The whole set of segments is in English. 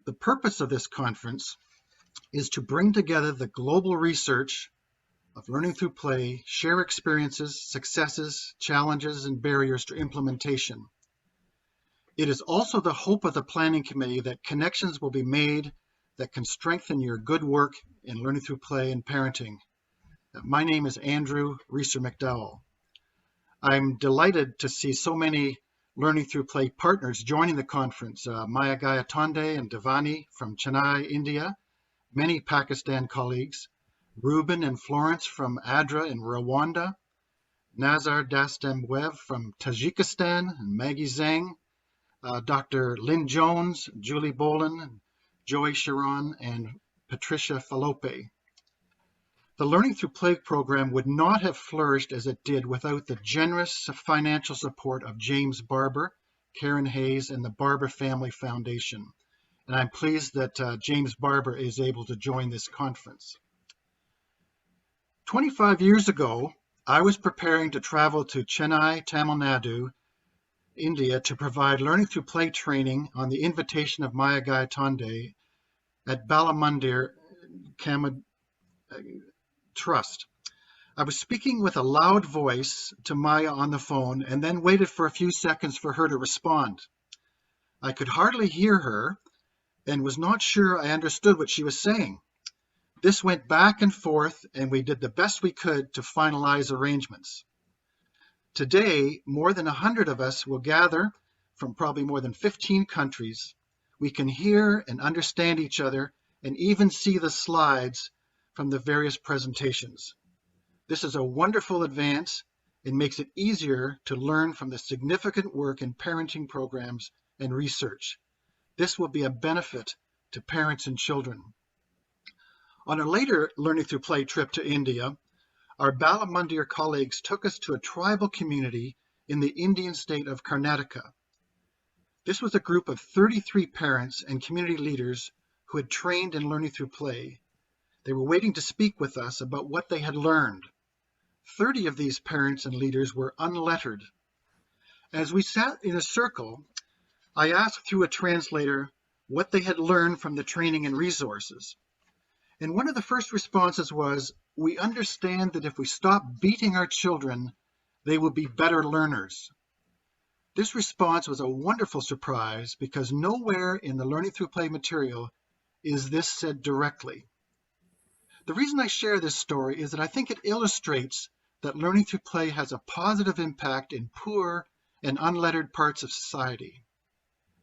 The purpose of this conference is to bring together the global research of learning through play, share experiences, successes, challenges, and barriers to implementation. It is also the hope of the planning committee that connections will be made that can strengthen your good work in learning through play and parenting. My name is Andrew Reeser McDowell. I'm delighted to see so many Learning Through Play partners joining the conference. Maya Gayatonde and Devani from Chennai, India, many Pakistan colleagues, Ruben and Florence from ADRA in Rwanda, Nazar Dastemwev from Tajikistan, and Maggie Zhang, Dr. Lynn Jones, Julie Boland, Joey Sharon, and Patricia Falope. The Learning Through Play program would not have flourished as it did without the generous financial support of James Barber, Karen Hayes, and the Barber Family Foundation. And I'm pleased that James Barber is able to join this conference. 25 years ago, I was preparing to travel to Chennai, Tamil Nadu, India, to provide Learning Through Play training on the invitation of Maya Gayatonde at Balamandir Kamad Trust. I was speaking with a loud voice to Maya on the phone and then waited for a few seconds for her to respond. I could hardly hear her and was not sure I understood what she was saying. This went back and forth, and we did the best we could to finalize arrangements. Today, more than 100 of us will gather from probably more than 15 countries. We can hear and understand each other and even see the slides from the various presentations. This is a wonderful advance and makes it easier to learn from the significant work in parenting programs and research. This will be a benefit to parents and children. On a later Learning Through Play trip to India, our Balamandir colleagues took us to a tribal community in the Indian state of Karnataka. This was a group of 33 parents and community leaders who had trained in Learning Through Play. They were waiting to speak with us about what they had learned. 30 of these parents and leaders were unlettered. As we sat in a circle, I asked through a translator what they had learned from the training and resources. And one of the first responses was, "We understand that if we stop beating our children, they will be better learners." This response was a wonderful surprise because nowhere in the Learning Through Play material is this said directly. The reason I share this story is that I think it illustrates that Learning Through Play has a positive impact in poor and unlettered parts of society.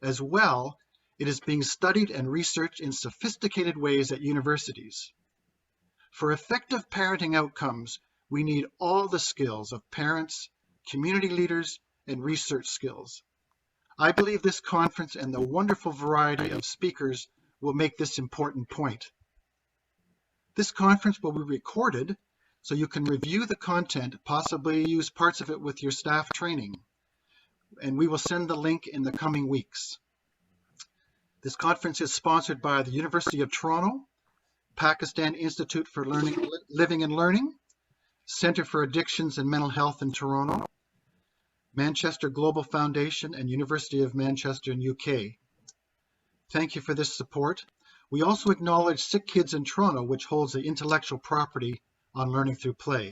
As well, it is being studied and researched in sophisticated ways at universities. For effective parenting outcomes, we need all the skills of parents, community leaders, and research skills. I believe this conference and the wonderful variety of speakers will make this important point. This conference will be recorded so you can review the content, possibly use parts of it with your staff training, and we will send the link in the coming weeks. This conference is sponsored by the University of Toronto, Pakistan Institute for Living and Learning, Center for Addictions and Mental Health in Toronto, Manchester Global Foundation, and University of Manchester in UK. Thank you for this support. We also acknowledge Sick Kids in Toronto, which holds the intellectual property on Learning Through Play.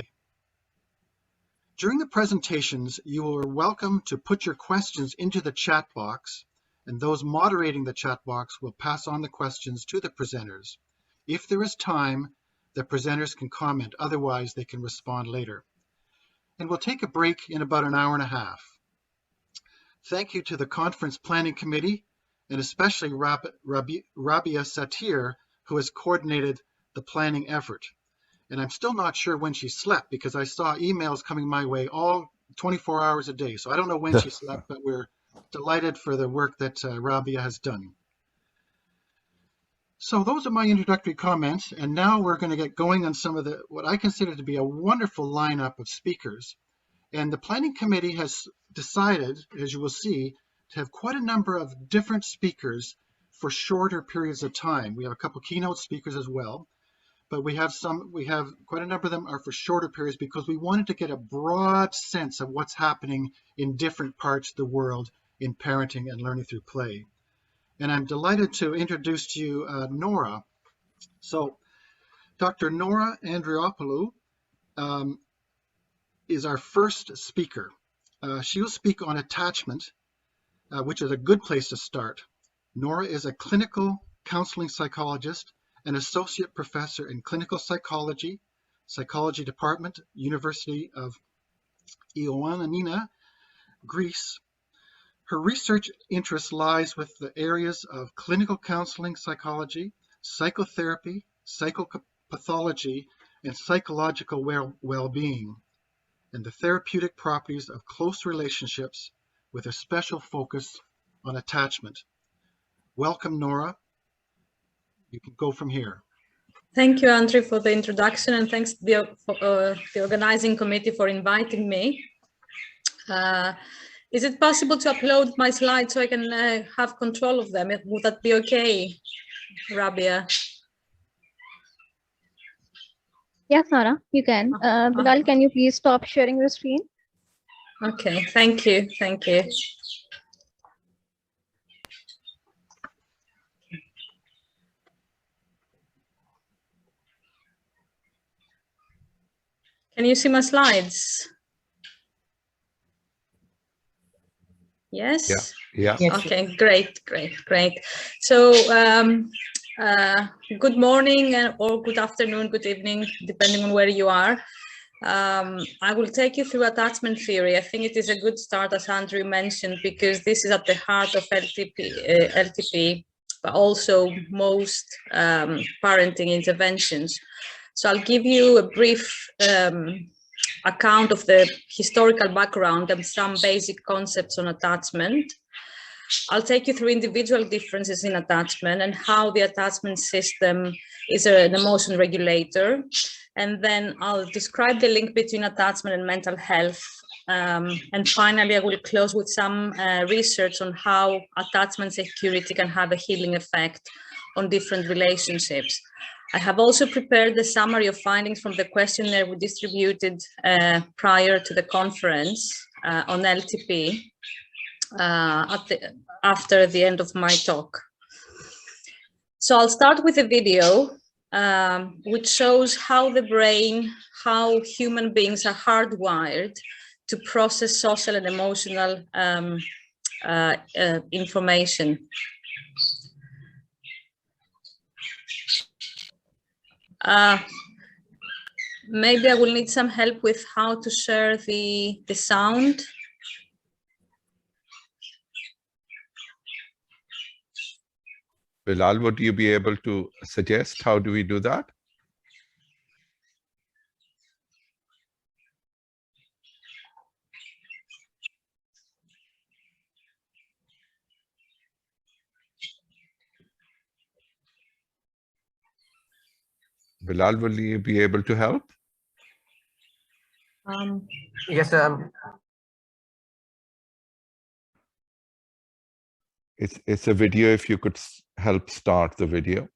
During the presentations, you are welcome to put your questions into the chat box, and those moderating the chat box will pass on the questions to the presenters. If there is time, the presenters can comment, otherwise they can respond later. And we'll take a break in about an hour and a half. Thank you to the Conference Planning Committee, and especially Rabia Satir, who has coordinated the planning effort. And I'm still not sure when she slept because I saw emails coming my way all 24 hours a day. So I don't know when she slept, but we're delighted for the work that Rabia has done. So those are my introductory comments, and now we're going to get going on some of what I consider to be a wonderful lineup of speakers. And the Planning Committee has decided, as you will see, to have quite a number of different speakers for shorter periods of time. We have a couple keynote speakers as well, but we have quite a number of them are for shorter periods because we wanted to get a broad sense of what's happening in different parts of the world in parenting and learning through play. and I'm delighted to introduce to you Nora. So Dr. Nora Andriopoulou is our first speaker. She will speak on attachment, which is a good place to start. Nora is a clinical counseling psychologist and associate professor in clinical psychology, psychology department, University of Ioannina, Greece. Her research interest lies with the areas of clinical counseling psychology, psychotherapy, psychopathology, and psychological well-being, and the therapeutic properties of close relationships with a special focus on attachment. Welcome, Nora. You can go from here. Thank you, Andrew, for the introduction, and thanks to the organizing committee for inviting me. Is it possible to upload my slides so I can have control of them? Would that be okay, Rabia? Yes, Nora, you can. Bilal, can you please stop sharing your screen? Okay, thank you. Thank you. Can you see my slides? Yes? Yeah. Okay, great. So, good morning or good afternoon, good evening, depending on where you are. I will take you through attachment theory. I think it is a good start, as Andrew mentioned, because this is at the heart of LTP, but also most parenting interventions. So I'll give you a brief account of the historical background and some basic concepts on attachment. I'll take you through individual differences in attachment and how the attachment system is an emotion regulator. And then I'll describe the link between attachment and mental health. And finally, I will close with some research on how attachment security can have a healing effect on different relationships. I have also prepared the summary of findings from the questionnaire we distributed prior to the conference on LTP after the end of my talk. So I'll start with a video which shows how the brain, how human beings are hardwired to process social and emotional information. Maybe I will need some help with how to share the sound. Bilal, would you be able to suggest how do we do that? Bilal, will you be able to help? Yes, It's a video. If you could help start the video.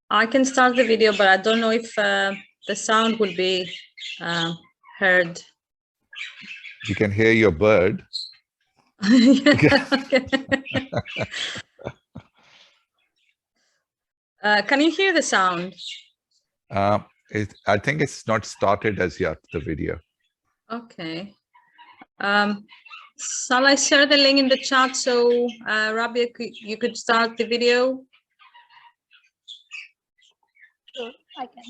I can start the video, but I don't know if the sound will be heard. We can hear your bird. Can you hear the sound? I think it's not started as yet, the video. Okay. Shall I share the link in the chat so Rabia, you could start the video? Sure, I can.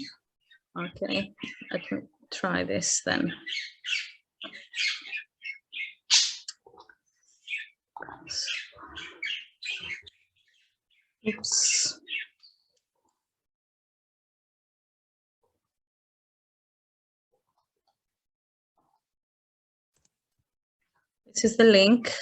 Okay, let me try this then. Oops. This is the link.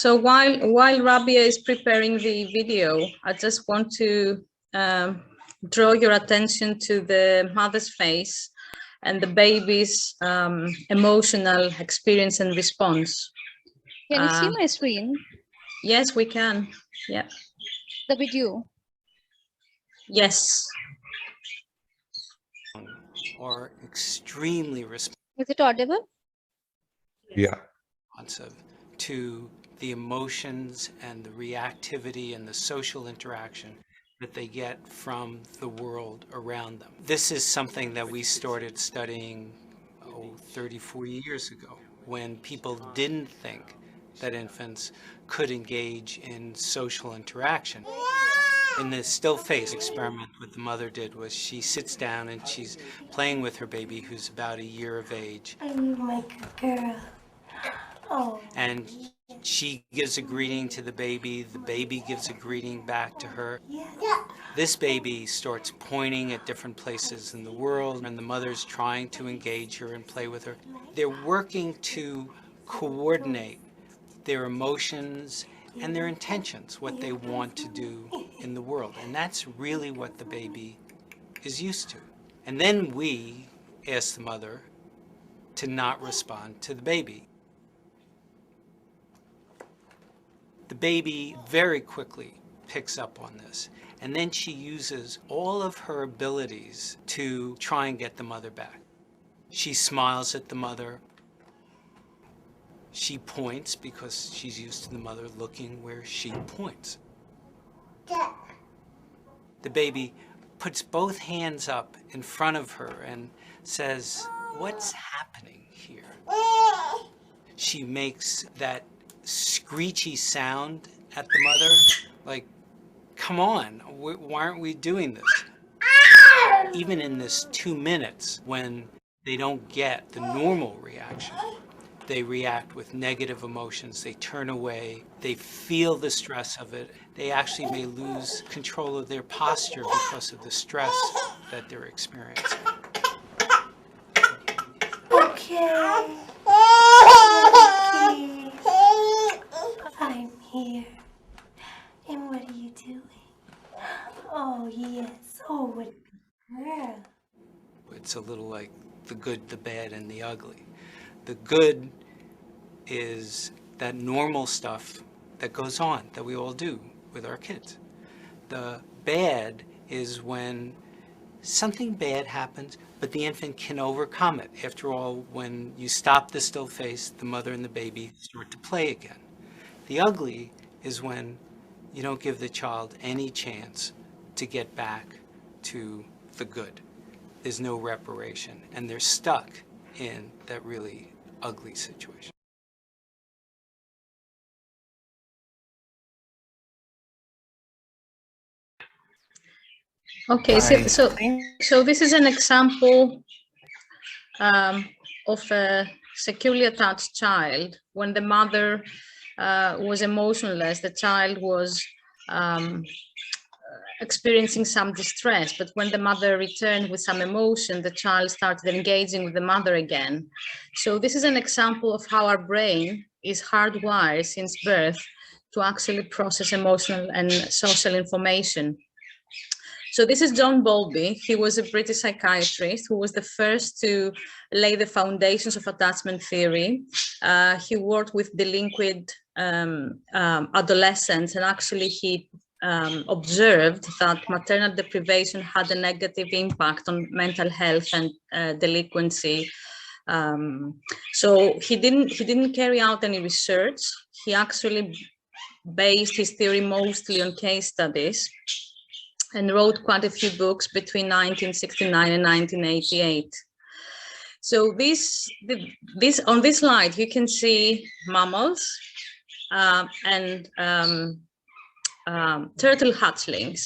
So while Rabia is preparing the video, I just want to draw your attention to the mother's face and the baby's emotional experience and response. Can you see my screen? Yes, we can. Yeah. The video. Yes. Or extremely responsive Is it audible? Yeah. to the emotions and the reactivity and the social interaction that they get from the world around them. This is something that we started studying 34 years ago, when people didn't think that infants could engage in social interaction. In the still face experiment, what the mother did was she sits down and she's playing with her baby, who's about a year of age. I'm my girl. Oh. And she gives a greeting to the baby gives a greeting back to her. Yeah. This baby starts pointing at different places in the world, and the mother's trying to engage her and play with her. They're working to coordinate their emotions and their intentions, what they want to do in the world. And that's really what the baby is used to. And then we ask the mother to not respond to the baby. The baby very quickly picks up on this, and then she uses all of her abilities to try and get the mother back. She smiles at the mother. She points because she's used to the mother looking where she points. The baby puts both hands up in front of her and says, "What's happening here?" She makes that screechy sound at the mother, like, come on, why aren't we doing this? Even in this 2 minutes, when they don't get the normal reaction, they react with negative emotions, they turn away, they feel the stress of it, they actually may lose control of their posture because of the stress that they're experiencing. Okay. I'm here. And what are you doing? Oh, yes. Oh, what a girl. It's a little like the good, the bad, and the ugly. The good is that normal stuff that goes on, that we all do with our kids. The bad is when something bad happens, but the infant can overcome it. After all, when you stop the still face, the mother and the baby start to play again. The ugly is when you don't give the child any chance to get back to the good. There's no reparation, and they're stuck in that really ugly situation. Okay, so this is an example of a securely attached child. When the mother was emotionless, the child was experiencing some distress, but when the mother returned with some emotion, the child started engaging with the mother again. So this is an example of how our brain is hardwired since birth to actually process emotional and social information. So this is John Bowlby. He was a British psychiatrist who was the first to lay the foundations of attachment theory. He worked with delinquent adolescents, and actually he observed that maternal deprivation had a negative impact on mental health and delinquency. So he didn't carry out any research. He actually based his theory mostly on case studies, and wrote quite a few books between 1969 and 1988. So on this slide, you can see mammals and turtle hatchlings.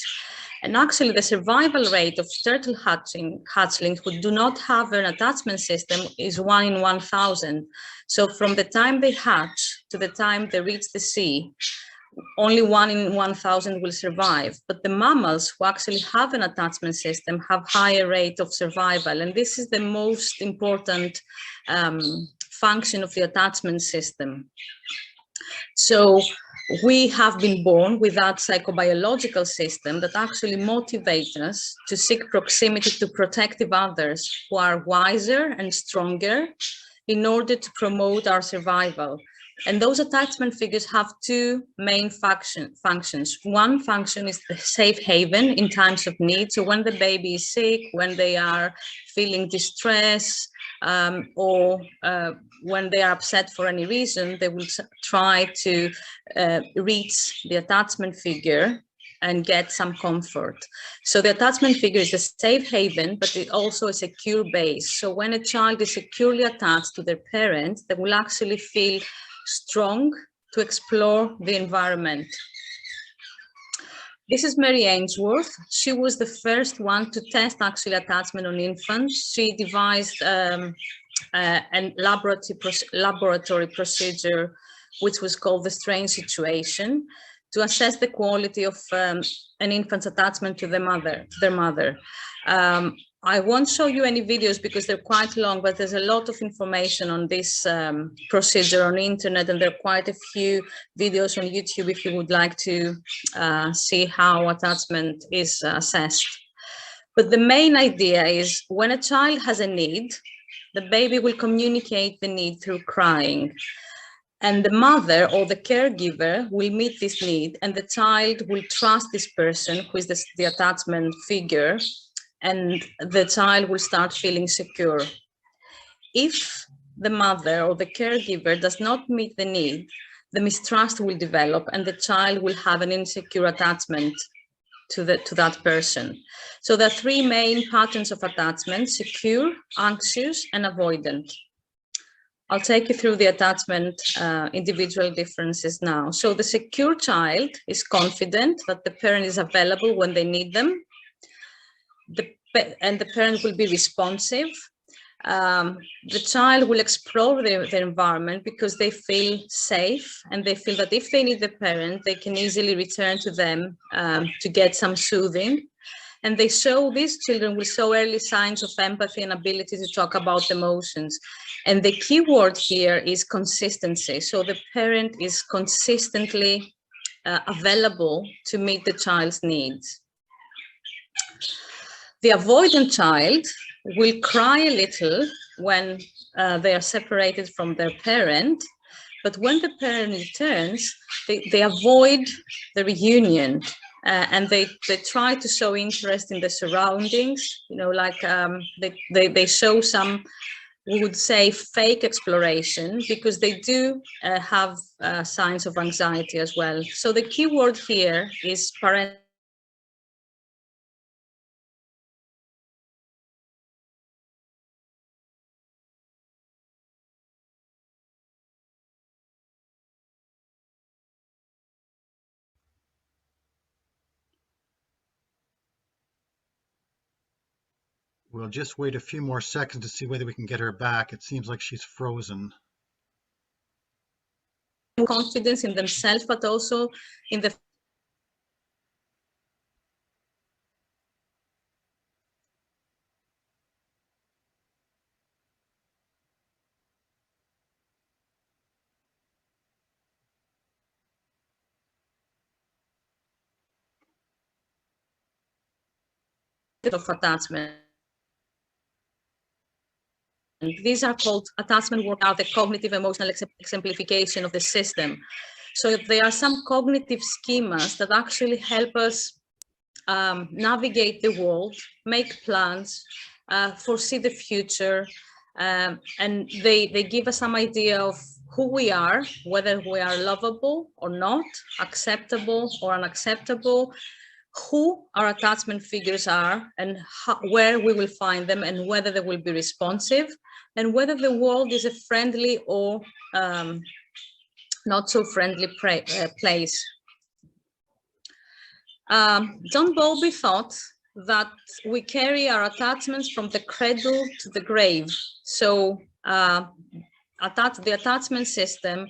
And actually the survival rate of turtle hatchlings who do not have an attachment system is 1 in 1,000. So from the time they hatch to the time they reach the sea, only 1 in 1,000 will survive. But the mammals who actually have an attachment system have higher rate of survival. And this is the most important function of the attachment system. So we have been born with that psychobiological system that actually motivates us to seek proximity to protective others who are wiser and stronger in order to promote our survival. And those attachment figures have two main functions. One function is the safe haven in times of need. So when the baby is sick, when they are feeling distress, or when they are upset for any reason, they will try to reach the attachment figure and get some comfort. So the attachment figure is a safe haven, but it also a secure base. So when a child is securely attached to their parent, they will actually feel strong to explore the environment. This is Mary Ainsworth. She was the first one to test actually attachment on infants. She devised a laboratory procedure, which was called the strain situation, to assess the quality of an infant's attachment to their mother. I won't show you any videos because they're quite long, but there's a lot of information on this procedure on the internet, and there are quite a few videos on YouTube if you would like to see how attachment is assessed. But the main idea is when a child has a need, the baby will communicate the need through crying. And the mother or the caregiver will meet this need, and the child will trust this person who is the attachment figure, and the child will start feeling secure. If the mother or the caregiver does not meet the need, the mistrust will develop and the child will have an insecure attachment to that person. So there are three main patterns of attachment: secure, anxious, and avoidant. I'll take you through the attachment individual differences now. So the secure child is confident that the parent is available when they need them. And the parent will be responsive. The child will explore their environment because they feel safe, and they feel that if they need the parent, they can easily return to them to get some soothing. And these children will show early signs of empathy and ability to talk about emotions. And the key word here is consistency. So the parent is consistently available to meet the child's needs. The avoidant child will cry a little when they are separated from their parent, but when the parent returns, they avoid the reunion. And they try to show interest in the surroundings, you know, like they show some, we would say, fake exploration, because they do have signs of anxiety as well. So the key word here is parental. We'll just wait a few more seconds to see whether we can get her back. It seems like she's frozen. Confidence in themselves, but also in the of attachment. These are called attachment workout, the cognitive emotional exemplification of the system. So there are some cognitive schemas that actually help us navigate the world, make plans, foresee the future, and they give us some idea of who we are, whether we are lovable or not, acceptable or unacceptable, who our attachment figures are, and where we will find them, and whether they will be responsive, and whether the world is a friendly or not so friendly place. John Bowlby thought that we carry our attachments from the cradle to the grave. So the attachment system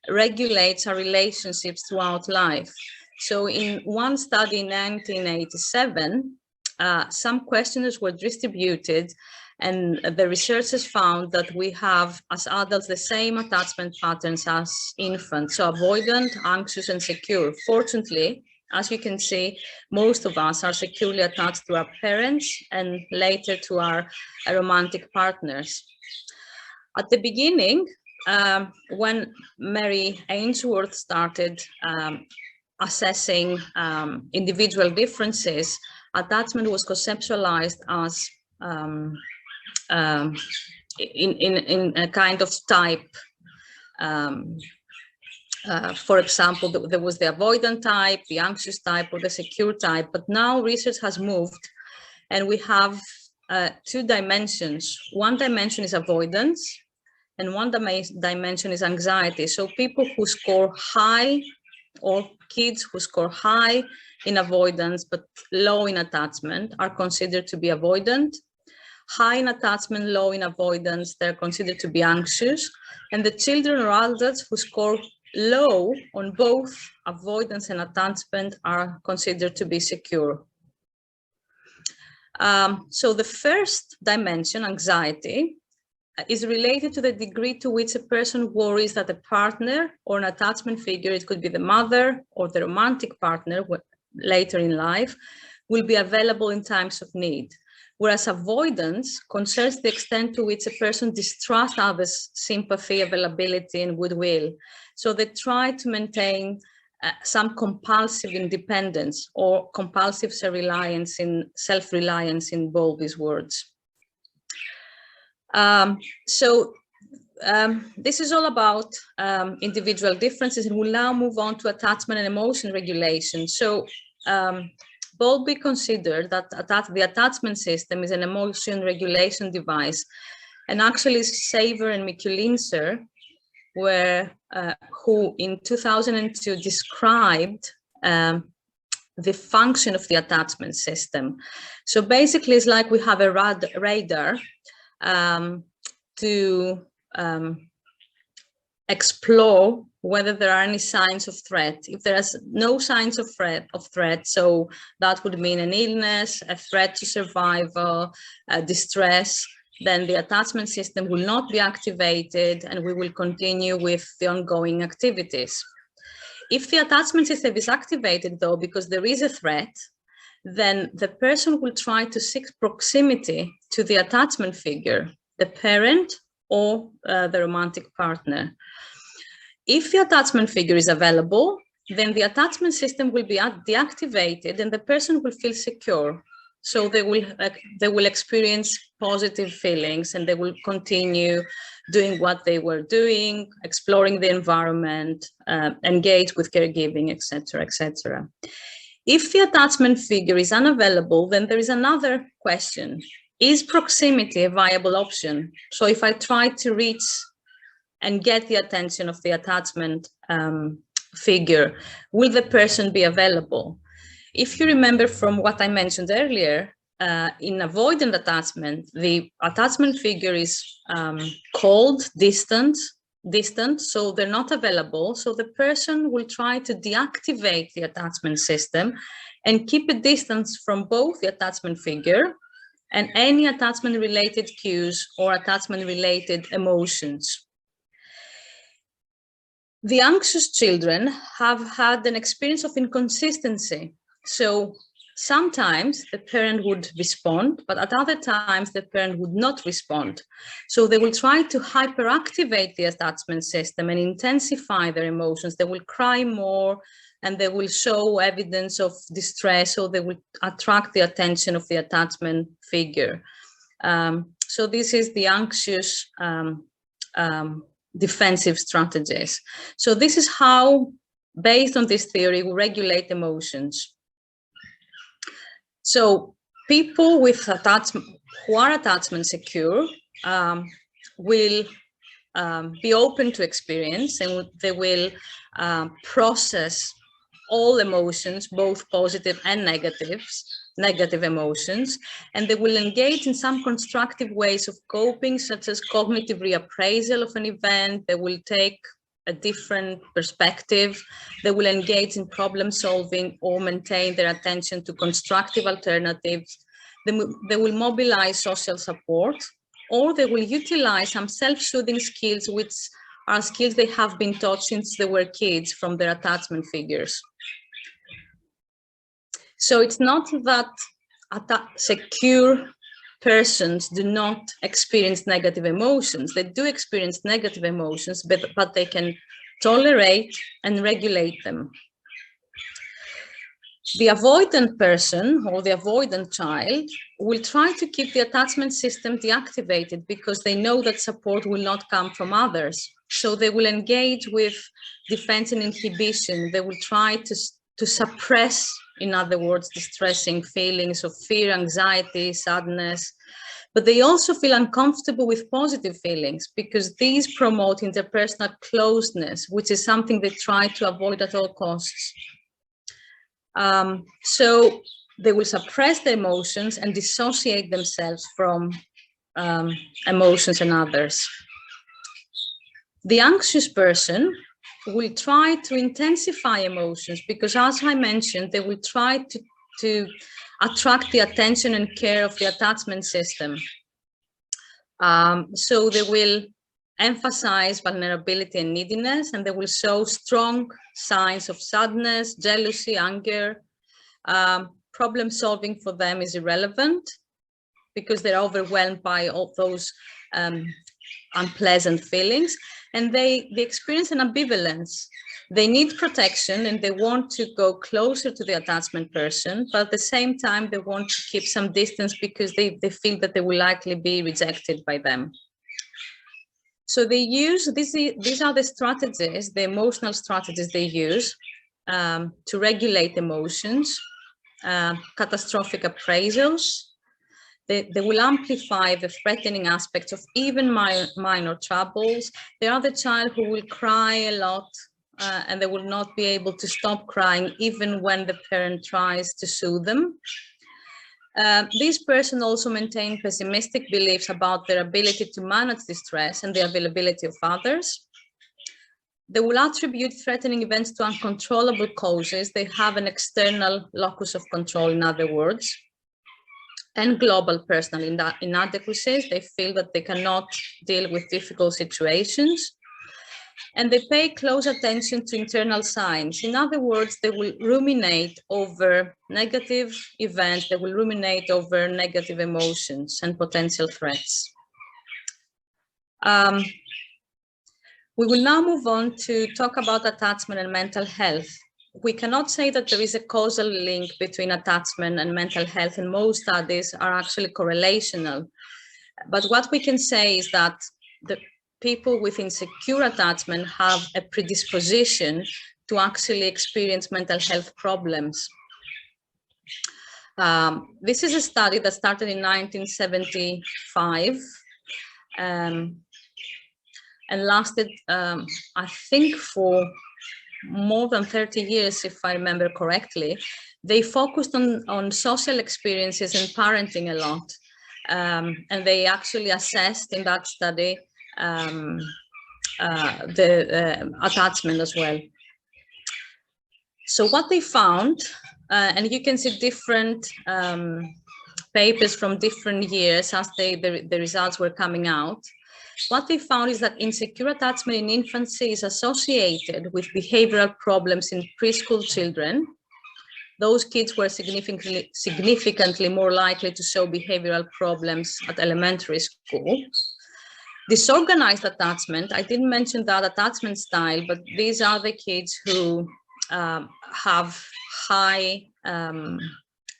regulates our relationships throughout life. So in one study in 1987, some questionnaires were distributed, And the researchers found that we have, as adults, the same attachment patterns as infants, so avoidant, anxious, and secure. Fortunately, as you can see, most of us are securely attached to our parents and later to our romantic partners. At the beginning, when Mary Ainsworth started assessing individual differences, attachment was conceptualized as in a kind of type. For example, there was the avoidant type, the anxious type, or the secure type, but now research has moved and we have two dimensions. One dimension is avoidance and one dimension is anxiety. So people who score high, or kids who score high in avoidance but low in attachment, are considered to be avoidant. High in attachment, low in avoidance, they're considered to be anxious. And the children or adults who score low on both avoidance and attachment are considered to be secure. So the first dimension, anxiety, is related to the degree to which a person worries that a partner or an attachment figure, it could be the mother or the romantic partner later in life, will be available in times of need. Whereas avoidance concerns the extent to which a person distrusts others' sympathy, availability, and goodwill. So they try to maintain some compulsive independence or compulsive self-reliance in both these words. This is all about individual differences, and we'll now move on to attachment and emotion regulation. So Bowlby considered that the attachment system is an emotion regulation device, and actually Saver and Mikulincer who in 2002 described the function of the attachment system. So basically it's like we have a radar to explore whether there are any signs of threat. If there is no signs of threat, so that would mean an illness, a threat to survival, distress, then the attachment system will not be activated and we will continue with the ongoing activities. If the attachment system is activated though, because there is a threat, then the person will try to seek proximity to the attachment figure, the parent or the romantic partner. If the attachment figure is available, then the attachment system will be deactivated and the person will feel secure. So they will experience positive feelings and they will continue doing what they were doing, exploring the environment, engage with caregiving, etc., etc. If the attachment figure is unavailable, then there is another question. Is proximity a viable option? So if I try to reach and get the attention of the attachment figure, will the person be available? If you remember from what I mentioned earlier, in avoidant attachment, the attachment figure is cold, distant, so they're not available. So the person will try to deactivate the attachment system and keep a distance from both the attachment figure and any attachment-related cues or attachment-related emotions. The anxious children have had an experience of inconsistency. So sometimes the parent would respond, but at other times the parent would not respond. So they will try to hyperactivate the attachment system and intensify their emotions. They will cry more and they will show evidence of distress, so they will attract the attention of the attachment figure. So this is the anxious defensive strategies. So this is how, based on this theory, we regulate emotions. So people with attachment, who are attachment secure, will be open to experience and they will process all emotions, both positive and negative emotions, and they will engage in some constructive ways of coping, such as cognitive reappraisal of an event. They will take a different perspective. They will engage in problem solving or maintain their attention to constructive alternatives. they will mobilize social support, or they will utilize some self-soothing skills, which are skills they have been taught since they were kids from their attachment figures. So it's not that secure persons do not experience negative emotions. They do experience negative emotions, but they can tolerate and regulate them. The avoidant person or the avoidant child will try to keep the attachment system deactivated because they know that support will not come from others. So they will engage with defense and inhibition. They will try to suppress, in other words, distressing feelings of fear, anxiety, sadness. But they also feel uncomfortable with positive feelings because these promote interpersonal closeness, which is something they try to avoid at all costs. So they will suppress the emotions and dissociate themselves from emotions and others. The anxious person will try to intensify emotions because, as I mentioned, they will try to attract the attention and care of the attachment system. So they will emphasize vulnerability and neediness, and they will show strong signs of sadness, jealousy, anger. Problem solving for them is irrelevant because they're overwhelmed by all those unpleasant feelings, and they experience an ambivalence. They need protection and they want to go closer to the attachment person, but at the same time they want to keep some distance because they feel that they will likely be rejected by them. So they use, these are the strategies, the emotional strategies they use to regulate emotions. Catastrophic appraisals. They will amplify the threatening aspects of even minor troubles. They are the child who will cry a lot and they will not be able to stop crying even when the parent tries to soothe them. These persons also maintain pessimistic beliefs about their ability to manage distress and the availability of others. They will attribute threatening events to uncontrollable causes. They have an external locus of control, in other words, and global personal inadequacies. They feel that they cannot deal with difficult situations. And they pay close attention to internal signs. In other words, they will ruminate over negative events. They will ruminate over negative emotions and potential threats. We will now move on to talk about attachment and mental health. We cannot say that there is a causal link between attachment and mental health, and most studies are actually correlational. But what we can say is that the people with insecure attachment have a predisposition to actually experience mental health problems. This is a study that started in 1975. And lasted, I think, for more than 30 years, if I remember correctly. They focused on social experiences and parenting a lot. And they actually assessed in that study the attachment as well. So what they found, and you can see different papers from different years as the results were coming out. What they found is that insecure attachment in infancy is associated with behavioral problems in preschool children. Those kids were significantly more likely to show behavioral problems at elementary school. Disorganized attachment, I didn't mention that attachment style, but these are the kids who have high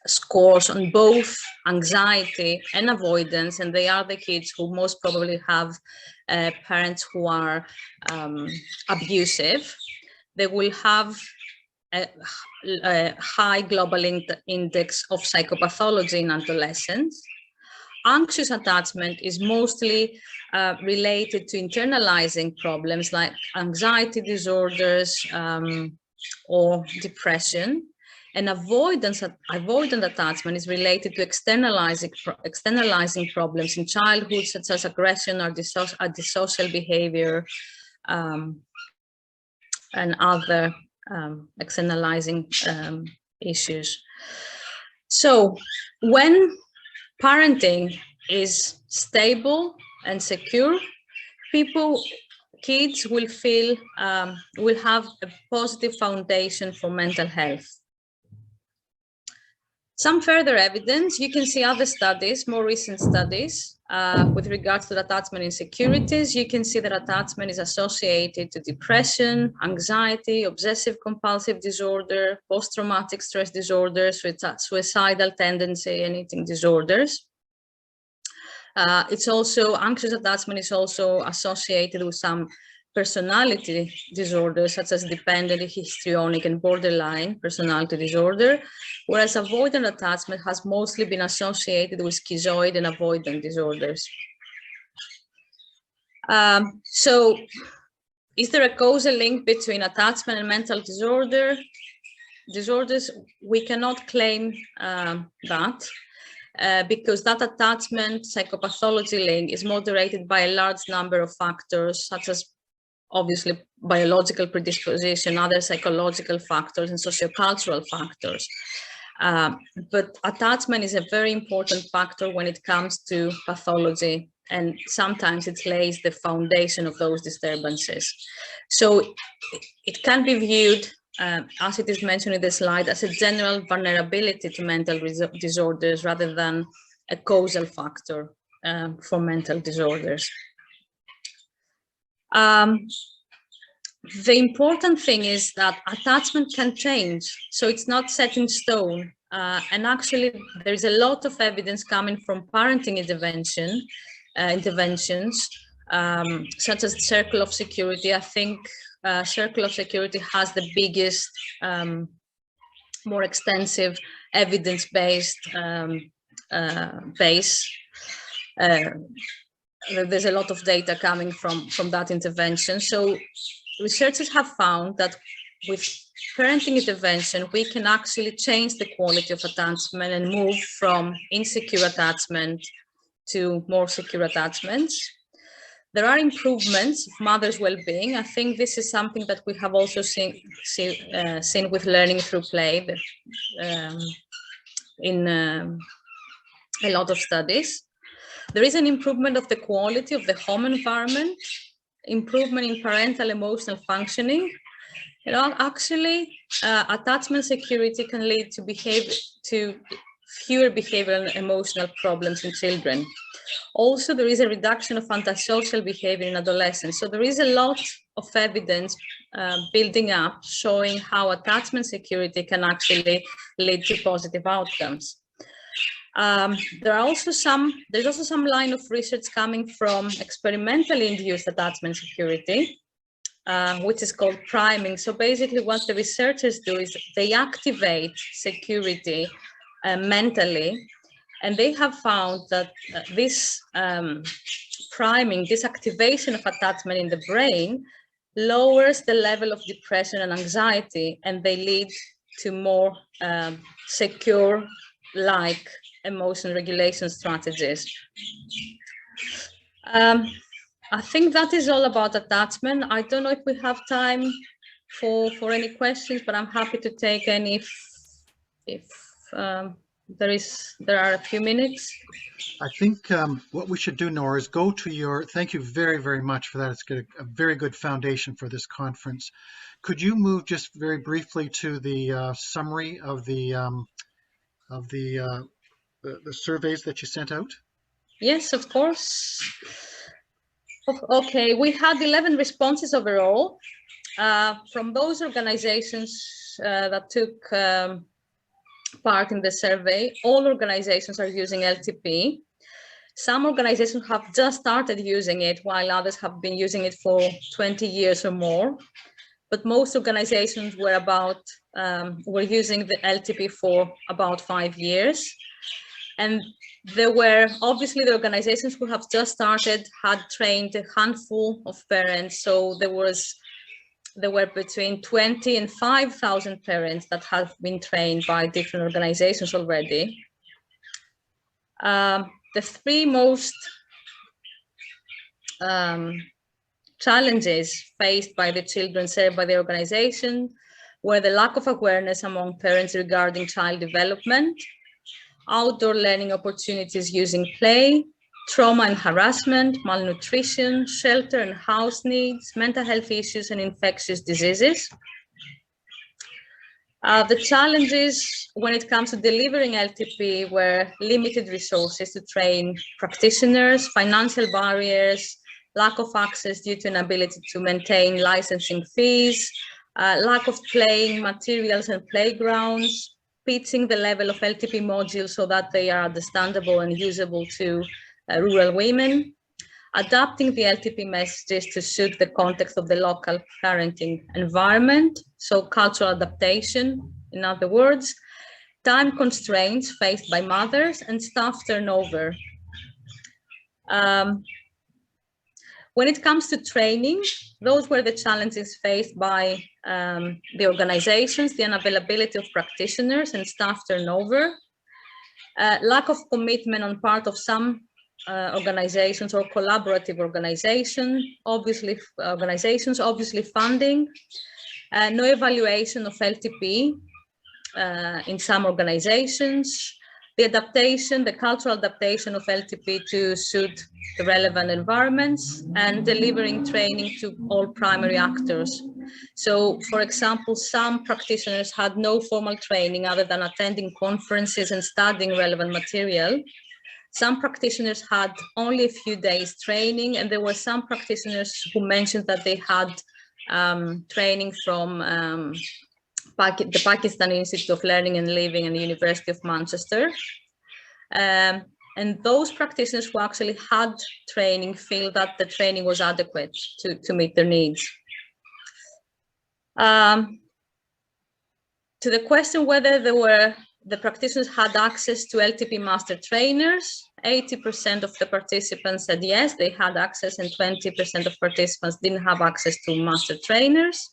scores on both anxiety and avoidance, and they are the kids who most probably have parents who are abusive. They will have a high global index of psychopathology in adolescence. Anxious attachment is mostly related to internalizing problems like anxiety disorders or depression. And avoidant attachment is related to externalizing problems in childhood, such as aggression or dissocial behavior and other externalizing issues. So when parenting is stable and secure, kids will feel, will have a positive foundation for mental health. Some further evidence, you can see other studies, more recent studies, with regards to attachment insecurities. You can see that attachment is associated to depression, anxiety, obsessive compulsive disorder, post-traumatic stress disorder, suicidal tendency, and eating disorders. It's also, anxious attachment is also associated with some personality disorders, such as dependent, histrionic, and borderline personality disorder, whereas avoidant attachment has mostly been associated with schizoid and avoidant disorders. So, is there a causal link between attachment and mental disorders? We cannot claim that. Because that attachment psychopathology link is moderated by a large number of factors, such as obviously biological predisposition, other psychological factors, and sociocultural factors. But attachment is a very important factor when it comes to pathology, and sometimes it lays the foundation of those disturbances. So it can be viewed, as it is mentioned in the slide, as a general vulnerability to mental disorders rather than a causal factor for mental disorders. The important thing is that attachment can change, so it's not set in stone. And actually, there is a lot of evidence coming from parenting interventions, such as Circle of Security. I think Circle of Security has the biggest, more extensive evidence-based base. There's a lot of data coming from that intervention. So researchers have found that with parenting intervention, we can actually change the quality of attachment and move from insecure attachment to more secure attachments. There are improvements of mothers' well-being. I think this is something that we have also seen with learning through play in a lot of studies. There is an improvement of the quality of the home environment, improvement in parental emotional functioning. You know, actually, attachment security can lead to fewer behavioral and emotional problems in children. Also, there is a reduction of antisocial behavior in adolescents. So there is a lot of evidence building up showing how attachment security can actually lead to positive outcomes. There's also some line of research coming from experimentally induced attachment security, which is called priming. So basically what the researchers do is they activate security mentally, and they have found that this priming, this activation of attachment in the brain lowers the level of depression and anxiety, and they lead to more secure-like emotion regulation strategies. I think that is all about attachment. I don't know if we have time for any questions, but I'm happy to take any if there are a few minutes. I think what we should do, Nora, is go to your, thank you very, very much for that. It's got a very good foundation for this conference. Could you move just very briefly to the summary of the surveys that you sent out? Yes, of course. Okay, we had 11 responses overall from those organizations that took part in the survey. All organizations are using LTP. Some organizations have just started using it, while others have been using it for 20 years or more. But most organizations were using the LTP for about 5 years. And there were obviously the organizations who have just started had trained a handful of parents. So there were between 20 and 5,000 parents that have been trained by different organizations already. The three most challenges faced by the children served by the organization were the lack of awareness among parents regarding child development, outdoor learning opportunities using play, trauma and harassment, malnutrition, shelter and house needs, mental health issues and infectious diseases. The challenges when it comes to delivering LTP were limited resources to train practitioners, financial barriers, lack of access due to inability to maintain licensing fees, lack of playing materials and playgrounds, pitching the level of LTP modules so that they are understandable and usable to rural women, adapting the LTP messages to suit the context of the local parenting environment, so cultural adaptation, in other words, time constraints faced by mothers, and staff turnover. When it comes to training, those were the challenges faced by the organizations, the unavailability of practitioners and staff turnover, lack of commitment on part of some organizations or collaborative organizations, obviously funding, no evaluation of LTP in some organizations, the cultural adaptation of LTP to suit the relevant environments, and delivering training to all primary actors. So, for example, some practitioners had no formal training other than attending conferences and studying relevant material. Some practitioners had only a few days training, and there were some practitioners who mentioned that they had training from the Pakistan Institute of Learning and Living and the University of Manchester. And those practitioners who actually had training feel that the training was adequate to meet their needs. To the question whether the practitioners had access to LTP master trainers, 80% of the participants said yes, they had access, and 20% of participants didn't have access to master trainers.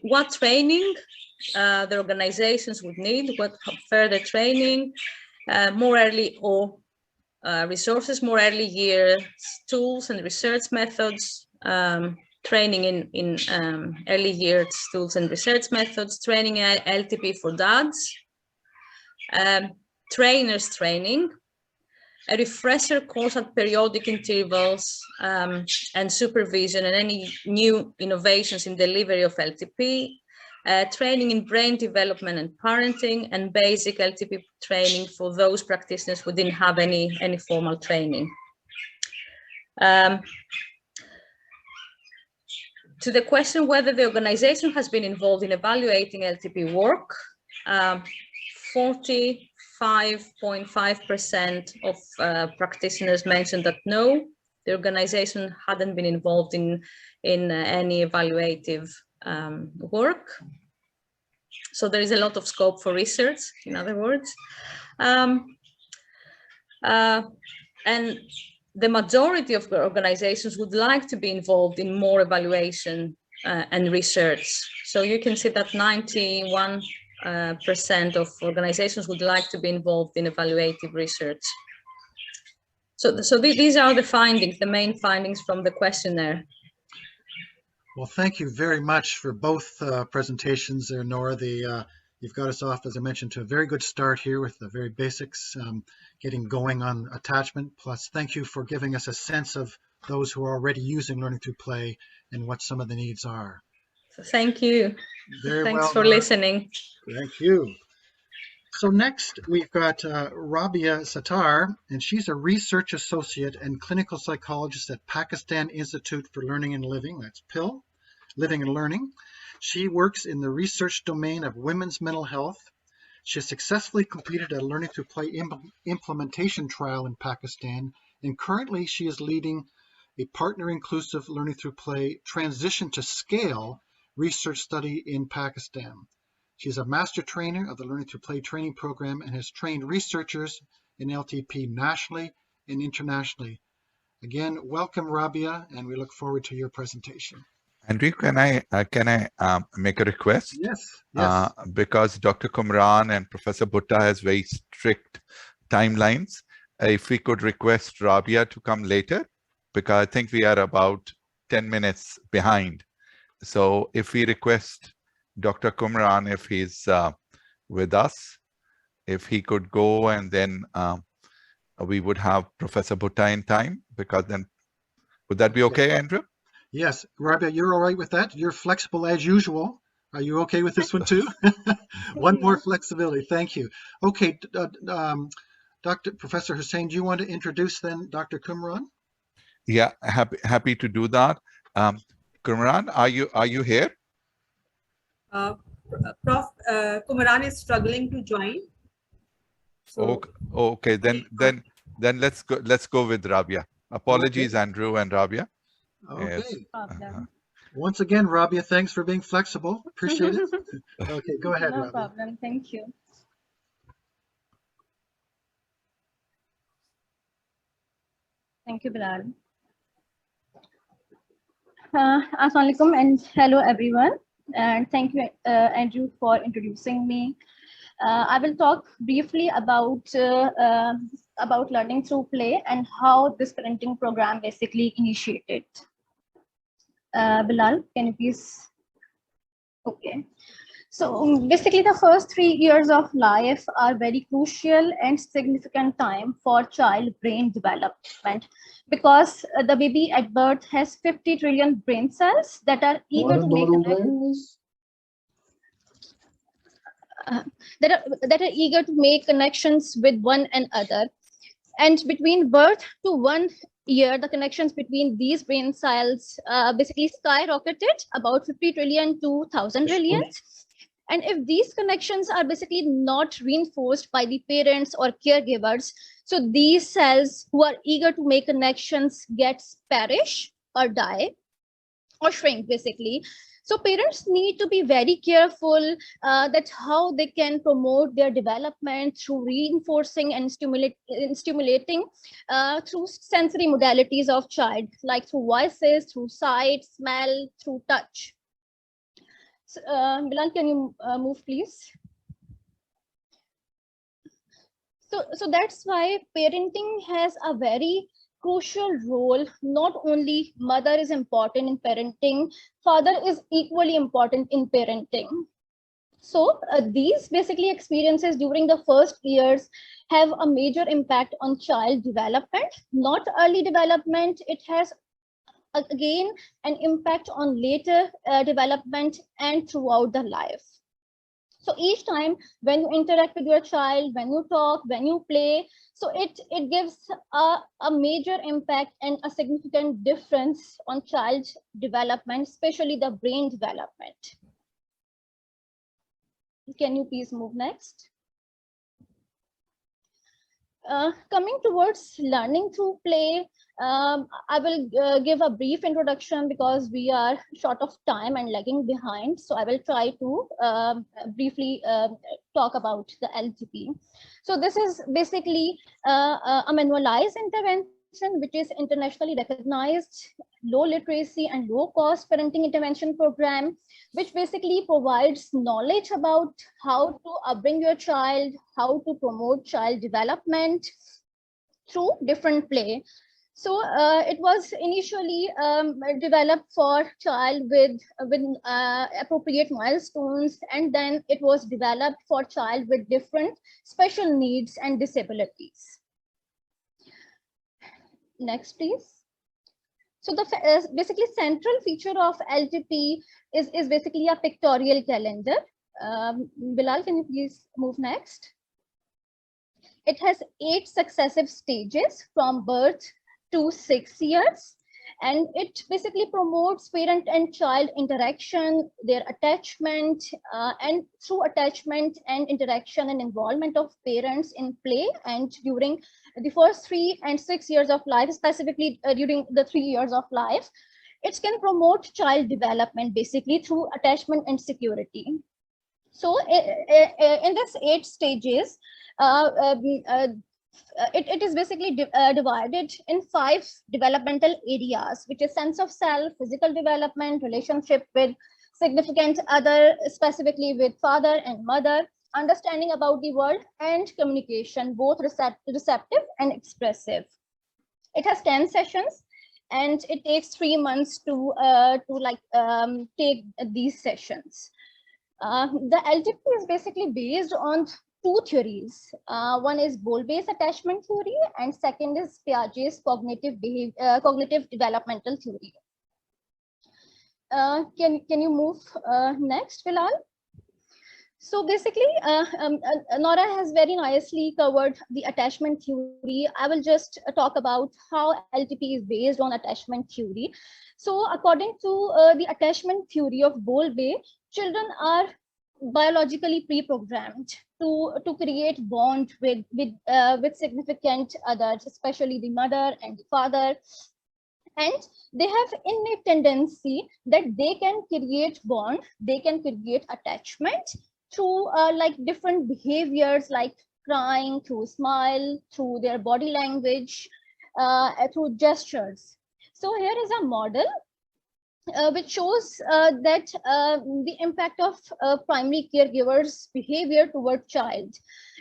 What training the organizations would need, what further training, more early or resources, more early year tools and research methods, training in early years tools and research methods, training LTP for dads, trainers training, a refresher course at periodic intervals, and supervision and any new innovations in delivery of LTP, training in brain development and parenting, and basic LTP training for those practitioners who didn't have any formal training. To the question whether the organization has been involved in evaluating LTP work, 45.5% of practitioners mentioned that no, the organization hadn't been involved in any evaluative work. So there is a lot of scope for research, in other words. And the majority of the organizations would like to be involved in more evaluation and research. So you can see that 91% of organizations would like to be involved in evaluative research. So these are the findings, the main findings from the questionnaire. Well, thank you very much for both presentations there, Nora. You've got us off, as I mentioned, to a very good start here with the very basics, getting going on attachment. Plus, thank you for giving us a sense of those who are already using Learning Through Play and what some of the needs are. Thank you. Thanks for listening. Thank you. So next, we've got Rabia Sattar, and she's a research associate and clinical psychologist at Pakistan Institute for Learning and Living, that's PIL, Living and Learning. She works in the research domain of women's mental health. She has successfully completed a Learning Through Play implementation trial in Pakistan, and currently she is leading a partner-inclusive Learning Through Play transition to scale research study in Pakistan. She's a master trainer of the Learning Through Play training program and has trained researchers in LTP nationally and internationally. Again, welcome, Rabia, and we look forward to your presentation. Andrew, can I make a request? Yes. Because Dr. Kumran and Professor Bhutta has very strict timelines. If we could request Rabia to come later, because I think we are about 10 minutes behind. So if we request Dr. Kumran, if he's with us, if he could go, and then we would have Professor Bhutta in time, because then, would that be okay, Andrew? Yes, Rabia, you're all right with that? You're flexible as usual. Are you okay with this one too? One more flexibility. Thank you. Okay, Professor Hussain, do you want to introduce then Dr. Kumran? Yeah, happy to do that. Kumran, are you here? Prof. Kumaran is struggling to join. So, Okay, then let's go with Rabia. Apologies, okay. Andrew and Rabia. Okay. Problem. Once again, Rabia, thanks for being flexible. Appreciate it. Okay, go ahead, No Rabia. problem. Thank you. Thank you, Bilal. Assalamualaikum and hello everyone. And thank you, Andrew, for introducing me. I will talk briefly about learning through play and how this parenting program basically initiated. Bilal, can you please? Okay. So basically the first 3 years of life are very crucial and significant time for child brain development, because the baby at birth has 50 trillion brain cells that are eager to make that are eager to make connections with one another. And between birth to 1 year, the connections between these brain cells basically skyrocketed about 50 trillion to 1,000 trillion. And if these connections are basically not reinforced by the parents or caregivers, so these cells who are eager to make connections perish or die or shrink basically. So parents need to be very careful that how they can promote their development through reinforcing and stimulating through sensory modalities of child, like through voices, through sight, smell, through touch. So, Bilal, can you move, please? So that's why parenting has a very crucial role. Not only mother is important in parenting, father is equally important in parenting. So these basically experiences during the first years have a major impact on child development, not early development. It has again an impact on later development and throughout the life. So each time when you interact with your child, when you talk, when you play, so it gives a major impact and a significant difference on child development, especially the brain development. Can you please move next? Coming towards learning through play, I will give a brief introduction because we are short of time and lagging behind. So I will try to briefly talk about the LTP. So this is basically a manualized intervention which is internationally recognized low literacy and low cost parenting intervention program, which basically provides knowledge about how to upbring your child, how to promote child development through different play. So it was initially developed for child with appropriate milestones, and then it was developed for child with different special needs and disabilities. Next, please. So the basically central feature of LTP is basically a pictorial calendar. Bilal, can you please move next? It has 8 successive stages from birth to 6 years, and it basically promotes parent and child interaction, their attachment, and through attachment and interaction and involvement of parents in play and during the first 3 and 6 years of life, specifically during the 3 years of life. It can promote child development basically through attachment and security. So in this 8 stages, it is basically divided in 5 developmental areas, which is sense of self, physical development, relationship with significant other, specifically with father and mother, understanding about the world, and communication, both receptive and expressive. It has 10 sessions, and it takes 3 months to take these sessions. The LTP is basically based on two theories. One is goal-based attachment theory, and second is Piaget's cognitive developmental theory. Can you move next, Bilal? So basically, Nora has very nicely covered the attachment theory. I will just talk about how LTP is based on attachment theory. So according to the attachment theory of Bowlby, children are biologically pre-programmed to create bond with significant others, especially the mother and the father. And they have innate tendency that they can create bond, they can create attachment through like different behaviors, like crying, through smile, through their body language, through gestures. So here is a model which shows that the impact of primary caregivers' behavior toward child.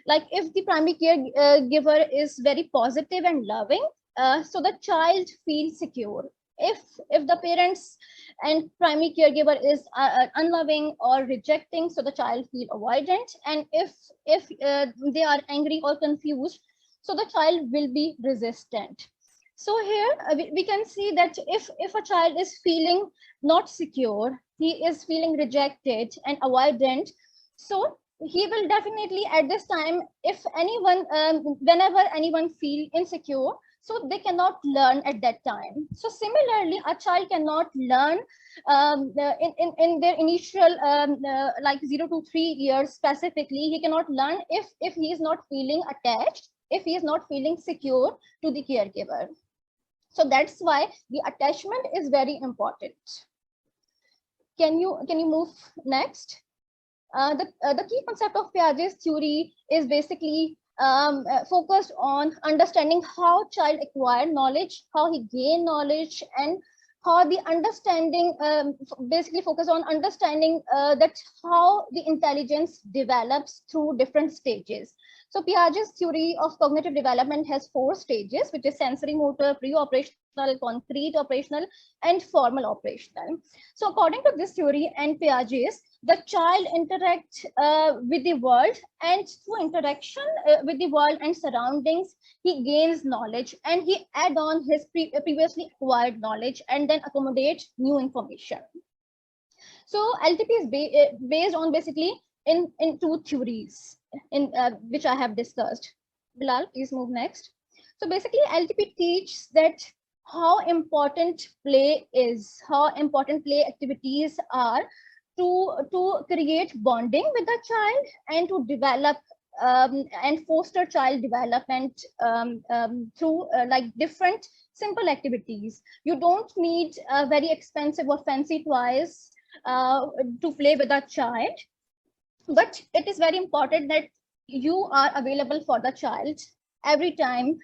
Like if the primary caregiver is very positive and loving, so the child feels secure. If the parents and primary caregiver is unloving or rejecting, so the child feel avoidant. And if they are angry or confused, so the child will be resistant. So here we can see that if a child is feeling not secure, he is feeling rejected and avoidant, so he will definitely at this time, if anyone, whenever anyone feel insecure, so they cannot learn at that time. So similarly, a child cannot learn in their initial like 0 to 3 years specifically. He cannot learn if he is not feeling attached, if he is not feeling secure to the caregiver. So that's why the attachment is very important. Can you move next? The key concept of Piaget's theory is basically focused on understanding how child acquire knowledge, how he gain knowledge, and how the understanding basically focus on understanding that how the intelligence develops through different stages. So Piaget's theory of cognitive development has 4 stages, which is sensory motor, pre-operational, concrete operational, and formal operational. So according to this theory and Piaget's, the child interacts with the world, and through interaction with the world and surroundings, he gains knowledge and he add on his previously acquired knowledge and then accommodate new information. So LTP is based on basically in 2 theories in which I have discussed. Bilal, please move next. So basically LTP teaches that how important play is, how important play activities are to create bonding with the child and to develop and foster child development through like different simple activities. You don't need very expensive or fancy toys to play with a child, but it is very important that you are available for the child every time,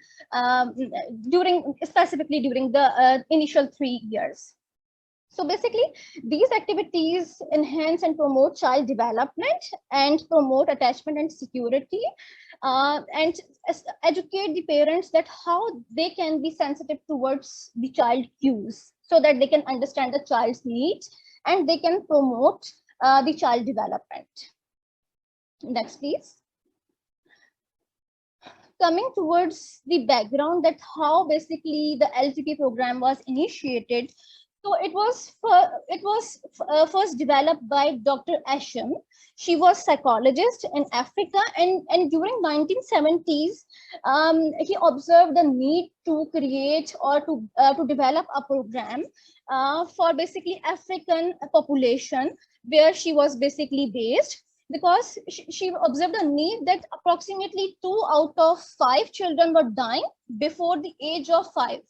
specifically during the initial 3 years. So basically, these activities enhance and promote child development and promote attachment and security, and educate the parents that how they can be sensitive towards the child cues, so that they can understand the child's needs and they can promote the child development. Next, please. Coming towards the background that how basically the LTP program was initiated. So it was first developed by Dr. Asham. She was psychologist in Africa, and during 1970s, he observed the need to create or to develop a program for basically African population where she was basically based, because she observed a need that approximately 2 out of 5 children were dying before the age of 5.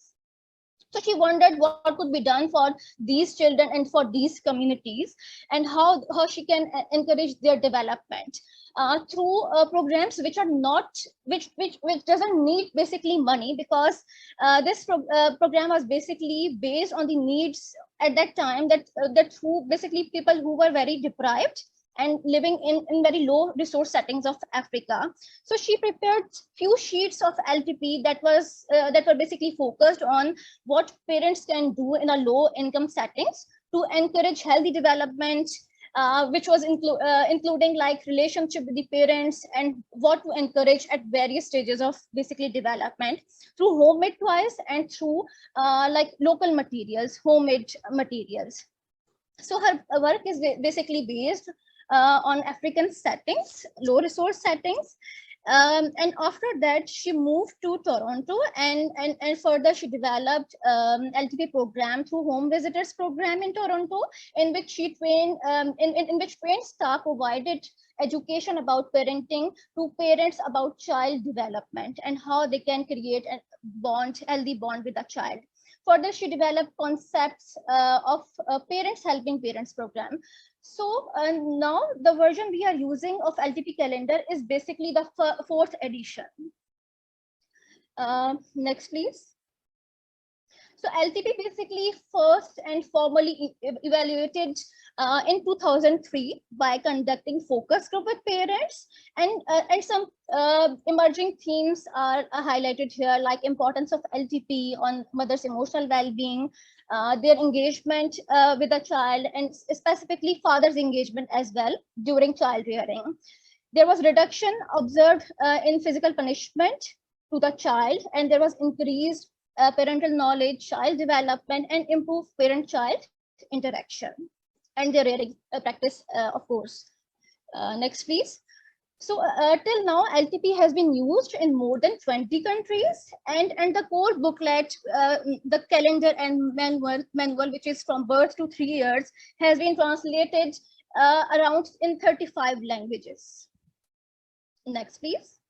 So she wondered what could be done for these children and for these communities, and how she can encourage their development through programs which are not which doesn't need basically money, because this program was basically based on the needs at that time, that who basically people who were very deprived and living in very low resource settings of Africa. So she prepared few sheets of LTP that were basically focused on what parents can do in a low income settings to encourage healthy development which was including like relationship with the parents and what to encourage at various stages of basically development through homemade toys and through like local materials, homemade materials. So her work is basically based on African settings, low resource settings. And after that, she moved to Toronto and further she developed LTP program through home visitors program in Toronto, in which she trained, in which trained staff provided education about parenting to parents about child development and how they can create a bond, healthy bond with a child. Further, she developed concepts of parents helping parents program. So now the version we are using of LTP calendar is basically the fourth edition. Next, please. So LTP basically first and formally evaluated in 2003 by conducting focus group with parents, and some emerging themes are highlighted here, like importance of LTP on mother's emotional well-being, their engagement with the child, and specifically father's engagement as well during child rearing. There was reduction observed in physical punishment to the child, and there was increased parental knowledge, child development, and improved parent-child interaction, and their rearing practice, of course. Next, please. So till now, LTP has been used in more than 20 countries, and the core booklet, the calendar and manual, which is from birth to 3 years, has been translated around in 35 languages. Next, please.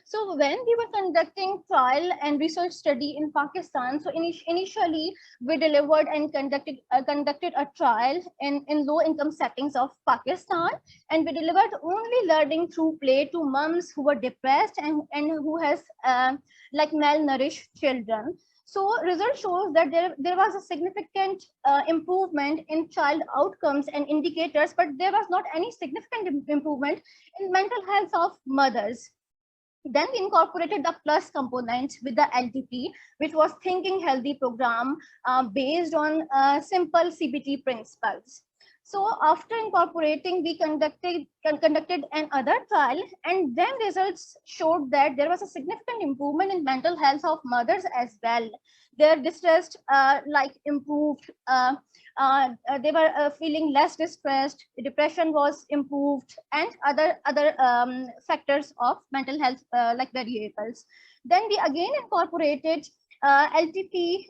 So when we were conducting trial and research study in Pakistan, so initially we delivered and conducted a trial in low-income settings of Pakistan, and we delivered only learning through play to moms who were depressed and who has like malnourished children. So result shows that there was a significant improvement in child outcomes and indicators, but there was not any significant improvement in mental health of mothers. Then we incorporated the plus component with the LTP, which was Thinking Healthy program based on simple CBT principles. So after incorporating, we conducted another trial, and then results showed that there was a significant improvement in mental health of mothers as well. Their distress like improved. They were feeling less distressed, depression was improved, and other factors of mental health like variables. Then we again incorporated LTP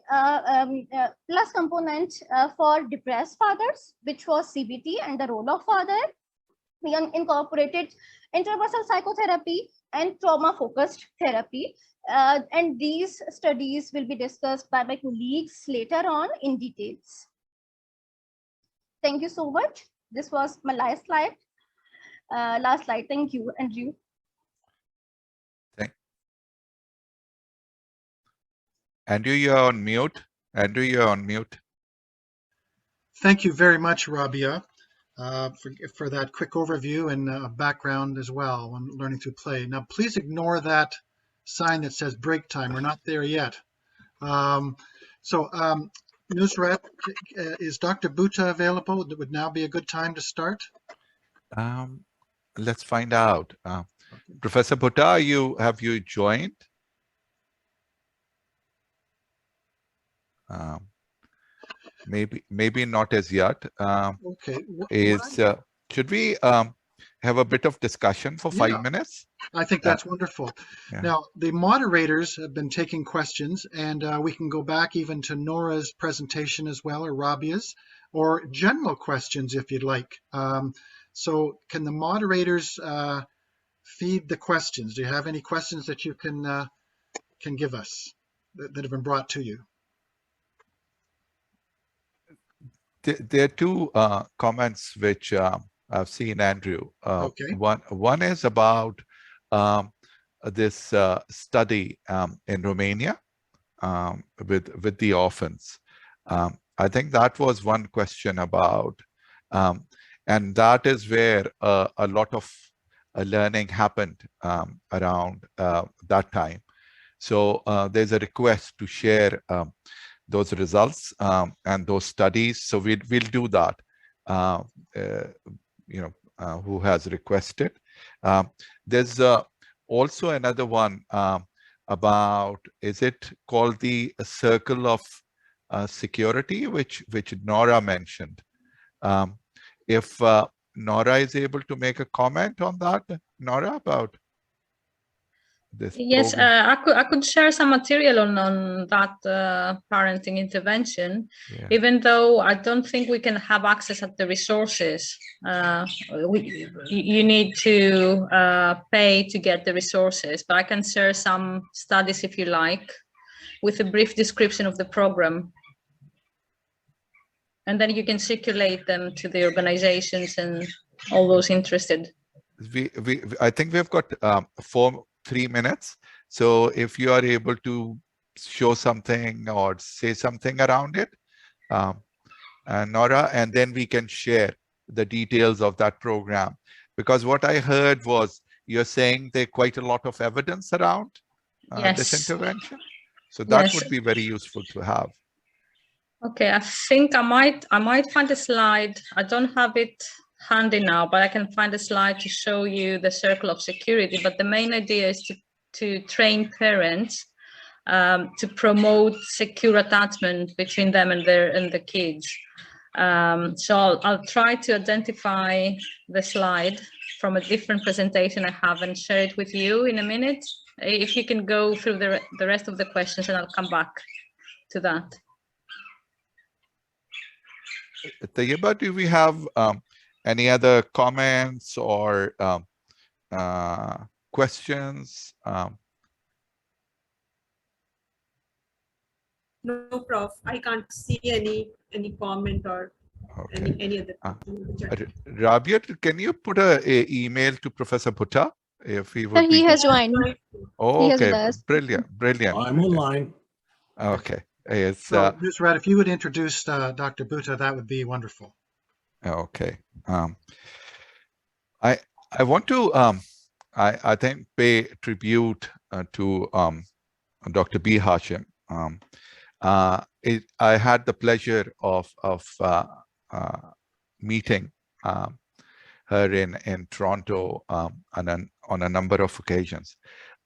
plus component for depressed fathers, which was CBT and the role of father. We incorporated interpersonal psychotherapy and trauma-focused therapy. And these studies will be discussed by my colleagues later on in details. Thank you so much. This was my last slide. Thank you, Andrew. Andrew, you're on mute. Andrew, you're on mute. Thank you very much, Rabia, for that quick overview and background as well on learning through play. Now, please ignore that sign that says break time. We're not there yet. Nusrat, is Dr. Bhutta available? It would now be a good time to start. Let's find out. Okay. Professor Bhutta, have you joined? Maybe not as yet. Okay. Should we have a bit of discussion for 5 minutes? I think that's wonderful. Yeah. Now, the moderators have been taking questions, and we can go back even to Nora's presentation as well, or Rabia's, or general questions if you'd like. So can the moderators feed the questions? Do you have any questions that you can give us that have been brought to you? There are two comments which I've seen, Andrew. Okay. One is about this study in Romania with the orphans. I think that was one question about, and that is where a lot of learning happened around that time. So there's a request to share those results and those studies. So we'll do that who has requested. There's also another one about, is it called the Circle of Security, which Nora mentioned. If Nora is able to make a comment on that, Nora, about this Yes, program. I could share some material on that parenting intervention, even though I don't think we can have access at the resources. You need to pay to get the resources, but I can share some studies if you like, with a brief description of the program. And then you can circulate them to the organizations and all those interested. I think we've got 3 minutes. So if you are able to show something or say something around it, Nora, and then we can share the details of that program. Because what I heard was you're saying there's quite a lot of evidence around this intervention. So that would be very useful to have. Okay, I think I might find a slide. I don't have it handy now, but I can find a slide to show you the circle of security. But the main idea is to train parents to promote secure attachment between them and the kids. So I'll try to identify the slide from a different presentation I have and share it with you in a minute. If you can go through the rest of the questions, and I'll come back to that. Tayyiba, do we have any other comments or questions? No, Prof. I can't see any comment or any other. Rabia, can you put an email to Professor Bhutta if he would? He has joined. Oh, okay, brilliant. I'm online. Okay. It's, so, Ms. Rad, if you would introduce Dr. Bhutta, that would be wonderful. Okay. I want to I think pay tribute to Dr. B. Hashim. I had the pleasure of meeting her in Toronto on a number of occasions.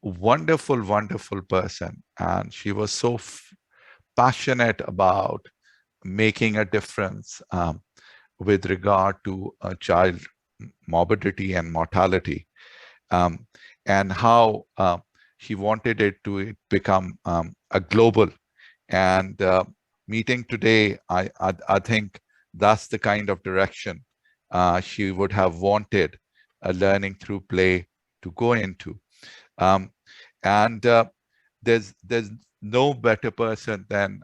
Wonderful person, and she was so passionate about making a difference with regard to child morbidity and mortality, and how she wanted it to become a global. And meeting today, I think that's the kind of direction she would have wanted learning through play to go into. And there's no better person than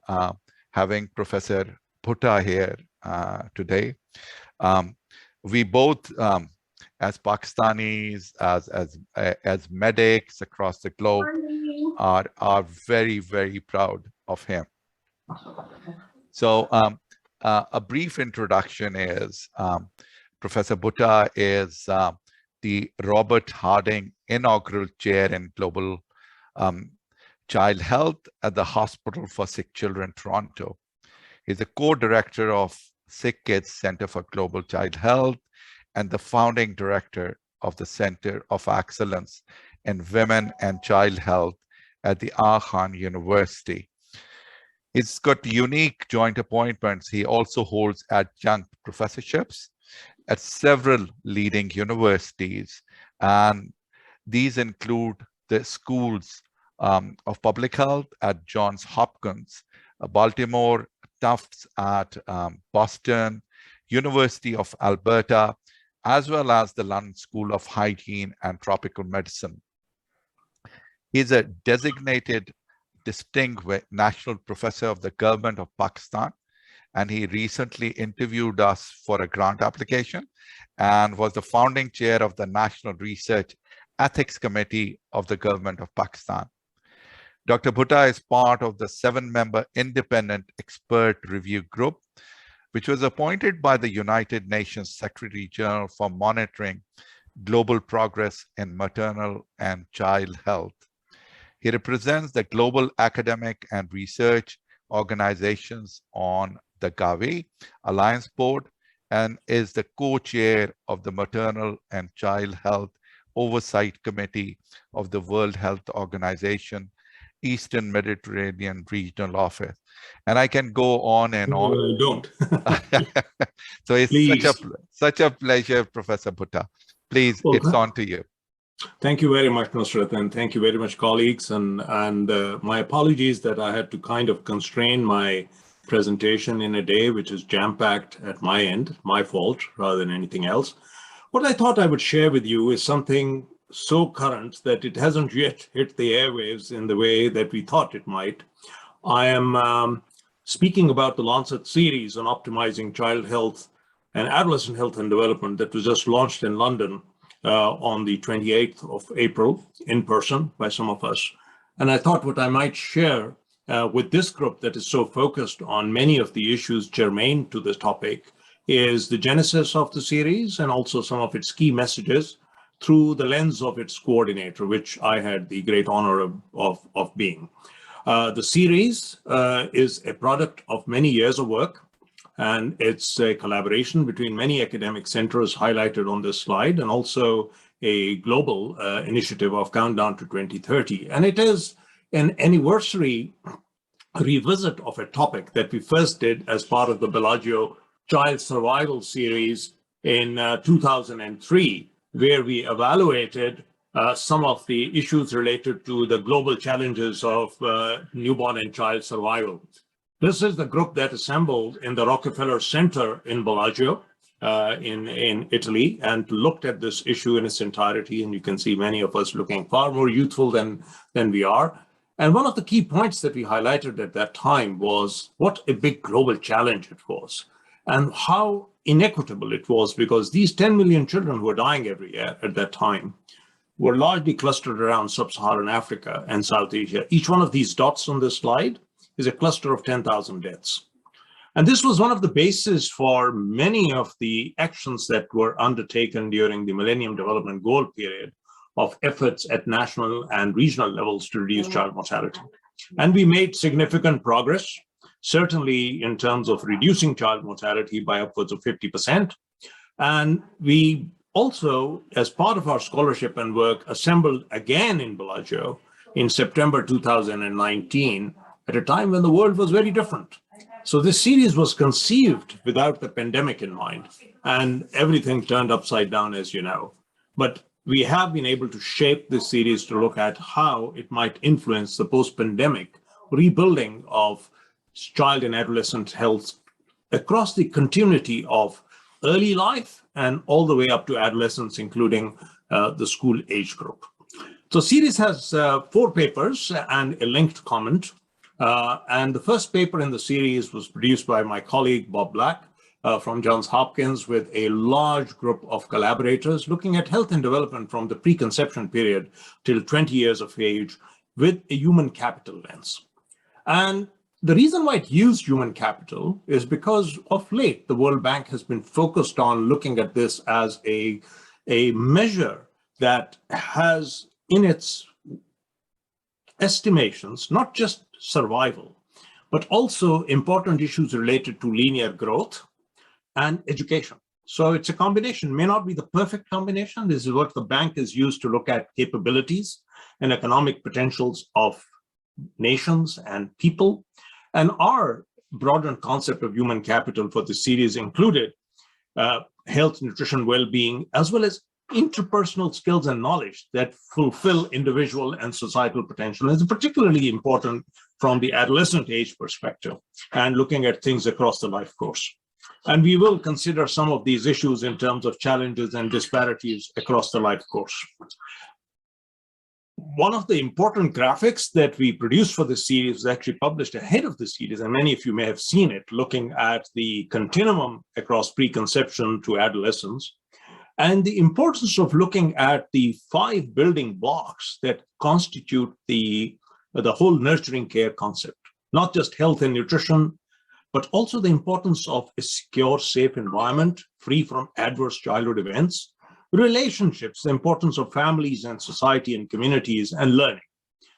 having Professor Bhutta here today. We both, as Pakistanis, as medics across the globe, are very proud of him. So a brief introduction is Professor Bhutta is the Robert Harding Inaugural Chair in Global Child Health at the Hospital for Sick Children, Toronto. He's the co-director of Sick Kids Center for Global Child Health and the founding director of the Center of Excellence in Women and Child Health at the Aga Khan University. He's got unique joint appointments. He also holds adjunct professorships at several leading universities, and these include the schools of public health at Johns Hopkins, Baltimore, Tufts at Boston, University of Alberta, as well as the London School of Hygiene and Tropical Medicine. He's a designated distinguished national professor of the government of Pakistan, and he recently interviewed us for a grant application and was the founding chair of the National Research Ethics Committee of the government of Pakistan. Dr. Bhutta is part of the 7-member independent expert review group, which was appointed by the United Nations Secretary General for monitoring global progress in maternal and child health. He represents the global academic and research organizations on the Gavi Alliance Board and is the co-chair of the Maternal and Child Health Oversight Committee of the World Health Organization, Eastern Mediterranean Regional Office. And I can go on and on. No, I don't. So it's Please. such a pleasure, Professor Bhutta. Please, Well, it's on to you. Thank you very much, Nusrat, and thank you very much, colleagues. And my apologies that I had to kind of constrain my presentation in a day, which is jam-packed at my end, my fault rather than anything else. What I thought I would share with you is something so current that it hasn't yet hit the airwaves in the way that we thought it might. I am speaking about the Lancet series on optimizing child health and adolescent health and development that was just launched in London on the 28th of April in person by some of us. And I thought what I might share with this group that is so focused on many of the issues germane to this topic is the genesis of the series and also some of its key messages through the lens of its coordinator, which I had the great honor of being. The series is a product of many years of work, and it's a collaboration between many academic centers highlighted on this slide, and also a global initiative of Countdown to 2030. And it is an anniversary revisit of a topic that we first did as part of the Bellagio Child Survival series in 2003, where we evaluated some of the issues related to the global challenges of newborn and child survival. This is the group that assembled in the Rockefeller Center in Bellagio in Italy and looked at this issue in its entirety. And you can see many of us looking far more youthful than we are. And one of the key points that we highlighted at that time was what a big global challenge it was and how inequitable it was, because these 10 million children who were dying every year at that time were largely clustered around sub-Saharan Africa and South Asia. Each one of these dots on this slide is a cluster of 10,000 deaths. And this was one of the bases for many of the actions that were undertaken during the Millennium Development Goal period of efforts at national and regional levels to reduce child mortality. And we made significant progress, certainly in terms of reducing child mortality by upwards of 50%. And we also, as part of our scholarship and work, assembled again in Bellagio in September 2019, at a time when the world was very different. So this series was conceived without the pandemic in mind, and everything turned upside down, as you know. But we have been able to shape this series to look at how it might influence the post-pandemic rebuilding of child and adolescent health across the continuity of early life and all the way up to adolescence, including the school age group. So series has 4 papers and a linked comment. And the first paper in the series was produced by my colleague, Bob Black, from Johns Hopkins, with a large group of collaborators looking at health and development from the preconception period till 20 years of age with a human capital lens. And the reason why it used human capital is because of late, the World Bank has been focused on looking at this as a measure that has in its estimations, not just survival, but also important issues related to linear growth and education. So it's a combination, may not be the perfect combination. This is what the bank is used to look at capabilities and economic potentials of nations and people. And our broadened concept of human capital for the series included health, nutrition, well-being, as well as interpersonal skills and knowledge that fulfill individual and societal potential. And it's particularly important from the adolescent age perspective and looking at things across the life course. And we will consider some of these issues in terms of challenges and disparities across the life course. One of the important graphics that we produced for this series was actually published ahead of the series, and many of you may have seen it, looking at the continuum across preconception to adolescence, and the importance of looking at the 5 building blocks that constitute the whole nurturing care concept, not just health and nutrition, but also the importance of a secure, safe environment, free from adverse childhood events, relationships, the importance of families and society and communities, and learning.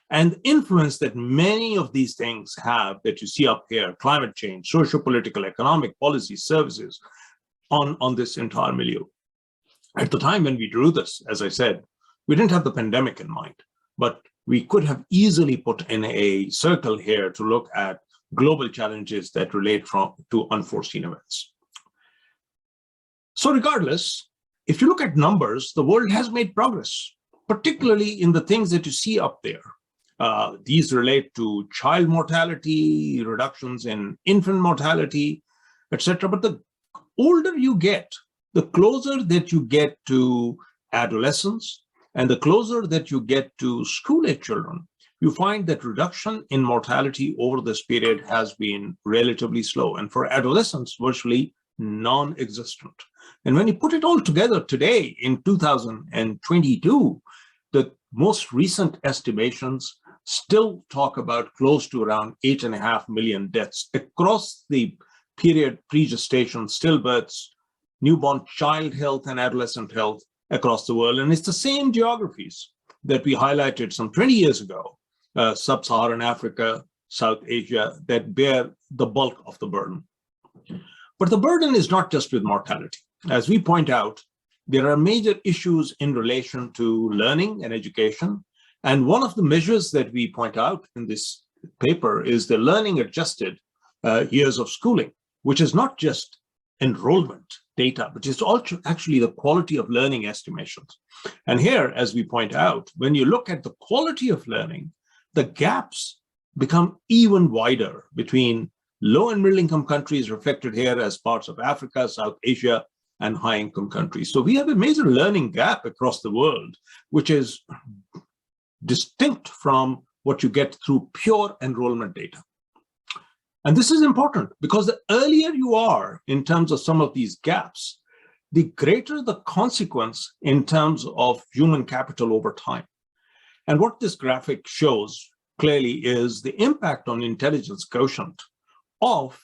And the influence that many of these things have that you see up here, climate change, socio-political, economic policies, services, on this entire milieu. At the time when we drew this, as I said, we didn't have the pandemic in mind, but we could have easily put in a circle here to look at global challenges that relate to unforeseen events. So regardless, if you look at numbers, the world has made progress, particularly in the things that you see up there. These relate to child mortality, reductions in infant mortality, etc. But the older you get, the closer that you get to adolescence, and the closer that you get to school-age children, you find that reduction in mortality over this period has been relatively slow. And for adolescents, virtually non-existent. And when you put it all together today in 2022, the most recent estimations still talk about close to around 8.5 million deaths across the period pre-gestation, stillbirths, newborn child health, and adolescent health across the world. And it's the same geographies that we highlighted some 20 years ago, sub-Saharan Africa, South Asia, that bear the bulk of the burden. But the burden is not just with mortality. As we point out, there are major issues in relation to learning and education. And one of the measures that we point out in this paper is the learning adjusted years of schooling, which is not just enrollment data, but it's also actually the quality of learning estimations. And here, as we point out, when you look at the quality of learning, the gaps become even wider between low and middle income countries reflected here as parts of Africa, South Asia, and high income countries. So we have a major learning gap across the world, which is distinct from what you get through pure enrollment data. And this is important because the earlier you are in terms of some of these gaps, the greater the consequence in terms of human capital over time. And what this graphic shows clearly is the impact on intelligence quotient of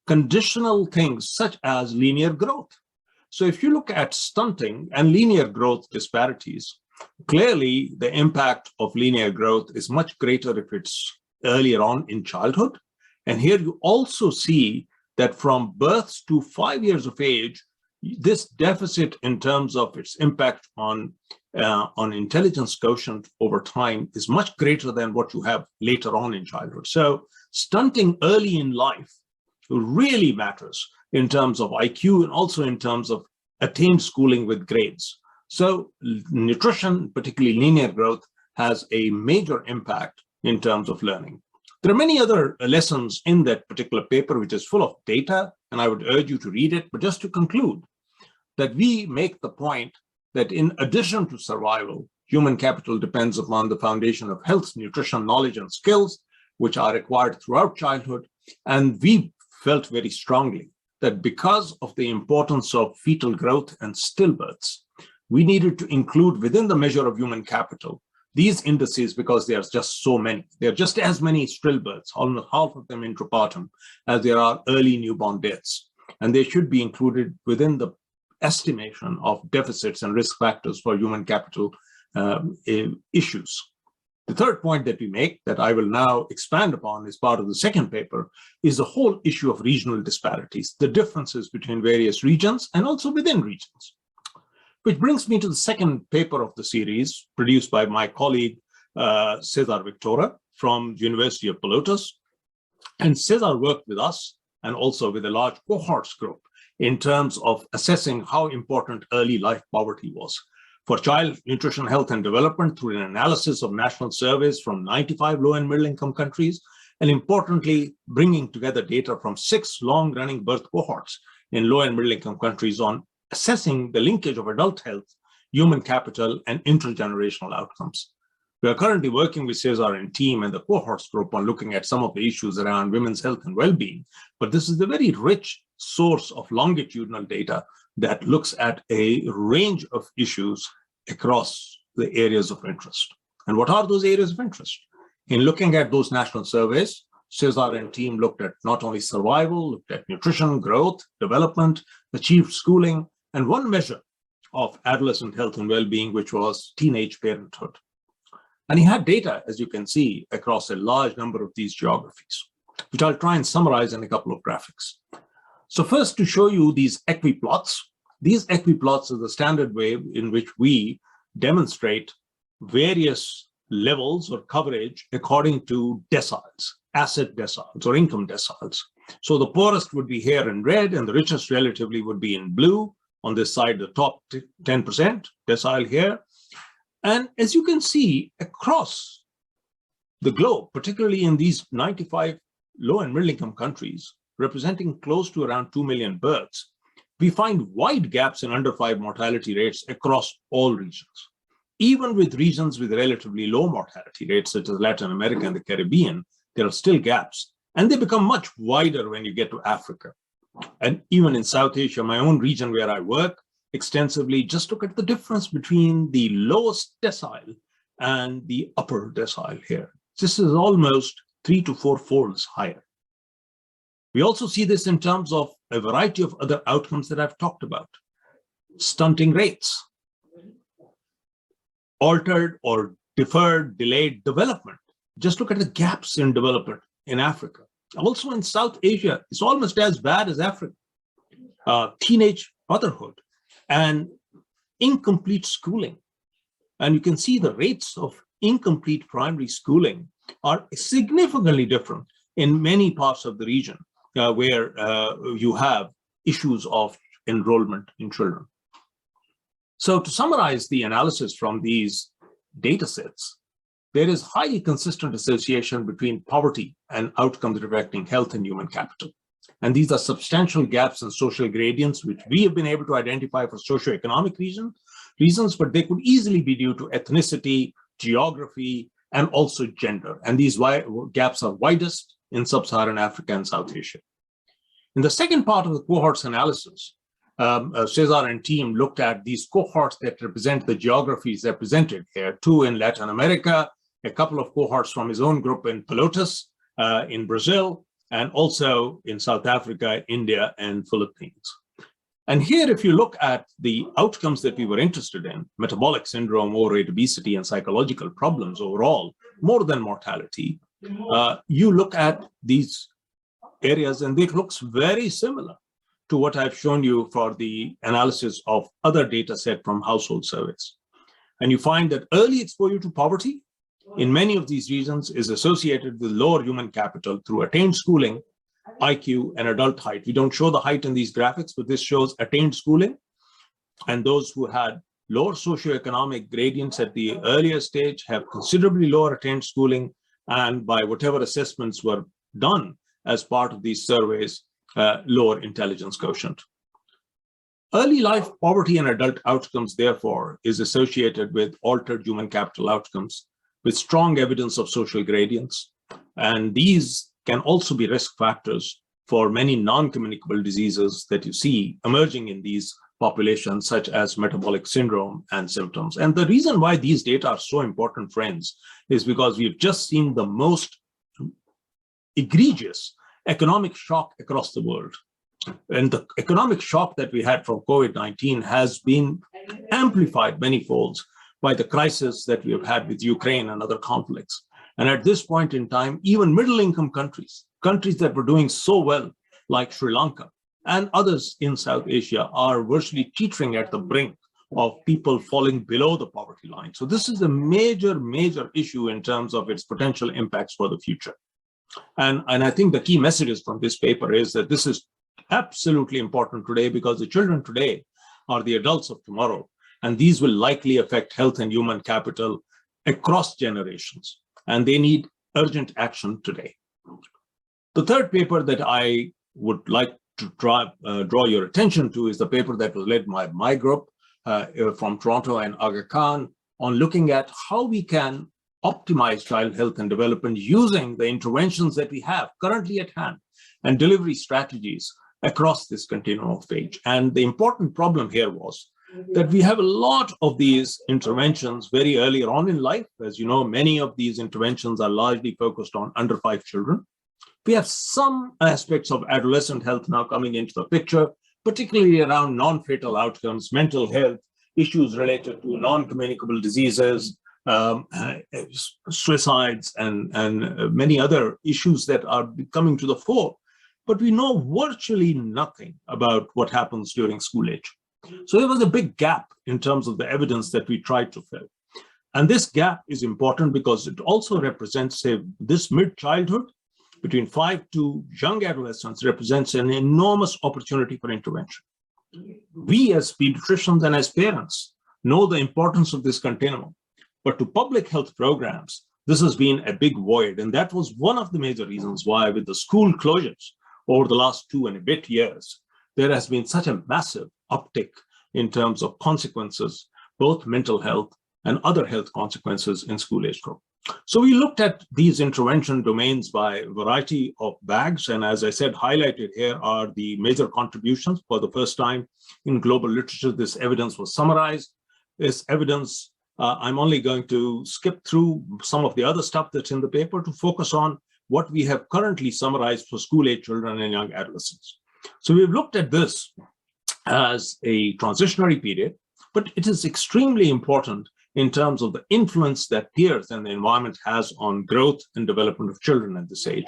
conditional things such as linear growth. So if you look at stunting and linear growth disparities, clearly the impact of linear growth is much greater if it's earlier on in childhood. And here you also see that from births to 5 years of age, this deficit in terms of its impact on intelligence quotient over time is much greater than what you have later on in childhood. So stunting early in life really matters in terms of IQ and also in terms of attained schooling with grades. So nutrition, particularly linear growth, has a major impact in terms of learning. There are many other lessons in that particular paper, which is full of data, and I would urge you to read it. But just to conclude, that we make the point that in addition to survival, human capital depends upon the foundation of health, nutrition, knowledge, and skills, which are required throughout childhood. And we felt very strongly that because of the importance of fetal growth and stillbirths, we needed to include within the measure of human capital these indices because there are just so many. There are just as many stillbirths, almost half of them intrapartum, as there are early newborn deaths. And they should be included within the estimation of deficits and risk factors for human capital issues. The third point that we make, that I will now expand upon as part of the second paper, is the whole issue of regional disparities, the differences between various regions and also within regions. Which brings me to the second paper of the series, produced by my colleague, Cesar Victora from the University of Pelotas. And Cesar worked with us and also with a large cohorts group in terms of assessing how important early life poverty was for child nutrition, health, and development through an analysis of national surveys from 95 low and middle income countries, and importantly, bringing together data from 6 long-running birth cohorts in low and middle income countries on assessing the linkage of adult health, human capital, and intergenerational outcomes. We are currently working with Cesar and team and the cohorts group on looking at some of the issues around women's health and well-being, but this is a very rich source of longitudinal data that looks at a range of issues across the areas of interest. And what are those areas of interest? In looking at those national surveys, Cesar and team looked at not only survival, looked at nutrition, growth, development, achieved schooling, and one measure of adolescent health and well-being, which was teenage parenthood. And he had data, as you can see, across a large number of these geographies, which I'll try and summarize in a couple of graphics. So first, to show you these equiplots. These equiplots are the standard way in which we demonstrate various levels or coverage according to deciles, asset deciles or income deciles. So the poorest would be here in red and the richest relatively would be in blue. On this side, the top 10% decile here. And as you can see across the globe, particularly in these 95 low and middle income countries, representing close to around 2 million births, we find wide gaps in under 5 mortality rates across all regions. Even with regions with relatively low mortality rates, such as Latin America and the Caribbean, there are still gaps, and they become much wider when you get to Africa. And even in South Asia, my own region where I work extensively, just look at the difference between the lowest decile and the upper decile here. This is almost 3 to 4 folds higher. We also see this in terms of a variety of other outcomes that I've talked about. Stunting rates, altered or deferred, delayed development. Just look at the gaps in development in Africa. Also in South Asia, it's almost as bad as Africa. Teenage motherhood and incomplete schooling. And you can see the rates of incomplete primary schooling are significantly different in many parts of the region where you have issues of enrollment in children. So to summarize the analysis from these data sets, there is highly consistent association between poverty and outcomes affecting health and human capital. And these are substantial gaps in social gradients, which we have been able to identify for socioeconomic reasons, but they could easily be due to ethnicity, geography, and also gender. And these gaps are widest in sub-Saharan Africa and South Asia. In the second part of the cohorts analysis, Cesar and team looked at these cohorts that represent the geographies represented here, 2 in Latin America, a couple of cohorts from his own group in Pelotas in Brazil, and also in South Africa, India, and Philippines. And here, if you look at the outcomes that we were interested in, metabolic syndrome, overweight, obesity, and psychological problems overall, more than mortality, you look at these areas and it looks very similar to what I've shown you for the analysis of other data set from household surveys. And you find that early exposure to poverty in many of these regions is associated with lower human capital through attained schooling, IQ, and adult height. We don't show the height in these graphics, but this shows attained schooling. And those who had lower socioeconomic gradients at the earlier stage have considerably lower attained schooling, and by whatever assessments were done as part of these surveys, lower intelligence quotient. Early life poverty and adult outcomes, therefore, is associated with altered human capital outcomes with strong evidence of social gradients. And these can also be risk factors for many non-communicable diseases that you see emerging in these populations, such as metabolic syndrome and symptoms. And the reason why these data are so important, friends, is because we've just seen the most egregious economic shock across the world. And the economic shock that we had from COVID-19 has been amplified many folds by the crisis that we have had with Ukraine and other conflicts. And at this point in time, even middle-income countries that were doing so well, like Sri Lanka and others in South Asia, are virtually teetering at the brink of people falling below the poverty line. So this is a major, major issue in terms of its potential impacts for the future. And I think the key messages from this paper is that this is absolutely important today, because the children today are the adults of tomorrow, and these will likely affect health and human capital across generations, and they need urgent action today. The third paper that I would like to draw your attention to is the paper that was led by my group from Toronto and Aga Khan on looking at how we can optimize child health and development using the interventions that we have currently at hand and delivery strategies across this continuum of age. And the important problem here was that we have a lot of these interventions very early on in life. As you know, many of these interventions are largely focused on under 5 children. We have some aspects of adolescent health now coming into the picture, particularly around non-fatal outcomes, mental health, issues related to non-communicable diseases, suicides, and many other issues that are coming to the fore. but we know virtually nothing about what happens during school age. So there was a big gap in terms of the evidence that we tried to fill. And this gap is important because it also represents, say, this mid-childhood, between 5 to young adolescents, represents an enormous opportunity for intervention. We as pediatricians and as parents know the importance of this continuum, but to public health programs, this has been a big void. And that was one of the major reasons why, with the school closures over the last 2 and a bit years, there has been such a massive uptick in terms of consequences, both mental health and other health consequences in school age group. So we looked at these intervention domains by a variety of bags. And as I said, highlighted here are the major contributions. For the first time in global literature, this evidence was summarized. This evidence, I'm only going to skip through some of the other stuff that's in the paper to focus on what we have currently summarized for school age children and young adolescents. So we've looked at this as a transitionary period, but it is extremely important in terms of the influence that peers and the environment has on growth and development of children at this age.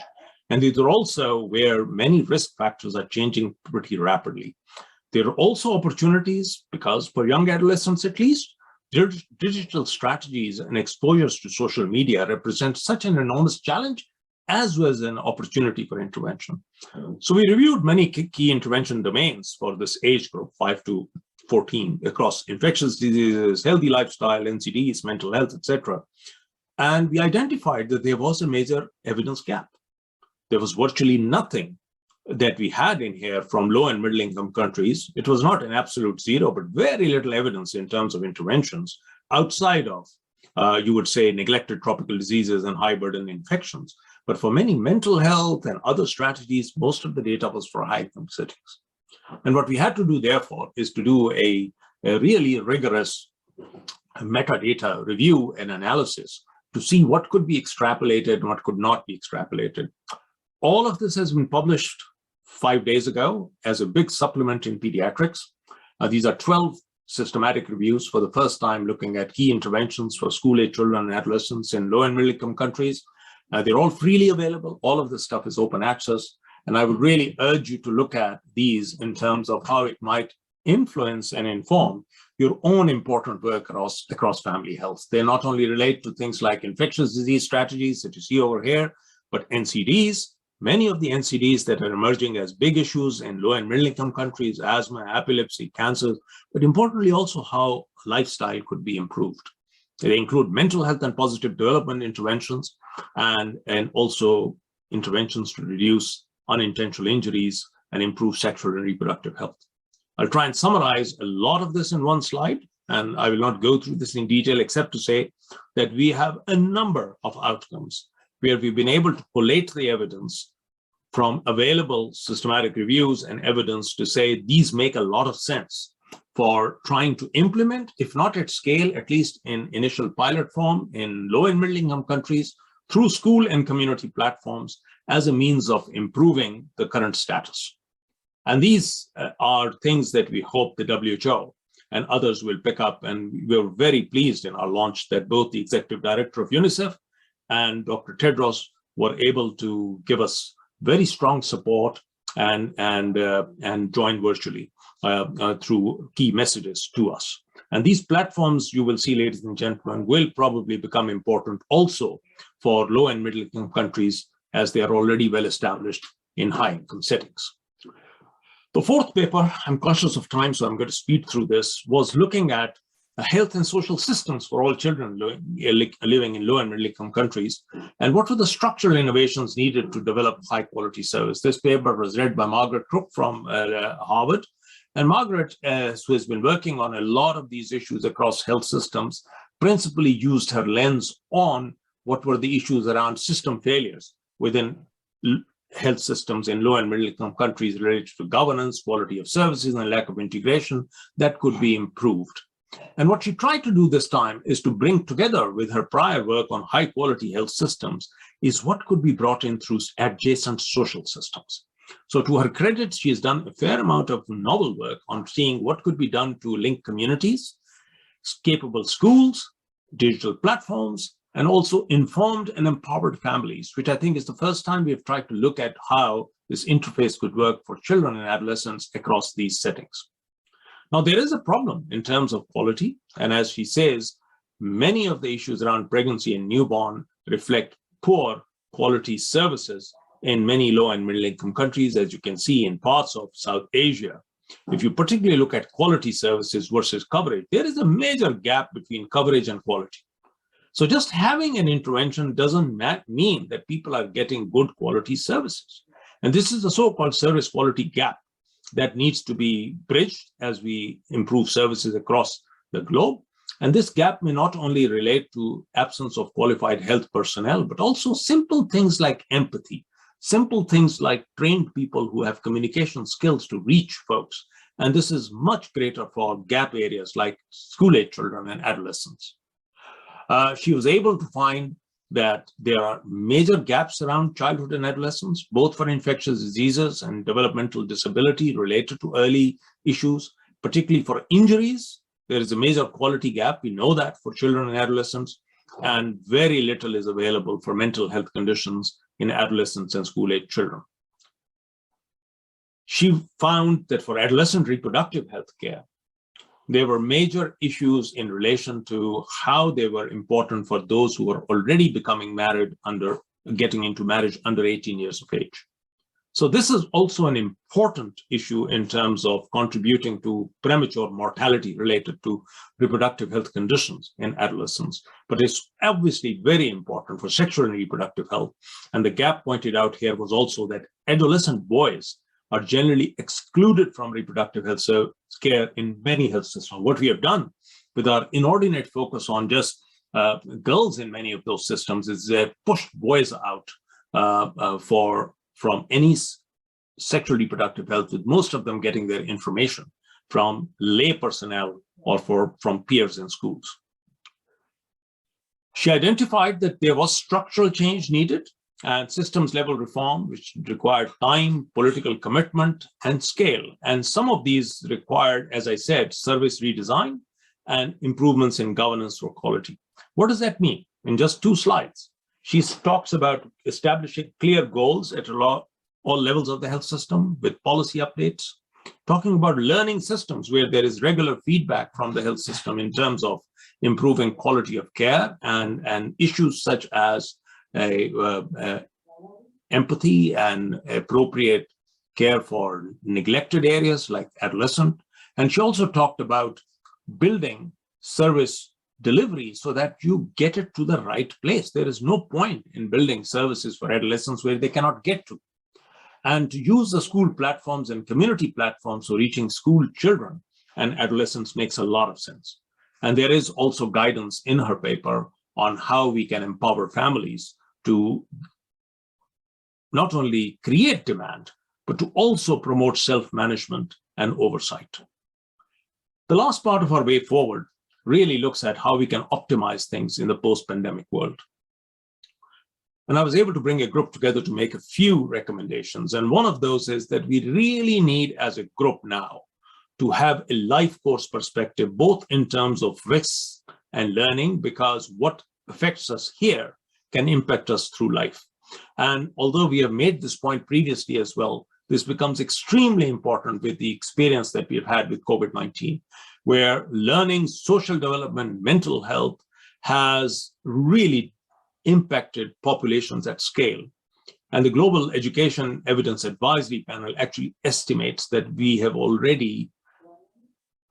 And these are also where many risk factors are changing pretty rapidly. There are also opportunities because for young adolescents, at least, digital strategies and exposures to social media represent such an enormous challenge as well as an opportunity for intervention. So we reviewed many key intervention domains for this age group, 5 to 14, across infectious diseases, healthy lifestyle, NCDs, mental health, etc. And we identified that there was a major evidence gap. There was virtually nothing that we had in here from low and middle income countries. It was not an absolute zero, but very little evidence in terms of interventions outside of, you would say, neglected tropical diseases and high burden infections. But for many mental health and other strategies, most of the data was for high income settings. And what we had to do, therefore, is to do a really rigorous metadata review and analysis to see what could be extrapolated and what could not be extrapolated. All of this has been published 5 days ago as a big supplement in pediatrics. These are 12 systematic reviews for the first time looking at key interventions for school-age children and adolescents in low and middle-income countries. They're all freely available. All of this stuff is open access. And I would really urge you to look at these in terms of how it might influence and inform your own important work across family health. They not only relate to things like infectious disease strategies that you see over here, but NCDs, many of the NCDs that are emerging as big issues in low and middle income countries, asthma, epilepsy, cancer, but importantly also how lifestyle could be improved. They include mental health and positive development interventions and also interventions to reduce unintentional injuries and improve sexual and reproductive health. I'll try and summarize a lot of this in one slide, and I will not go through this in detail except to say that we have a number of outcomes where we've been able to collate the evidence from available systematic reviews and evidence to say these make a lot of sense for trying to implement, if not at scale, at least in initial pilot form in low and middle income countries through school and community platforms as a means of improving the current status. And these are things that we hope the WHO and others will pick up. And we're very pleased in our launch that both the executive director of UNICEF and Dr. Tedros were able to give us very strong support and join virtually through key messages to us. And these platforms, you will see, ladies and gentlemen, will probably become important also for low and middle income countries as they are already well established in high income settings. The fourth paper, I'm conscious of time, so I'm going to speed through this, was looking at health and social systems for all children living in low and middle income countries, and what were the structural innovations needed to develop high quality service. This paper was led by Margaret Crook from Harvard. And Margaret, who has been working on a lot of these issues across health systems, principally used her lens on what were the issues around system failures within health systems in low and middle income countries related to governance, quality of services, and lack of integration that could be improved. And what she tried to do this time is to bring together with her prior work on high quality health systems is what could be brought in through adjacent social systems. So to her credit, she has done a fair amount of novel work on seeing what could be done to link communities, capable schools, digital platforms, and also informed and empowered families, which I think is the first time we have tried to look at how this interface could work for children and adolescents across these settings. Now, there is a problem in terms of quality, and as she says, many of the issues around pregnancy and newborn reflect poor quality services in many low and middle income countries, as you can see in parts of South Asia. If you particularly look at quality services versus coverage, there is a major gap between coverage and quality. So just having an intervention doesn't mean that people are getting good quality services. And this is the so-called service quality gap that needs to be bridged as we improve services across the globe. And this gap may not only relate to absence of qualified health personnel, but also simple things like empathy, simple things like trained people who have communication skills to reach folks. And this is much greater for gap areas like school-age children and adolescents. She was able to find that there are major gaps around childhood and adolescence, both for infectious diseases and developmental disability related to early issues, particularly for injuries. There is a major quality gap. We know that for children and adolescents, and very little is available for mental health conditions in adolescents and school-age children. She found that for adolescent reproductive health care, there were major issues in relation to how they were important for those who were already becoming married getting into marriage under 18 years of age. So this is also an important issue in terms of contributing to premature mortality related to reproductive health conditions in adolescents. But it's obviously very important for sexual and reproductive health. And the gap pointed out here was also that adolescent boys are generally excluded from reproductive health care in many health systems. What we have done with our inordinate focus on just girls in many of those systems is push boys out from any sexual reproductive health, with most of them getting their information from lay personnel or from peers in schools. She identified that there was structural change needed and systems level reform, which required time, political commitment, and scale. And some of these required, as I said, service redesign and improvements in governance for quality. What does that mean? In just 2 slides, she talks about establishing clear goals at all levels of the health system with policy updates, talking about learning systems where there is regular feedback from the health system in terms of improving quality of care and issues such as empathy and appropriate care for neglected areas like adolescent. And she also talked about building service delivery so that you get it to the right place. There is no point in building services for adolescents where they cannot get to. And to use the school platforms and community platforms for reaching school children and adolescents makes a lot of sense. And there is also guidance in her paper on how we can empower families to not only create demand, but to also promote self-management and oversight. The last part of our way forward really looks at how we can optimize things in the post-pandemic world. And I was able to bring a group together to make a few recommendations. And one of those is that we really need as a group now to have a life course perspective, both in terms of risks and learning, because what affects us here can impact us through life. And although we have made this point previously as well, this becomes extremely important with the experience that we've had with COVID-19, where learning, social development, mental health has really impacted populations at scale. And the Global Education Evidence Advisory Panel actually estimates that we have already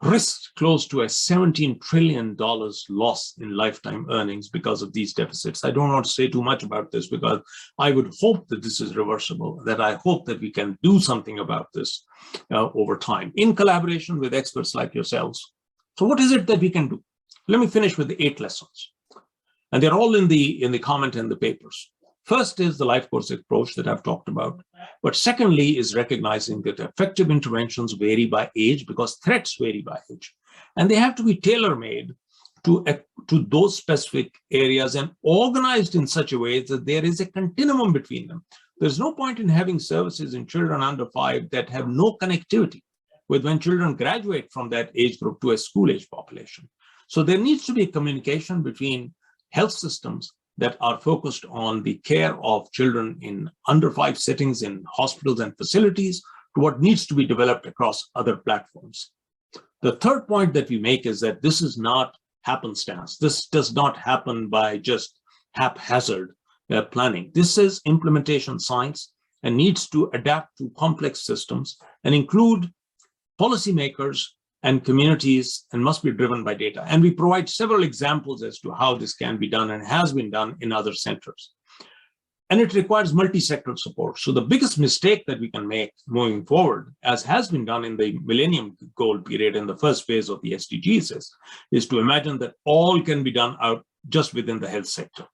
risked close to a $17 trillion loss in lifetime earnings because of these deficits. I don't want to say too much about this because I would hope that this is reversible, that I hope that we can do something about this over time in collaboration with experts like yourselves. So what is it that we can do? Let me finish with the 8 lessons. And they're all in the comment and the papers. First is the life course approach that I've talked about. But secondly is recognizing that effective interventions vary by age because threats vary by age. And they have to be tailor-made to those specific areas and organized in such a way that there is a continuum between them. There's no point in having services in children under 5 that have no connectivity with when children graduate from that age group to a school-age population. So there needs to be communication between health systems that are focused on the care of children in under 5 settings in hospitals and facilities to what needs to be developed across other platforms. The third point that we make is that this is not happenstance. This does not happen by just haphazard planning. This is implementation science and needs to adapt to complex systems and include policymakers and communities and must be driven by data. And we provide several examples as to how this can be done and has been done in other centers. And it requires multi-sectoral support. So the biggest mistake that we can make moving forward, as has been done in the Millennium Goal period in the first phase of the SDGs, is to imagine that all can be done out just within the health sector.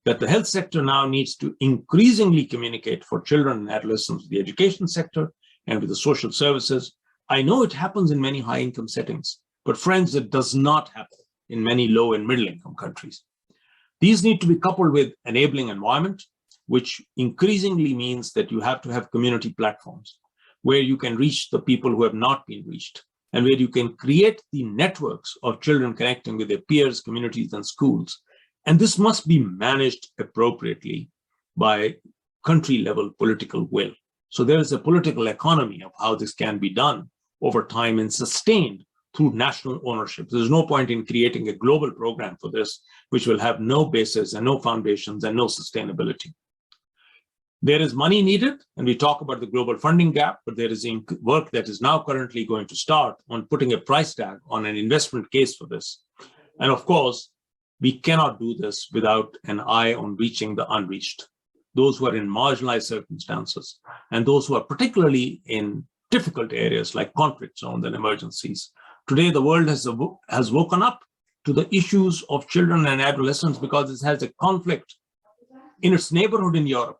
That the health sector now needs to increasingly communicate for children and adolescents with the education sector and with the social services. I know it happens in many high-income settings, but friends, it does not happen in many low and middle-income countries. These need to be coupled with enabling environment, which increasingly means that you have to have community platforms where you can reach the people who have not been reached and where you can create the networks of children connecting with their peers, communities, and schools. And this must be managed appropriately by country-level political will. So there is a political economy of how this can be done over time and sustained through national ownership. There's no point in creating a global program for this, which will have no basis and no foundations and no sustainability. There is money needed, and we talk about the global funding gap, but there is work that is now currently going to start on putting a price tag on an investment case for this. And of course, we cannot do this without an eye on reaching the unreached, those who are in marginalized circumstances, and those who are particularly in difficult areas like conflict zones and emergencies. Today, the world has woken up to the issues of children and adolescents because it has a conflict in its neighborhood in Europe.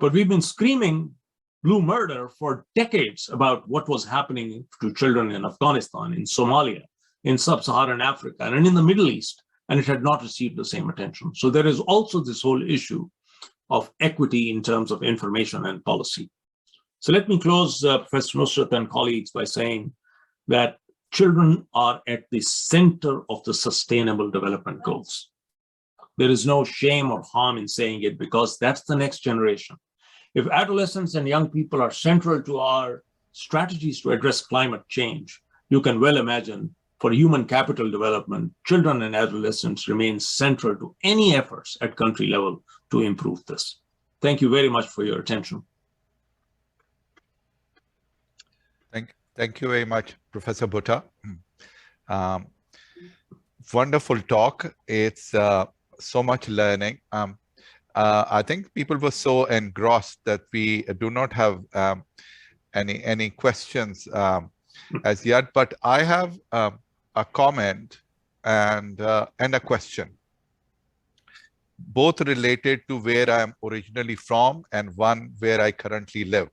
But we've been screaming blue murder for decades about what was happening to children in Afghanistan, in Somalia, in sub-Saharan Africa, and in the Middle East, and it had not received the same attention. So there is also this whole issue of equity in terms of information and policy. So let me close, Professor Nusrat and colleagues, by saying that children are at the center of the Sustainable Development Goals. There is no shame or harm in saying it because that's the next generation. If adolescents and young people are central to our strategies to address climate change, you can well imagine for human capital development, children and adolescents remain central to any efforts at country level to improve this. Thank you very much for your attention. Thank you very much, Professor Bhutta. Wonderful talk. It's so much learning. I think people were so engrossed that we do not have any questions as yet, but I have a comment and a question, both related to where I am originally from and one where I currently live.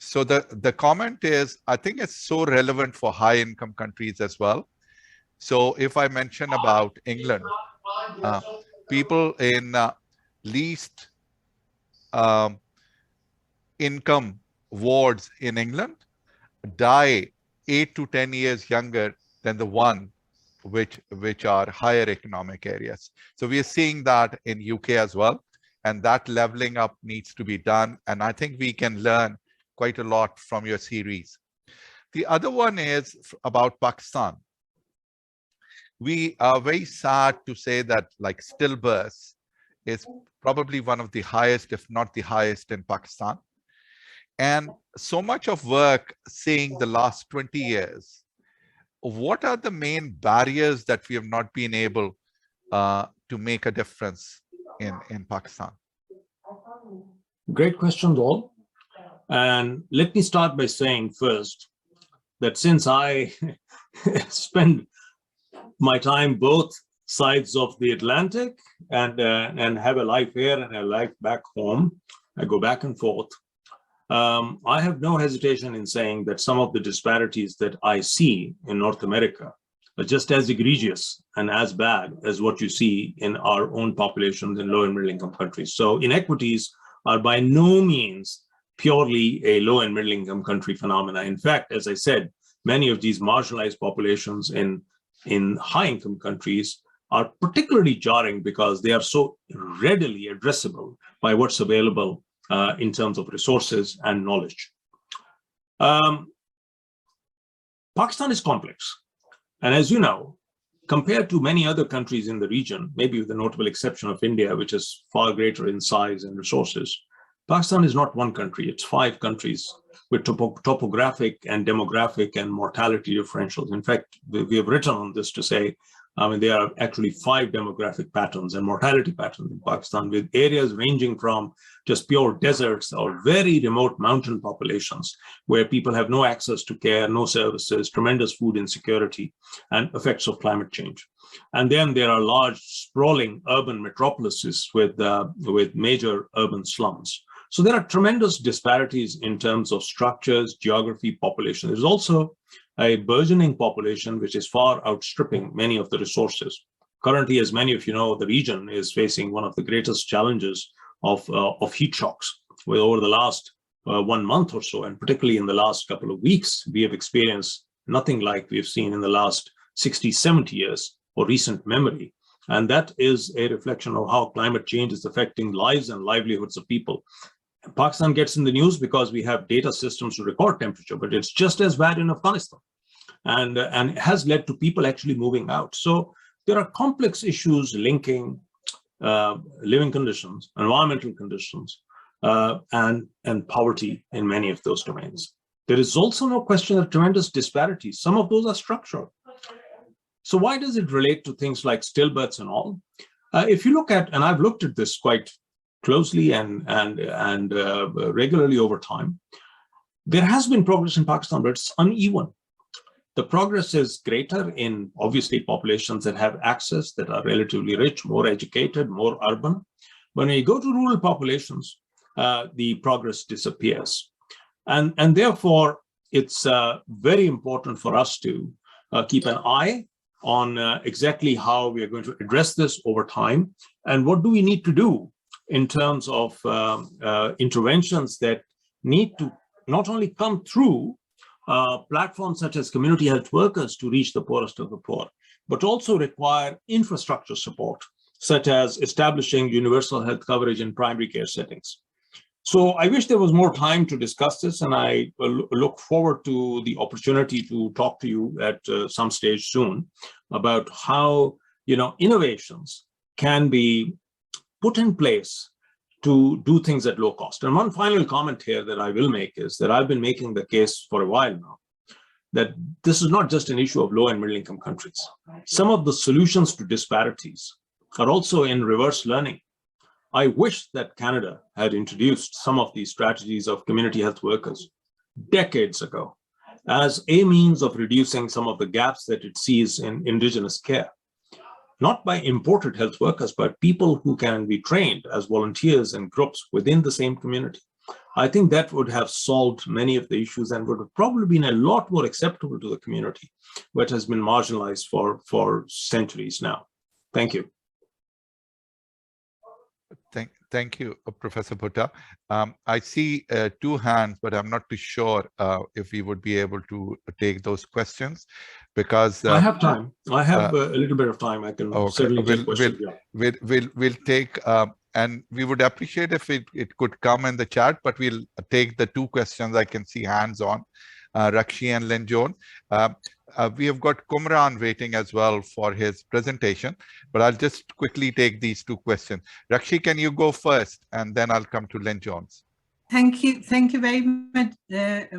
So the comment is, I think it's so relevant for high income countries as well. So if I mention about England, people in least income wards in England die 8 to 10 years younger than the one which are higher economic areas. So we are seeing that in UK as well, and that leveling up needs to be done. And I think we can learn quite a lot from your series. The other one is about Pakistan. We are very sad to say that like stillbirth is probably one of the highest, if not the highest, in Pakistan. And so much of work seeing the last 20 years, what are the main barriers that we have not been able to make a difference in Pakistan? Great questions all. And let me start by saying first that since I spend my time both sides of the Atlantic and have a life here and a life back home, I go back and forth. I have no hesitation in saying that some of the disparities that I see in North America are just as egregious and as bad as what you see in our own populations in low and middle income countries. So inequities are by no means purely a low and middle income country phenomena. In fact, as I said, many of these marginalized populations in high income countries are particularly jarring because they are so readily addressable by what's available in terms of resources and knowledge. Pakistan is complex. And as you know, compared to many other countries in the region, maybe with the notable exception of India, which is far greater in size and resources, Pakistan is not one country, it's 5 countries with topographic and demographic and mortality differentials. In fact, we have written on this to say, there are actually 5 demographic patterns and mortality patterns in Pakistan, with areas ranging from just pure deserts or very remote mountain populations where people have no access to care, no services, tremendous food insecurity, and effects of climate change. And then there are large, sprawling urban metropolises with major urban slums. So there are tremendous disparities in terms of structures, geography, population. There's also a burgeoning population which is far outstripping many of the resources. Currently, as many of you know, the region is facing one of the greatest challenges of heat shocks. Well, over the last 1 month or so, and particularly in the last couple of weeks, we have experienced nothing like we've seen in the last 60, 70 years or recent memory. And that is a reflection of how climate change is affecting lives and livelihoods of people. Pakistan gets in the news because we have data systems to record temperature, but it's just as bad in Afghanistan. And it has led to people actually moving out. So there are complex issues linking living conditions, environmental conditions, and poverty in many of those domains. There is also no question of tremendous disparities. Some of those are structural. So why does it relate to things like stillbirths and all? If you look at, and I've looked at this quite closely and regularly over time, there has been progress in Pakistan, but it's uneven. The progress is greater in, obviously, populations that have access, that are relatively rich, more educated, more urban. When you go to rural populations, the progress disappears. And therefore, it's very important for us to keep an eye on exactly how we are going to address this over time, and what do we need to do in terms of interventions that need to not only come through platforms such as community health workers to reach the poorest of the poor, but also require infrastructure support, such as establishing universal health coverage in primary care settings. So I wish there was more time to discuss this, and I look forward to the opportunity to talk to you at some stage soon about how, innovations can be put in place to do things at low cost. And one final comment here that I will make is that I've been making the case for a while now that this is not just an issue of low and middle income countries. Some of the solutions to disparities are also in reverse learning. I wish that Canada had introduced some of these strategies of community health workers decades ago as a means of reducing some of the gaps that it sees in Indigenous care. Not by imported health workers, but people who can be trained as volunteers and groups within the same community. I think that would have solved many of the issues and would have probably been a lot more acceptable to the community, which has been marginalized for centuries now. Thank you. Thank you, Professor Bhutta. I see 2 hands, but I'm not too sure if we would be able to take those questions, because I have time. I have a little bit of time. I can certainly take questions. We'll take, and we would appreciate if it could come in the chat, but we'll take the 2 questions I can see hands on, Rakshi and Lenjon. We have got Kumran waiting as well for his presentation, but I'll just quickly take these 2 questions. Rakshi, can you go first, and then I'll come to Lenjon's. Thank you very much,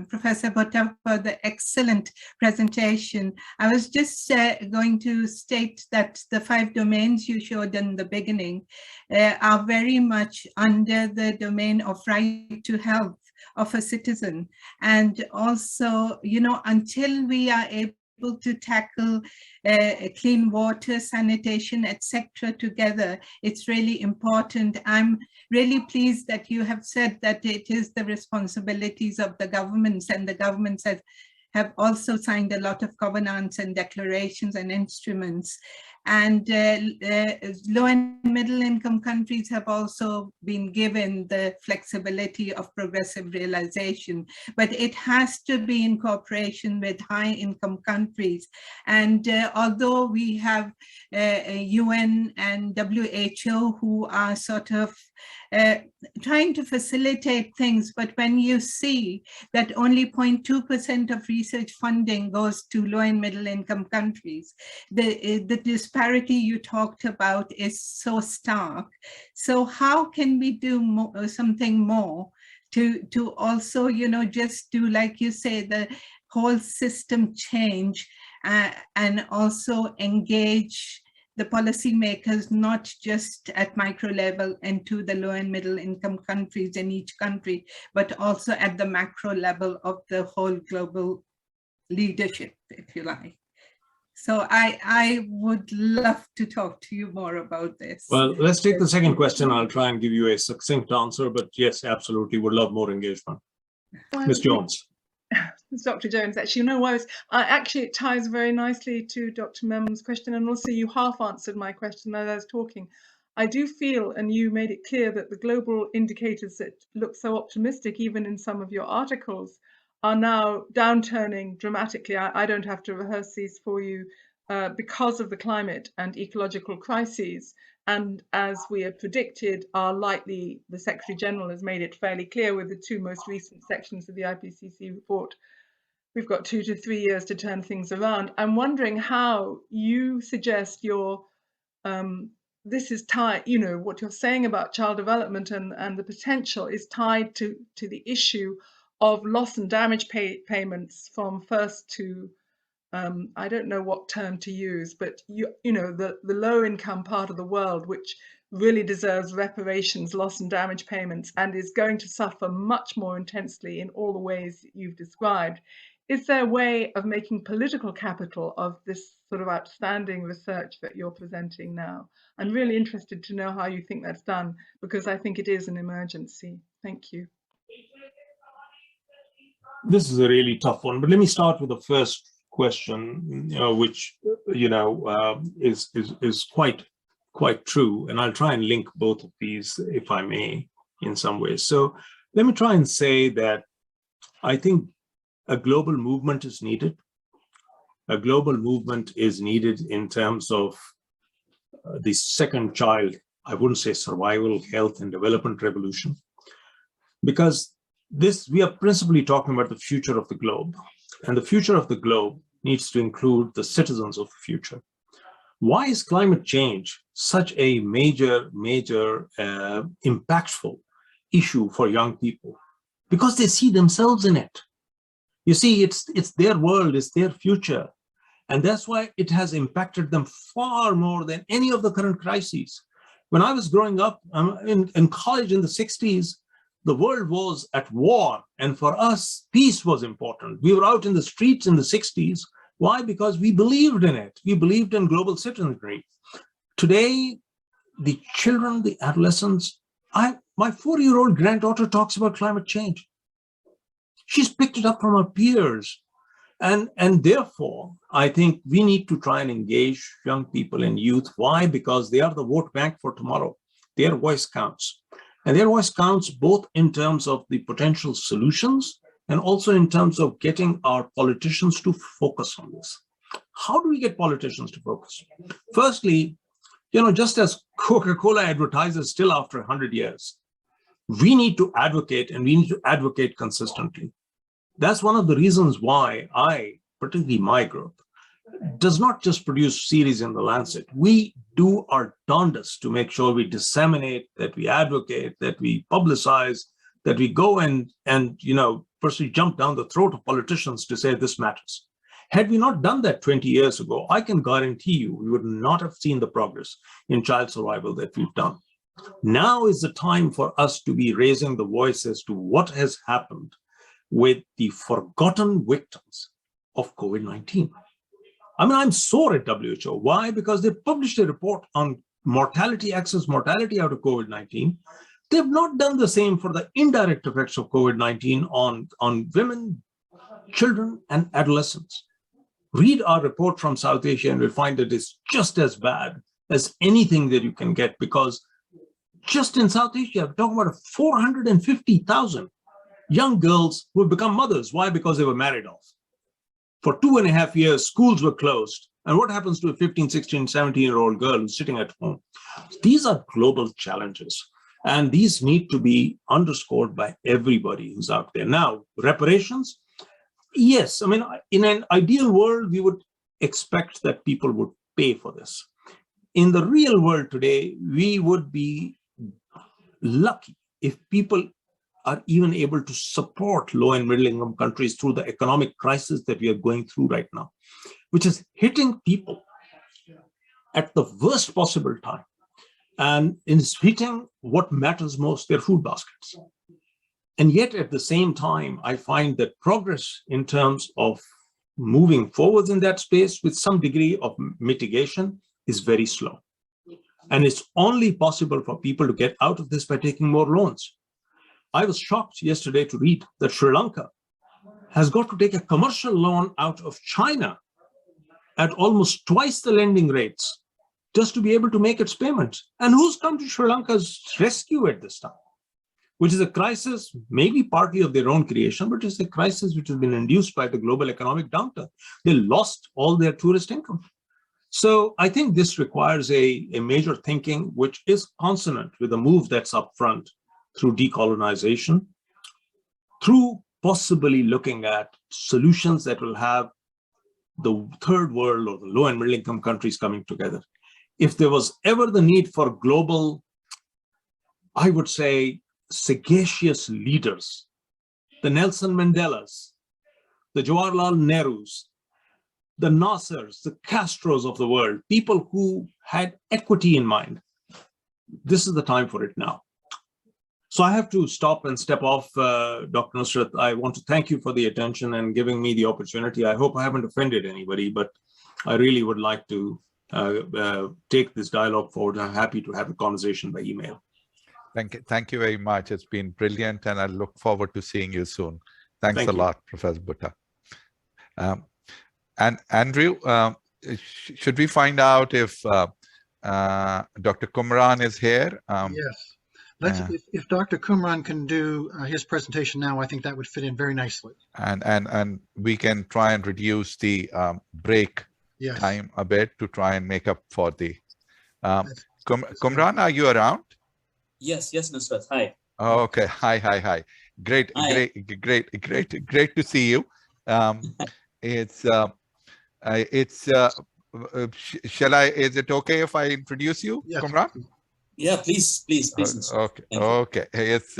Professor Bhutta, for the excellent presentation. I was just going to state that the 5 domains you showed in the beginning are very much under the domain of right to health of a citizen. And also, until we are able to tackle clean water, sanitation, etc. together, it's really important. I'm really pleased that you have said that it is the responsibilities of the governments, and the governments have also signed a lot of covenants and declarations and instruments. And low and middle income countries have also been given the flexibility of progressive realization, but it has to be in cooperation with high income countries. And although we have UN and WHO who are sort of trying to facilitate things, but when you see that only 0.2% of research funding goes to low and middle income countries, the disparity you talked about is so stark. So how can we do something more to also, you know, just do, like you say, the whole system change and also engage the policymakers, not just at micro level and to the low and middle income countries in each country, but also at the macro level of the whole global leadership, if you like. So I would love to talk to you more about this. Well, let's take the second question. I'll try and give you a succinct answer, but yes, absolutely, would love more engagement. Ms. Jones. It's Dr. Jones, actually, no worries. Actually, it ties very nicely to Dr. Mem's question, and also you half answered my question as I was talking. I do feel, and you made it clear, that the global indicators that look so optimistic, even in some of your articles, are now downturning dramatically. I don't have to rehearse these for you because of the climate and ecological crises. And as we have predicted, are likely, the Secretary General has made it fairly clear with the two most recent sections of the IPCC report, we've got 2 to 3 years to turn things around. I'm wondering how you suggest your, this is tied, you know, what you're saying about child development and the potential is tied to the issue of loss and damage payments from first to, I don't know what term to use, but you know, the low income part of the world, which really deserves reparations, loss and damage payments, and is going to suffer much more intensely in all the ways you've described. Is there a way of making political capital of this sort of outstanding research that you're presenting now? I'm really interested to know how you think that's done, because I think it is an emergency. Thank you. This is a really tough one, but let me start with the first question, which is quite true, and I'll try and link both of these, if I may, in some ways. So let me try and say that I think a global movement is needed. A global movement is needed in terms of the second child, I wouldn't say survival, health, and development revolution, because we are principally talking about the future of the globe, and the future of the globe needs to include the citizens of the future. Why is climate change such a major, impactful issue for young people? Because they see themselves in it. You see, it's their world, it's their future. And that's why it has impacted them far more than any of the current crises. When I was growing up in college in the 60s, the world was at war. And for us, peace was important. We were out in the streets in the 60s. Why? Because we believed in it. We believed in global citizenry. Today, the children, the adolescents, my 4-year-old granddaughter talks about climate change. She's picked it up from her peers. And therefore, I think we need to try and engage young people and youth. Why? Because they are the vote bank for tomorrow. Their voice counts. And their voice counts both in terms of the potential solutions and also in terms of getting our politicians to focus on this. How do we get politicians to focus? Firstly, just as Coca-Cola advertises still after 100 years, we need to advocate, and we need to advocate consistently. That's one of the reasons why particularly my group, does not just produce series in the Lancet. We do our darndest to make sure we disseminate, that we advocate, that we publicize, that we go and personally jump down the throat of politicians to say this matters. Had we not done that 20 years ago, I can guarantee you we would not have seen the progress in child survival that we've done. Now is the time for us to be raising the voice as to what has happened with the forgotten victims of COVID-19. I mean, I'm sore at WHO. Why? Because they published a report on mortality, excess mortality out of COVID-19. They've not done the same for the indirect effects of COVID-19 on women, children, and adolescents. Read our report from South Asia and you'll find that it's just as bad as anything that you can get, because just in South Asia, we're talking about 450,000 young girls who have become mothers. Why? Because they were married off. For 2.5 years, schools were closed. And what happens to a 15, 16, 17-year-old girl who's sitting at home? These are global challenges. And these need to be underscored by everybody who's out there. Now, reparations, yes. I mean, in an ideal world, we would expect that people would pay for this. In the real world today, we would be lucky if people are even able to support low and middle income countries through the economic crisis that we are going through right now, which is hitting people at the worst possible time. And is hitting what matters most, their food baskets. And yet at the same time, I find that progress in terms of moving forwards in that space with some degree of mitigation is very slow. And it's only possible for people to get out of this by taking more loans. I was shocked yesterday to read that Sri Lanka has got to take a commercial loan out of China at almost twice the lending rates just to be able to make its payments. And who's come to Sri Lanka's rescue at this time? Which is a crisis, maybe partly of their own creation, but it's a crisis which has been induced by the global economic downturn. They lost all their tourist income. So I think this requires a major thinking, which is consonant with a move that's upfront through decolonization, through possibly looking at solutions that will have the third world or the low and middle income countries coming together. If there was ever the need for global, I would say, sagacious leaders, the Nelson Mandelas, the Jawaharlal Nehrus, the Nassers, the Castros of the world, people who had equity in mind, this is the time for it now. So I have to stop and step off, Dr. Nusrat. I want to thank you for the attention and giving me the opportunity. I hope I haven't offended anybody, but I really would like to take this dialogue forward. I'm happy to have a conversation by email. Thank you very much. It's been brilliant, and I look forward to seeing you soon. Thanks a lot, Professor Bhutta. And Andrew, should we find out if Dr. Kumran is here? Yes. If Dr. Kumran can do his presentation now, I think that would fit in very nicely. And we can try and reduce the break time a bit to try and make up for the. Kumran, are you around? Yes, Nusrat. Hi. Oh, okay. Hi. Great to see you. Shall I? Is it okay if I introduce you, yes. Kumran? Yeah, please. Okay. It's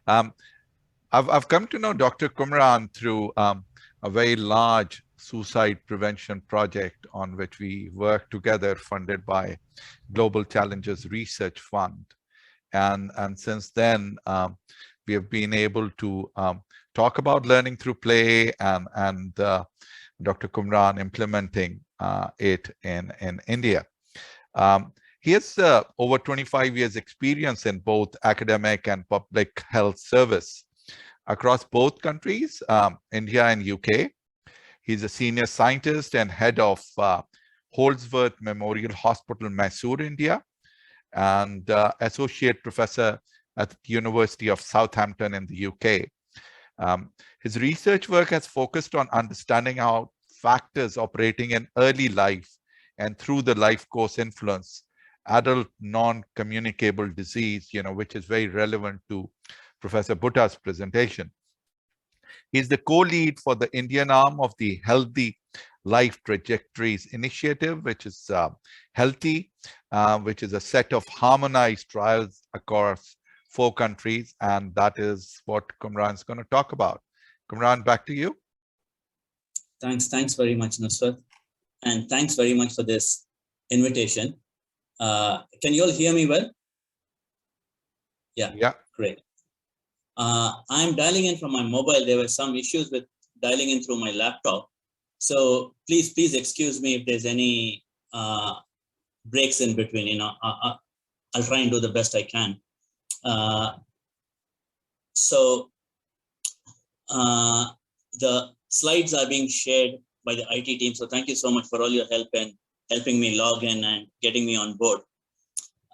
I've come to know Dr. Kumran through a very large suicide prevention project on which we work together, funded by Global Challenges Research Fund. And since then, we have been able to talk about learning through play and Dr. Kumran implementing it in India. He has over 25 years experience in both academic and public health service across both countries, India and UK. He's a senior scientist and head of Holdsworth Memorial Hospital, Mysore, India, and associate professor at the University of Southampton in the UK. His research work has focused on understanding how factors operating in early life and through the life course influence adult non-communicable disease, which is very relevant to Professor Bhutta's presentation. He's the co-lead for the Indian arm of the Healthy Life Trajectories Initiative, which is Healthy, which is a set of harmonized trials across 4 countries. And that is what Kumran is going to talk about. Kumran, back to you. Thanks very much, Nusrat. And thanks very much for this invitation. Can you all hear me well? Yeah. Great. I'm dialing in from my mobile. There were some issues with dialing in through my laptop. So please excuse me if there's any breaks in between. I'll try and do the best I can. The slides are being shared by the IT team. So thank you so much for all your help and helping me log in and getting me on board.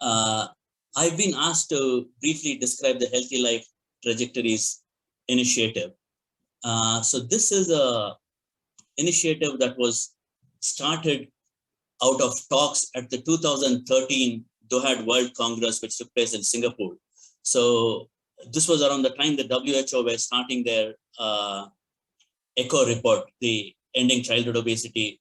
I've been asked to briefly describe the Healthy Life Trajectories initiative. So this is a initiative that was started out of talks at the 2013 Doha World Congress, which took place in Singapore. So this was around the time the WHO were starting their ECHO report, the Ending Childhood Obesity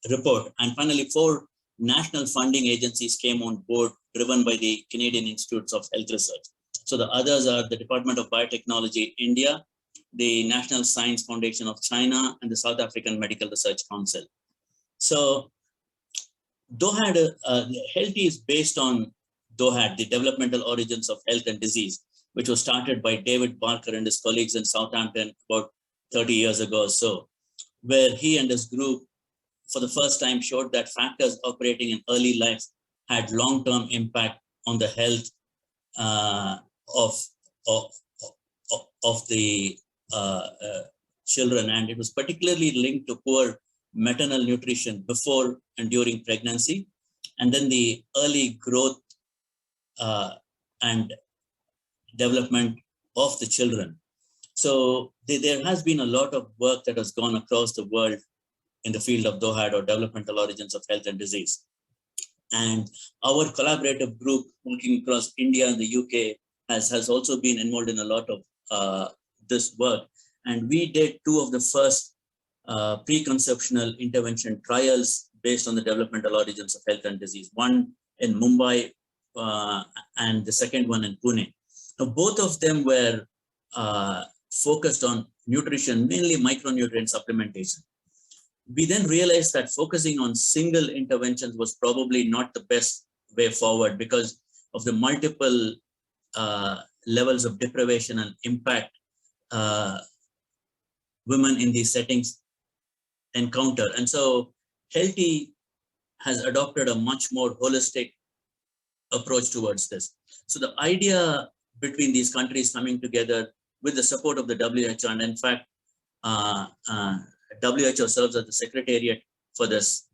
report. And finally, 4 national funding agencies came on board, driven by the Canadian Institutes of Health Research. So the others are the Department of Biotechnology, India, the National Science Foundation of China, and the South African Medical Research Council. So DOHAD, Healthy is based on DOHAD, the Developmental Origins of Health and Disease, which was started by David Barker and his colleagues in Southampton about 30 years ago or so, where he and his group for the first time showed that factors operating in early life had long-term impact on the health of the children, and it was particularly linked to poor maternal nutrition before and during pregnancy, and then the early growth and development of the children. So there has been a lot of work that has gone across the world in the field of DOHAD, or Developmental Origins of Health and Disease. And our collaborative group working across India and the UK has also been involved in a lot of this work. And we did 2 of the first preconceptional intervention trials based on the developmental origins of health and disease, one in Mumbai and the second one in Pune. Now, both of them were focused on nutrition, mainly micronutrient supplementation. We then realized that focusing on single interventions was probably not the best way forward because of the multiple levels of deprivation and impact women in these settings encounter. And so Healthy has adopted a much more holistic approach towards this. So the idea between these countries coming together with the support of the WHO, and in fact, WHO serves as the secretariat for this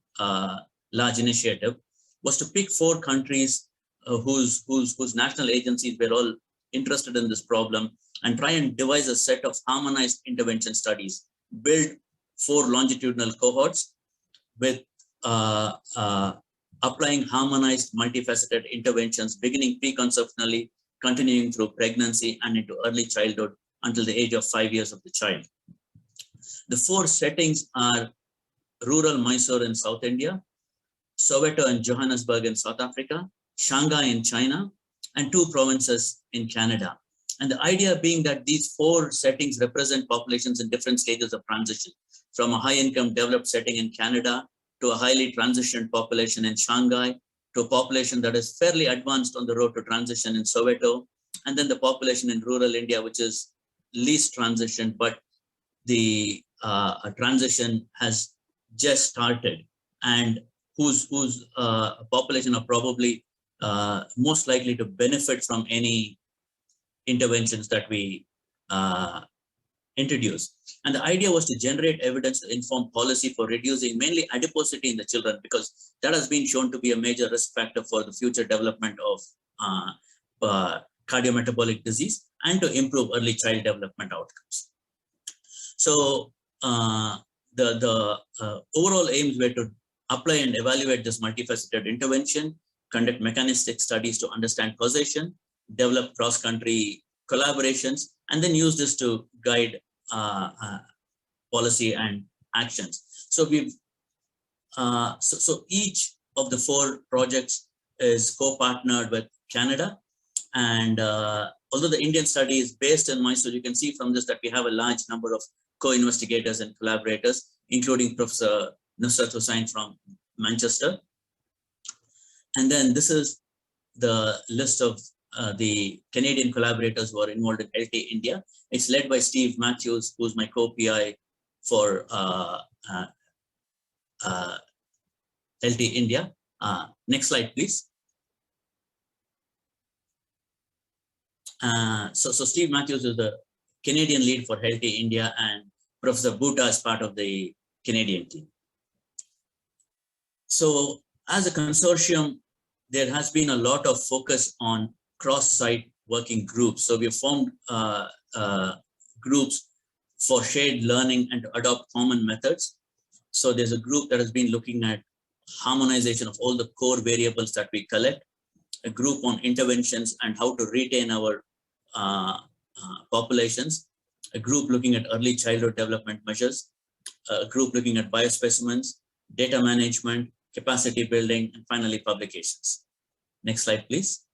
large initiative, was to pick 4 countries whose national agencies were all interested in this problem and try and devise a set of harmonized intervention studies, build 4 longitudinal cohorts with applying harmonized multifaceted interventions beginning preconceptionally, continuing through pregnancy and into early childhood until the age of 5 years of the child. The 4 settings are rural Mysore in South India, Soweto and Johannesburg in South Africa, Shanghai in China, and 2 provinces in Canada. And the idea being that these 4 settings represent populations in different stages of transition, from a high-income developed setting in Canada to a highly transitioned population in Shanghai, to a population that is fairly advanced on the road to transition in Soweto, and then the population in rural India, which is least transitioned, but the transition has just started, and whose population are probably most likely to benefit from any interventions that we introduce. And the idea was to generate evidence to inform policy for reducing mainly adiposity in the children, because that has been shown to be a major risk factor for the future development of cardiometabolic disease, and to improve early child development outcomes. So the overall aims were to apply and evaluate this multifaceted intervention, conduct mechanistic studies to understand causation, develop cross-country collaborations, and then use this to guide policy and actions. So we've so each of the 4 projects is co-partnered with Canada, and although the Indian study is based in Mysore, you can see from this that we have a large number of co-investigators and collaborators, including Professor Nusrat Hussain from Manchester. And then this is the list of the Canadian collaborators who are involved in LT India. It's led by Steve Matthews, who's my co-PI for LT India. Next slide, please. So Steve Matthews is the Canadian lead for Healthy India, and Professor Bhutta is part of the Canadian team. So as a consortium, there has been a lot of focus on cross-site working groups. So we have formed groups for shared learning and to adopt common methods. So there's a group that has been looking at harmonization of all the core variables that we collect, a group on interventions and how to retain our populations, a group looking at early childhood development measures, a group looking at biospecimens, data management, capacity building, and finally publications. Next slide, please.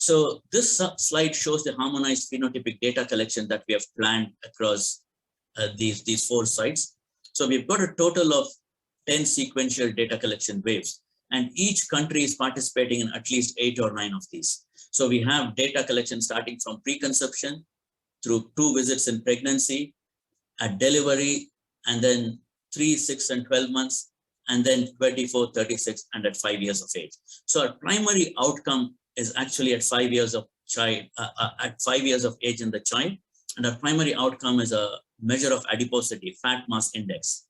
So this slide shows the harmonized phenotypic data collection that we have planned across these 4 sites. So we've got a total of 10 sequential data collection waves, and each country is participating in at least 8 or 9 of these. So we have data collection starting from preconception through 2 visits in pregnancy, at delivery, and then 3, 6, and 12 months, and then 24, 36, and at 5 years of age. So our primary outcome is actually at 5 years of at 5 years of age in the child, and our primary outcome is a measure of adiposity, fat mass index.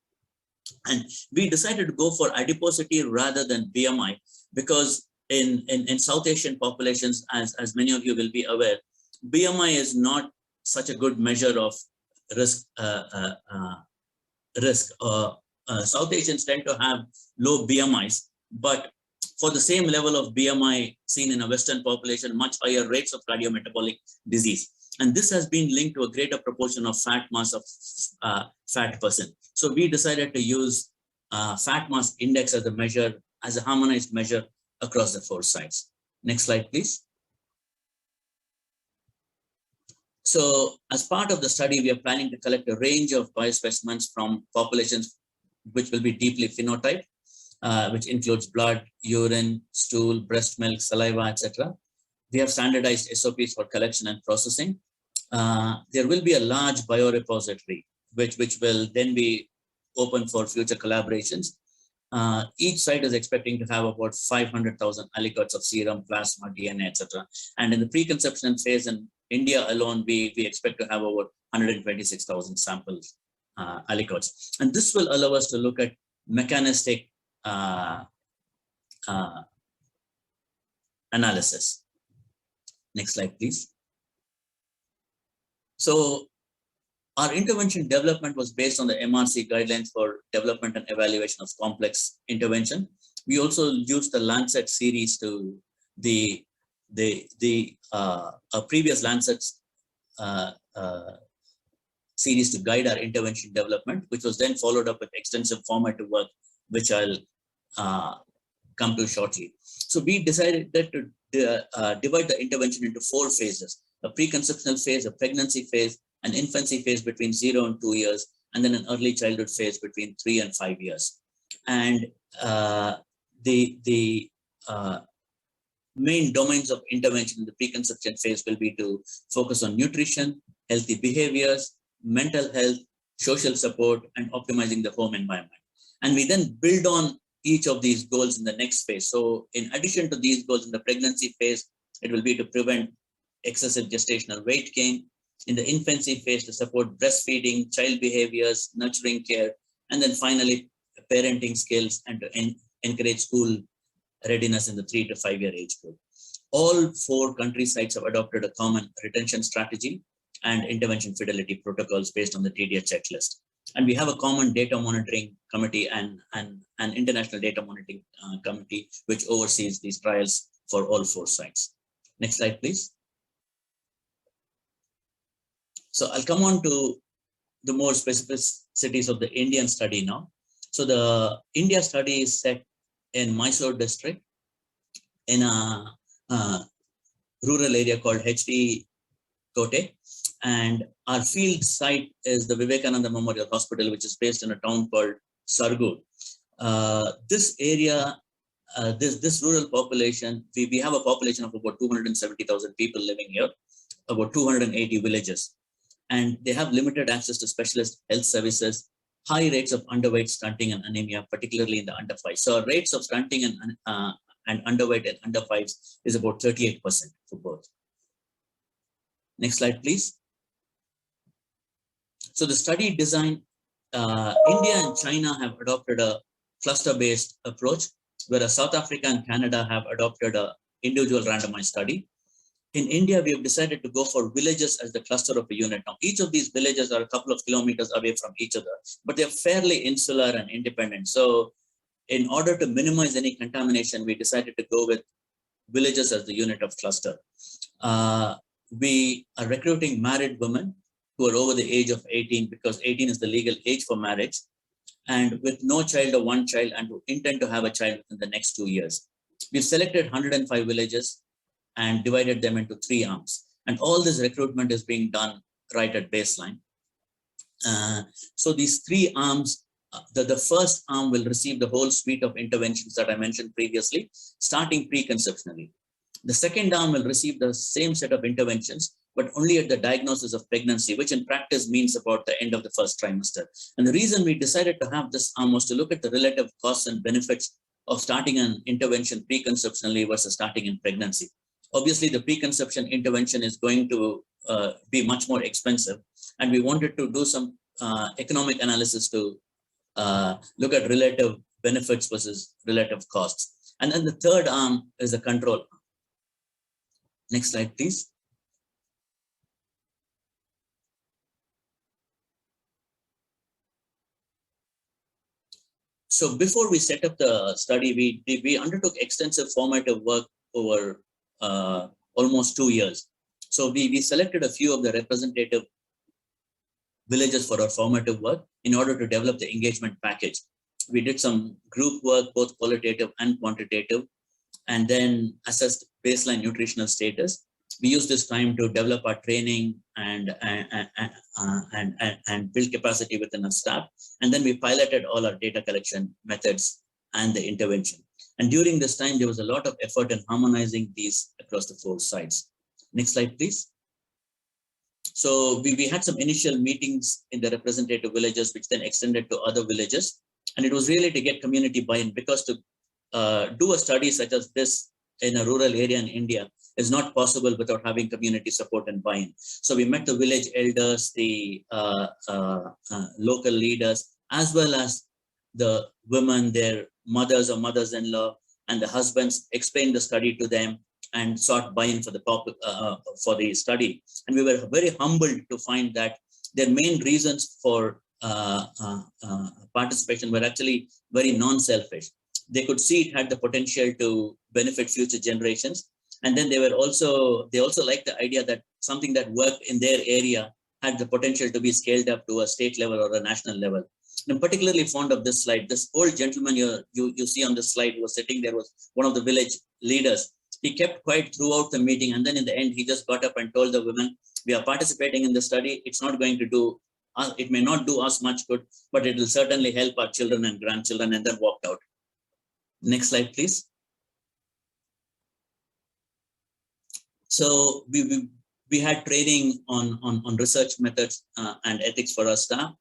And we decided to go for adiposity rather than BMI because in South Asian populations, as many of you will be aware, BMI is not such a good measure of risk. South Asians tend to have low BMIs, but for the same level of BMI seen in a Western population, much higher rates of cardiometabolic disease. And this has been linked to a greater proportion of fat mass of fat person. So we decided to use fat mass index as a measure, as a harmonized measure across the 4 sites. Next slide, please. So as part of the study, we are planning to collect a range of biospecimens from populations which will be deeply phenotyped, which includes blood, urine, stool, breast milk, saliva, etc. We have standardized SOPs for collection and processing. There will be a large biorepository, which will then be open for future collaborations. Each site is expecting to have about 500,000 aliquots of serum, plasma, DNA, etc. And in the preconception phase in India alone, we expect to have over 126,000 samples aliquots. And this will allow us to look at mechanistic analysis. Next slide, please. So our intervention development was based on the MRC guidelines for development and evaluation of complex intervention. We also used the Lancet series to a previous Lancet series to guide our intervention development, which was then followed up with extensive formative work, which I'll come to shortly. So we decided that to divide the intervention into 4 phases: a preconceptional phase, a pregnancy phase, an infancy phase between 0 and 2 years, and then an early childhood phase between 3 and 5 years. And the main domains of intervention in the preconception phase will be to focus on nutrition, healthy behaviors, mental health, social support, and optimizing the home environment. And we then build on each of these goals in the next phase. So in addition to these goals in the pregnancy phase, it will be to prevent excessive gestational weight gain. In the infancy phase, to support breastfeeding, child behaviors, nurturing care, and then finally parenting skills and to encourage school readiness in the 3 to 5 year age group. All 4 country sites have adopted a common retention strategy and intervention fidelity protocols based on the TDA checklist. And we have a common data monitoring committee and an international data monitoring committee, which oversees these trials for all 4 sites. Next slide, please. So I'll come on to the more specificities of the Indian study now. So the India study is set in Mysore district in a rural area called HD Kote. And our field site is the Vivekananda Memorial Hospital, which is based in a town called Sargur. This area, this rural population, we have a population of about 270,000 people living here, about 280 villages. And they have limited access to specialist health services, high rates of underweight, stunting, and anemia, particularly in the under 5. So rates of stunting and underweight and under 5s is about 38% for both. Next slide, please. So the study design, India and China have adopted a cluster-based approach, whereas South Africa and Canada have adopted a individual randomized study. In India, we have decided to go for villages as the cluster of a unit. Now, each of these villages are a couple of kilometers away from each other, but they're fairly insular and independent. So in order to minimize any contamination, we decided to go with villages as the unit of cluster. We are recruiting married women who are over the age of 18, because 18 is the legal age for marriage, and with no child or one child, and who intend to have a child within the next 2 years. We've selected 105 villages and divided them into 3 arms. And all this recruitment is being done right at baseline. So these 3 arms, the first arm will receive the whole suite of interventions that I mentioned previously, starting preconceptionally. The second arm will receive the same set of interventions, but only at the diagnosis of pregnancy, which in practice means about the end of the first trimester. And the reason we decided to have this arm was to look at the relative costs and benefits of starting an intervention preconceptionally versus starting in pregnancy. Obviously, the preconception intervention is going to be much more expensive, and we wanted to do some economic analysis to look at relative benefits versus relative costs. And then the third arm is the control. Next slide, please. So before we set up the study, we undertook extensive formative work over almost 2 years. So we selected a few of the representative villages for our formative work in order to develop the engagement package. We did some group work, both qualitative and quantitative, and then assessed baseline nutritional status. We used this time to develop our training and build capacity within our staff. And then we piloted all our data collection methods and the intervention. And during this time, there was a lot of effort in harmonizing these across the 4 sites. Next slide, please. So we had some initial meetings in the representative villages, which then extended to other villages. And it was really to get community buy-in, because to do a study such as this in a rural area in India is not possible without having community support and buy-in. So we met the village elders, the local leaders, as well as the women, their mothers or mothers-in-law, and the husbands, explained the study to them and sought buy-in for the study. And we were very humbled to find that their main reasons for participation were actually very non-selfish. They could see it had the potential to benefit future generations. And then they also liked the idea that something that worked in their area had the potential to be scaled up to a state level or a national level. And I'm particularly fond of this slide. This old gentleman you see on this slide who was sitting there was one of the village leaders. He kept quiet throughout the meeting, and then in the end, he just got up and told the women, "We are participating in the study. It's not going to do, it may not do us much good, but it will certainly help our children and grandchildren," and then walked out. Next slide, please. So we had training on research methods and ethics for our staff.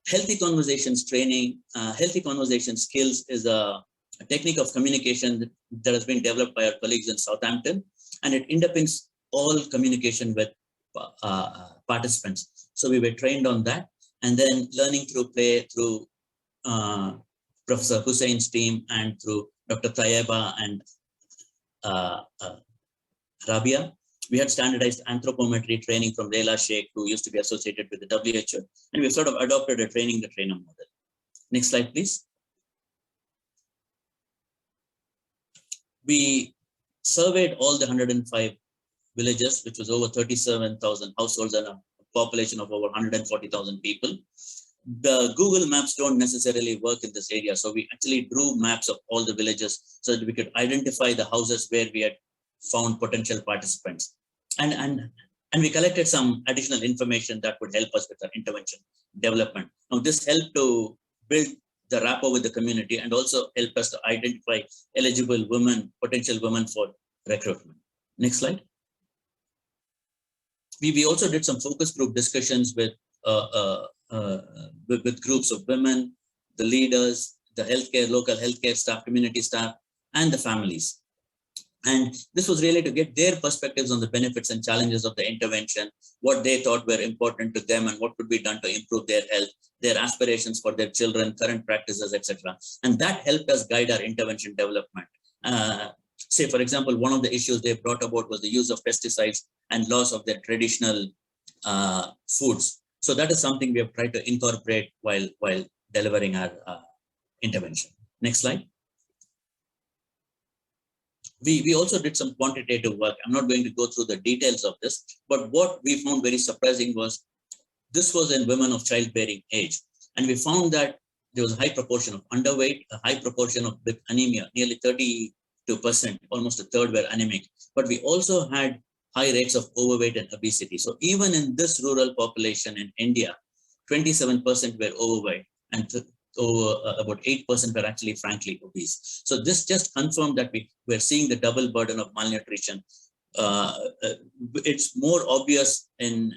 Healthy conversations training, healthy conversation skills is a technique of communication that has been developed by our colleagues in Southampton, and it underpins all communication with participants. So we were trained on that, and then learning through play through Professor Hussein's team and through Dr. Tayeba and Rabia. We had standardized anthropometry training from Leila Sheikh, who used to be associated with the WHO, and we've sort of adopted a training the trainer model. Next slide, please. We surveyed all the 105 villages, which was over 37,000 households and a population of over 140,000 people. The Google Maps don't necessarily work in this area, so we actually drew maps of all the villages so that we could identify the houses where we had found potential participants. And we collected some additional information that would help us with our intervention development. Now, this helped to build the rapport with the community and also help us to identify eligible women, potential women for recruitment. Next slide. We also did some focus group discussions with groups of women, the leaders, the healthcare, local healthcare staff, community staff, and the families. And this was really to get their perspectives on the benefits and challenges of the intervention, what they thought were important to them and what could be done to improve their health, their aspirations for their children, current practices, etc. And that helped us guide our intervention development. Say, for example, one of the issues they brought about was the use of pesticides and loss of their traditional foods. So that is something we have tried to incorporate while delivering our intervention. Next slide. We also did some quantitative work. I'm not going to go through the details of this, but what we found very surprising was this was in women of childbearing age. And we found that there was a high proportion of underweight, a high proportion of with anemia, nearly 32%, almost a third were anemic. But we also had high rates of overweight and obesity. So even in this rural population in India, 27% were overweight and about 8% were actually frankly obese. So this just confirmed that we're seeing the double burden of malnutrition. It's more obvious in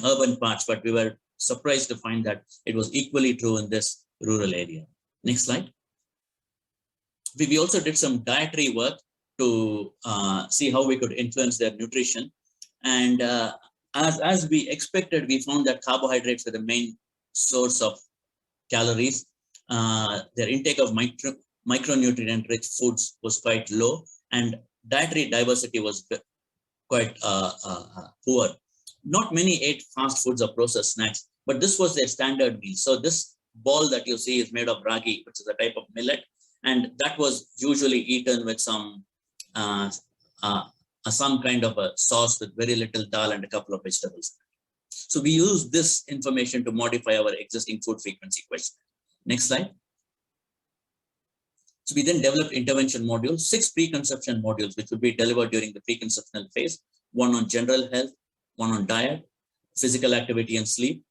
urban parts, but we were surprised to find that it was equally true in this rural area. Next slide. We also did some dietary work to see how we could influence their nutrition. And as we expected, we found that carbohydrates were the main source of calories. Their intake of micronutrient-rich foods was quite low, and dietary diversity was quite poor. Not many ate fast foods or processed snacks, but this was their standard meal. So this ball that you see is made of ragi, which is a type of millet, and that was usually eaten with some kind of a sauce with very little dal and a couple of vegetables. So we use this information to modify our existing food frequency question. Next slide. So we then developed intervention modules, 6 preconception modules, which would be delivered during the preconceptional phase, one on general health, one on diet, physical activity and sleep,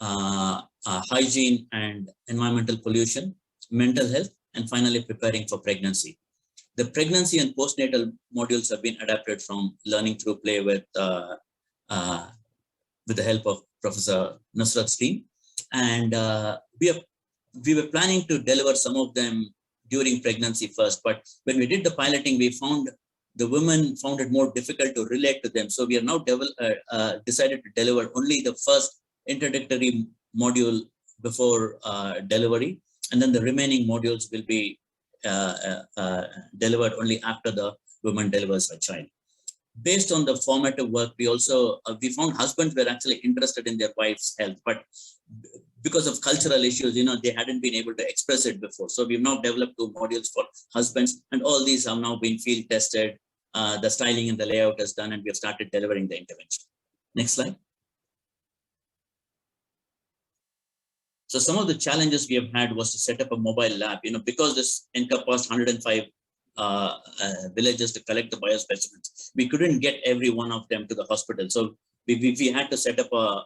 hygiene and environmental pollution, mental health, and finally preparing for pregnancy. The pregnancy and postnatal modules have been adapted from learning through play with the help of Professor Nusrat's team. And we were planning to deliver some of them during pregnancy first, but when we did the piloting, we found the women found it more difficult to relate to them. So we are now decided to deliver only the first introductory module before delivery, and then the remaining modules will be delivered only after the woman delivers a child. Based on the formative work, we also we found husbands were actually interested in their wife's health, but because of cultural issues, they hadn't been able to express it before. So we've now developed 2 modules for husbands, and all these have now been field tested. The styling and the layout is done, and we have started delivering the intervention. Next slide. So some of the challenges we have had was to set up a mobile lab, because this encompassed 105 villages to collect the biospecimens. We couldn't get every one of them to the hospital. So we had to set up a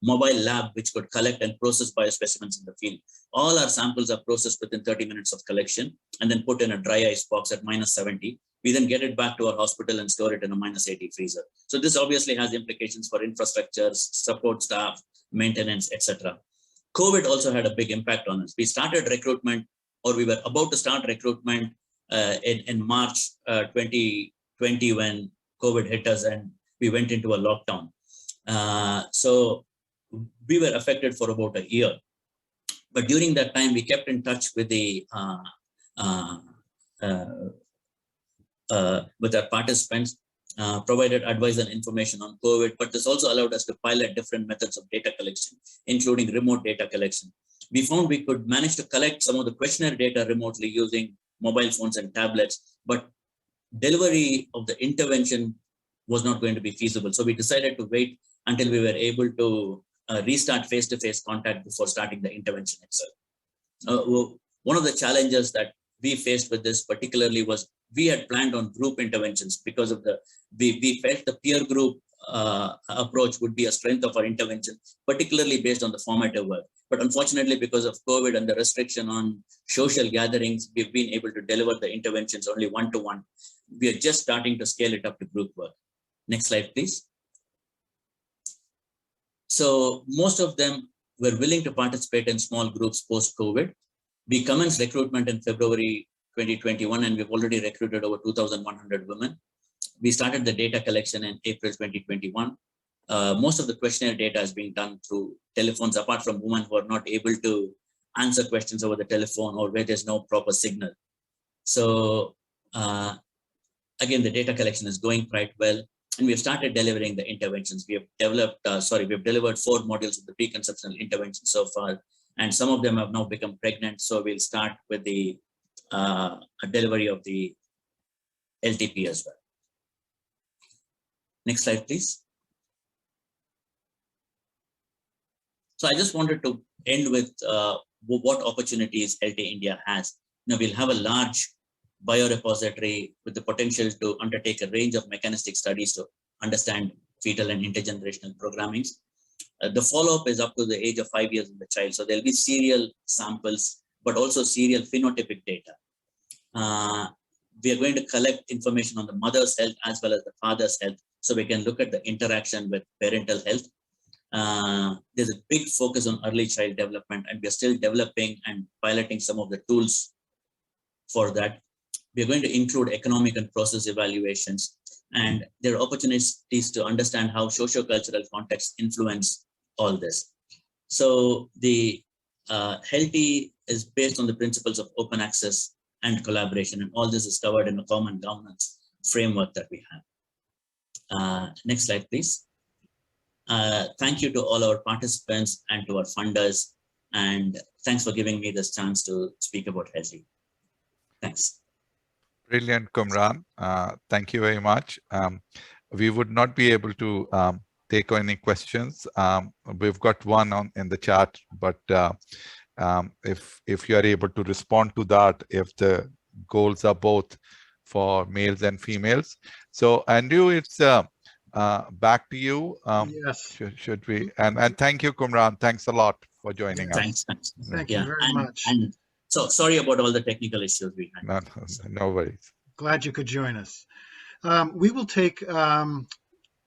mobile lab which could collect and process biospecimens in the field. All our samples are processed within 30 minutes of collection and then put in a dry ice box at -70. We then get it back to our hospital and store it in a -80 freezer. So this obviously has implications for infrastructures, support staff, maintenance, etc. COVID also had a big impact on us. We started recruitment, or we were about to start recruitment in March 2020 when COVID hit us and we went into a lockdown. So we were affected for about a year. But during that time, we kept in touch with with our participants, provided advice and information on COVID, but this also allowed us to pilot different methods of data collection, including remote data collection. We found we could manage to collect some of the questionnaire data remotely using mobile phones and tablets, but delivery of the intervention was not going to be feasible. So we decided to wait until we were able to restart face-to-face contact before starting the intervention itself. One of the challenges that we faced with this particularly was we had planned on group interventions because of we felt the peer group approach would be a strength of our intervention, particularly based on the formative work. But unfortunately, because of COVID and the restriction on social gatherings, we've been able to deliver the interventions only one-to-one. We are just starting to scale it up to group work. Next slide, please. So most of them were willing to participate in small groups post-COVID. We commenced recruitment in February 2021, and we've already recruited over 2,100 women. We started the data collection in April 2021. Most of the questionnaire data is being done through telephones, apart from women who are not able to answer questions over the telephone or where there's no proper signal. So again, the data collection is going quite well, and we have started delivering the interventions. We have developed, we've delivered 4 modules of the preconceptional intervention so far, and some of them have now become pregnant. So we'll start with the delivery of the LTP as well. Next slide, please. So I just wanted to end with what opportunities LT India has. Now we'll have a large biorepository with the potential to undertake a range of mechanistic studies to understand fetal and intergenerational programming. The follow-up is up to the age of 5 years in the child. So there'll be serial samples, but also serial phenotypic data. We are going to collect information on the mother's health as well as the father's health, so we can look at the interaction with parental health. There's a big focus on early child development, and we're still developing and piloting some of the tools for that. We're going to include economic and process evaluations, and there are opportunities to understand how socio-cultural contexts influence all this. So the Healthy is based on the principles of open access and collaboration, and all this is covered in a common governance framework that we have. Next slide, please. Thank you to all our participants and to our funders, and thanks for giving me this chance to speak about Healthy. Thanks. Brilliant, Kumran. Thank you very much. We would not be able to take any questions. We've got one in the chat, but if you are able to respond to that, if the goals are both for males and females. So Andrew, it's back to you. Yes. Should we? And thank you, Kumran. Thanks a lot for joining us. Thanks. Thank you very much. And so sorry about all the technical issues we had. No worries. Glad you could join us. We will take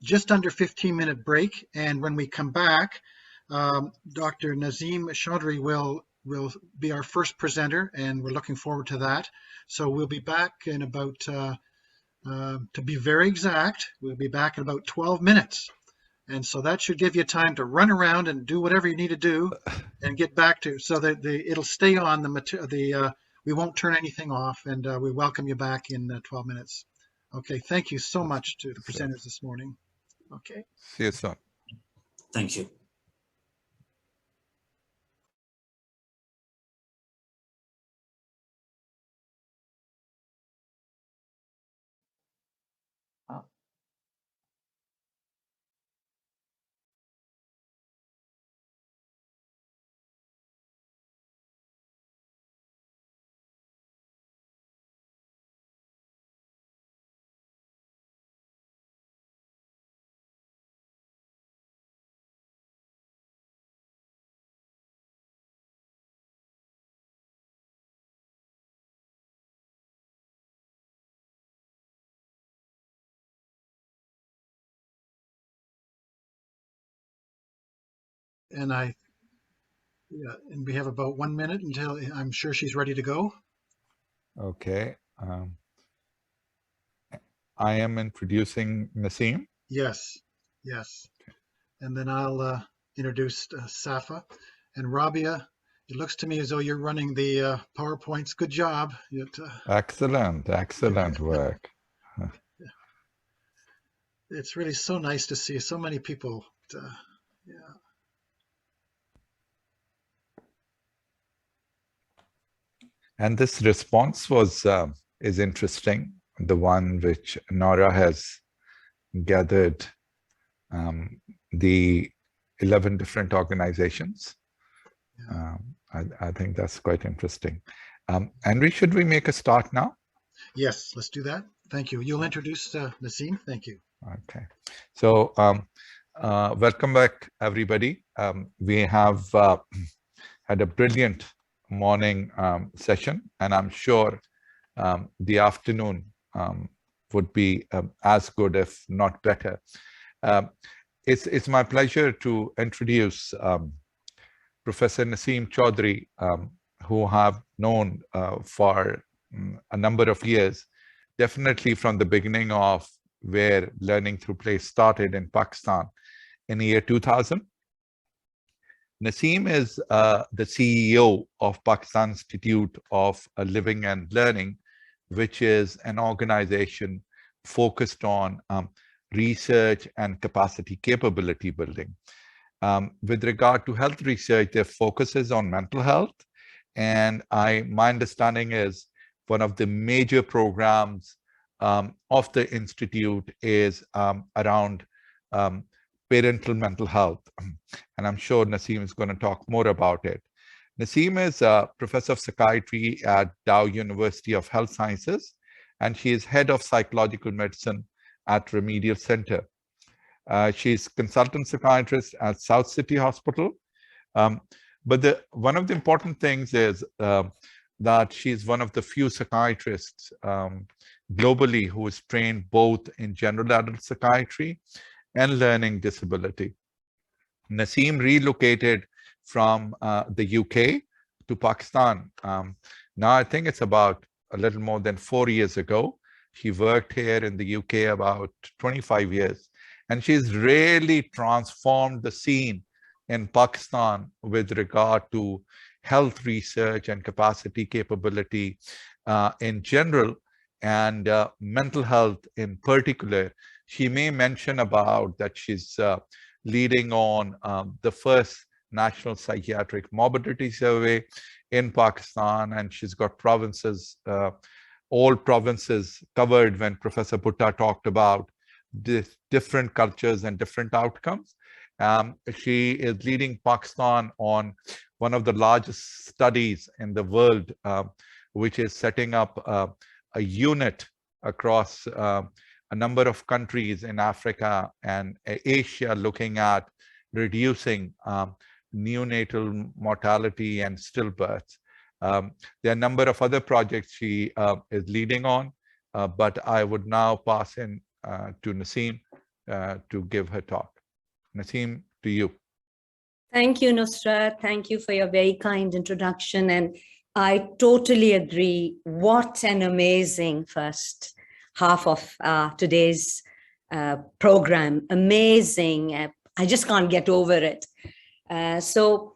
just under 15-minute break, and when we come back, Dr. Nazim Chaudhry will be our first presenter, and we're looking forward to that. So we'll be back in about, to be very exact, we'll be back in about 12 minutes. And so that should give you time to run around and do whatever you need to do and get back to, so that it'll stay on we won't turn anything off, and we welcome you back in 12 minutes. Okay, thank you so much to the presenters this morning. Okay. See you soon. Thank you. And and we have about 1 minute until I'm sure she's ready to go. Okay. I am introducing Naseem. Yes. And then I'll introduce Safa. And Rabia, it looks to me as though you're running the PowerPoints. Good job. Excellent work. It's really so nice to see so many people. Yeah. And this response is interesting. The one which Nora has gathered the 11 different organizations. Yeah. I think that's quite interesting. Henry, should we make a start now? Yes, let's do that. Thank you. You'll introduce Naseem. Thank you. Okay. So welcome back, everybody. We have had a brilliant morning session, and I'm sure the afternoon would be as good, if not better. It's my pleasure to introduce Professor Naseem Chaudhry, who I have known for a number of years, definitely from the beginning of where learning through play started in Pakistan in the year 2000. Naseem is the CEO of Pakistan Institute of Living and Learning, which is an organization focused on research and capacity capability building. With regard to health research, their focus is on mental health. And my understanding is one of the major programs of the Institute is around parental mental health. And I'm sure Naseem is going to talk more about it. Naseem is a professor of psychiatry at Dow University of Health Sciences, and she is head of psychological medicine at Remedial Center. She's consultant psychiatrist at South City Hospital. But one of the important things is that she's one of the few psychiatrists globally who is trained both in general adult psychiatry and learning disability. Naseem relocated from the UK to Pakistan. Now I think it's about a little more than 4 years ago. She worked here in the UK about 25 years. And she's really transformed the scene in Pakistan with regard to health research and capacity capability in general, and mental health in particular. She may mention about that she's leading on the first National Psychiatric Morbidity Survey in Pakistan, and she's got provinces, all provinces covered when Professor Bhutta talked about different cultures and different outcomes. She is leading Pakistan on one of the largest studies in the world, which is setting up a unit across a number of countries in Africa and Asia, looking at reducing neonatal mortality and stillbirths. There are a number of other projects she is leading on, but I would now pass in to Naseem to give her talk. Naseem, to you. Thank you, Nusrat. Thank you for your very kind introduction. And I totally agree. What an amazing first half of today's program. Amazing. I just can't get over it. So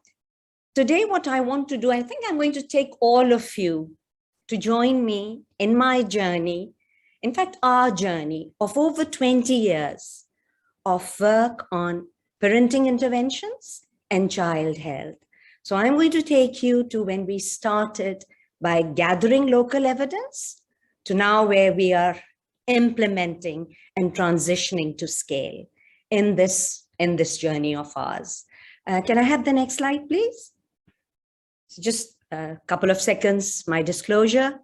today what I want to do, I think I'm going to take all of you to join me in my journey, in fact, our journey of over 20 years of work on parenting interventions and child health. So I'm going to take you to when we started by gathering local evidence to now where we are implementing and transitioning to scale in this journey of ours. Can I have the next slide, please? So just a couple of seconds, my disclosure.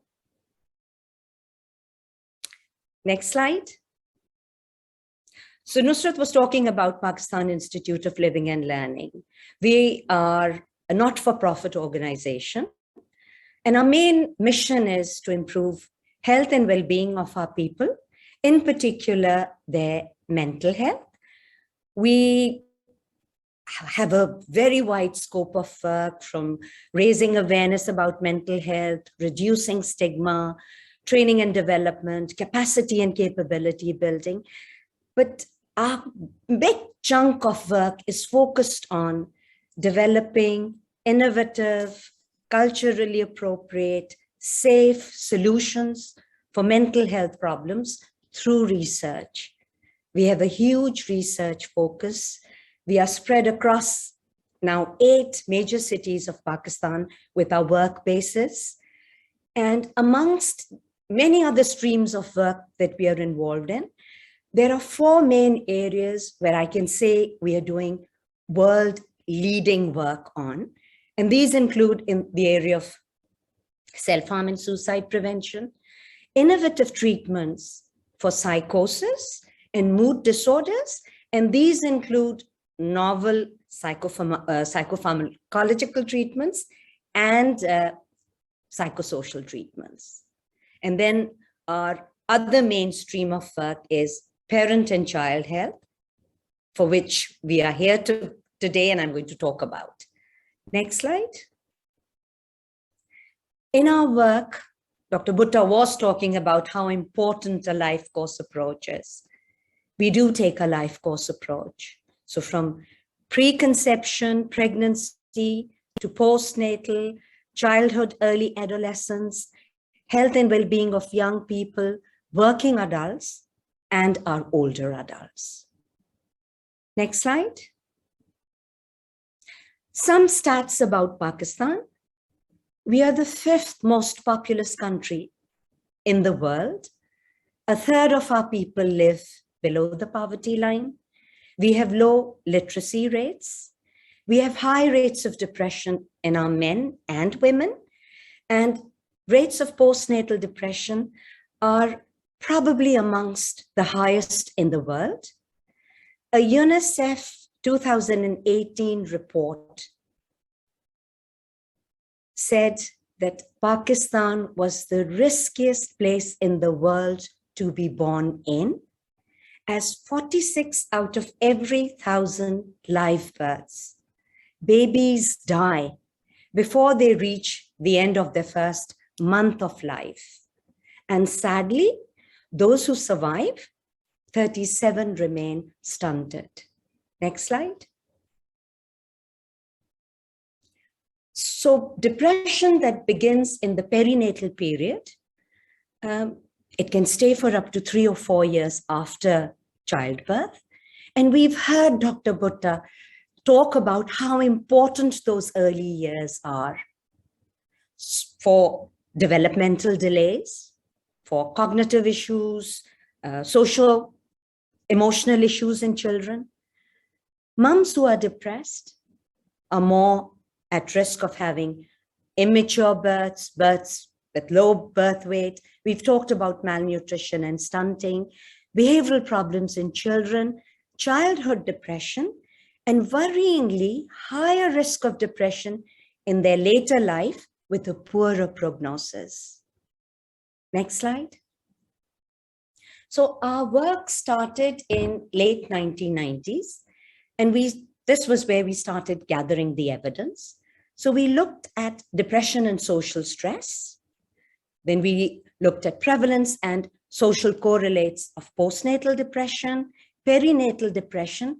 Next slide. So Nusrat was talking about Pakistan Institute of Living and Learning. We are a not-for-profit organization, and our main mission is to improve health and well-being of our people, in particular their mental health. We have a very wide scope of work, from raising awareness about mental health, reducing stigma, training and development, capacity and capability building. But our big chunk of work is focused on developing innovative, culturally appropriate, safe solutions for mental health problems through research. We have a huge research focus. We are spread across now 8 major cities of Pakistan with our work bases. And amongst many other streams of work that we are involved in, there are 4 main areas where I can say we are doing world-leading work on. And these include in the area of self-harm and suicide prevention, innovative treatments for psychosis and mood disorders, and these include novel psychopharmacological treatments and psychosocial treatments. And then our other mainstream of work is parent and child health, for which we are here today and I'm going to talk about. Next slide. In our work, Dr. Bhutta was talking about how important a life course approach is. We do take a life course approach. So from preconception, pregnancy, to postnatal, childhood, early adolescence, health and well-being of young people, working adults, and our older adults. Next slide. Some stats about Pakistan. We are the 5th most populous country in the world. A third of our people live below the poverty line. We have low literacy rates. We have high rates of depression in our men and women, and rates of postnatal depression are probably amongst the highest in the world. A UNICEF 2018 report said that Pakistan was the riskiest place in the world to be born in, as 46 out of every 1,000 live births, babies die before they reach the end of their first month of life. And sadly, those who survive, 37 remain stunted. Next slide. So depression that begins in the perinatal period, it can stay for up to 3 or 4 years after childbirth. And we've heard Dr. Bhutta talk about how important those early years are for developmental delays, for cognitive issues, social, emotional issues in children. Moms who are depressed are more at risk of having immature births, births with low birth weight. We've talked about malnutrition and stunting, behavioral problems in children, childhood depression, and worryingly higher risk of depression in their later life with a poorer prognosis. Next slide. So our work started in late 1990s, and this was where we started gathering the evidence. So we looked at depression and social stress. Then we looked at prevalence and social correlates of postnatal depression, perinatal depression.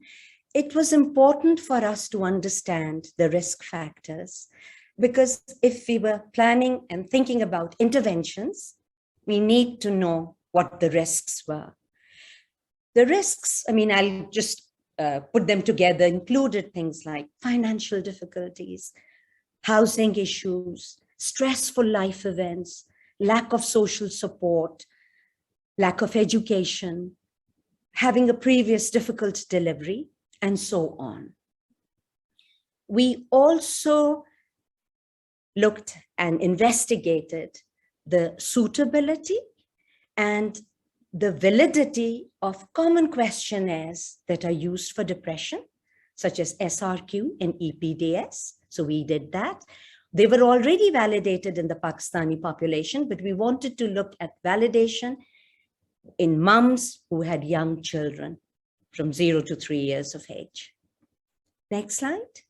It was important for us to understand the risk factors, because if we were planning and thinking about interventions, we need to know what the risks were. The risks, I mean, I'll just put them together, included things like financial difficulties, housing issues, stressful life events, lack of social support, lack of education, having a previous difficult delivery, and so on. We also looked and investigated the suitability and the validity of common questionnaires that are used for depression, such as SRQ and EPDS. So we did that. They were already validated in the Pakistani population, but we wanted to look at validation in mums who had young children from 0 to 3 years of age. Next slide.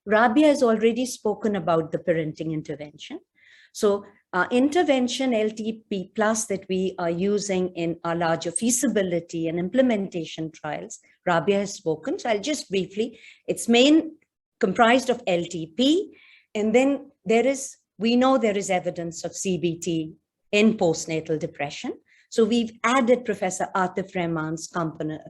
Rabia has already spoken about the parenting intervention. So our intervention LTP plus that we are using in our larger feasibility and implementation trials, Rabia has spoken. So I'll just briefly, it's comprised of LTP, and then we know there is evidence of CBT in postnatal depression. So we've added Professor Atif Rahman's component,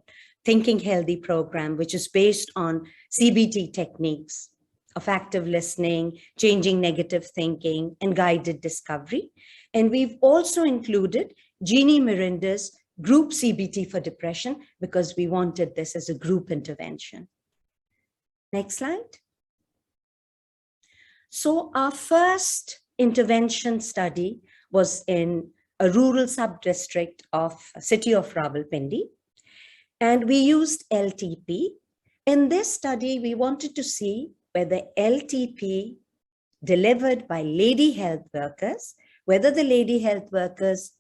Thinking Healthy program, which is based on CBT techniques of active listening, changing negative thinking, and guided discovery. And we've also included Jeannie Miranda's group CBT for depression, because we wanted this as a group intervention. Next slide. So our first intervention study was in a rural sub-district of city of Rawalpindi, and we used LTP. In this study, we wanted to see whether LTP delivered by lady health workers, whether the lady health workers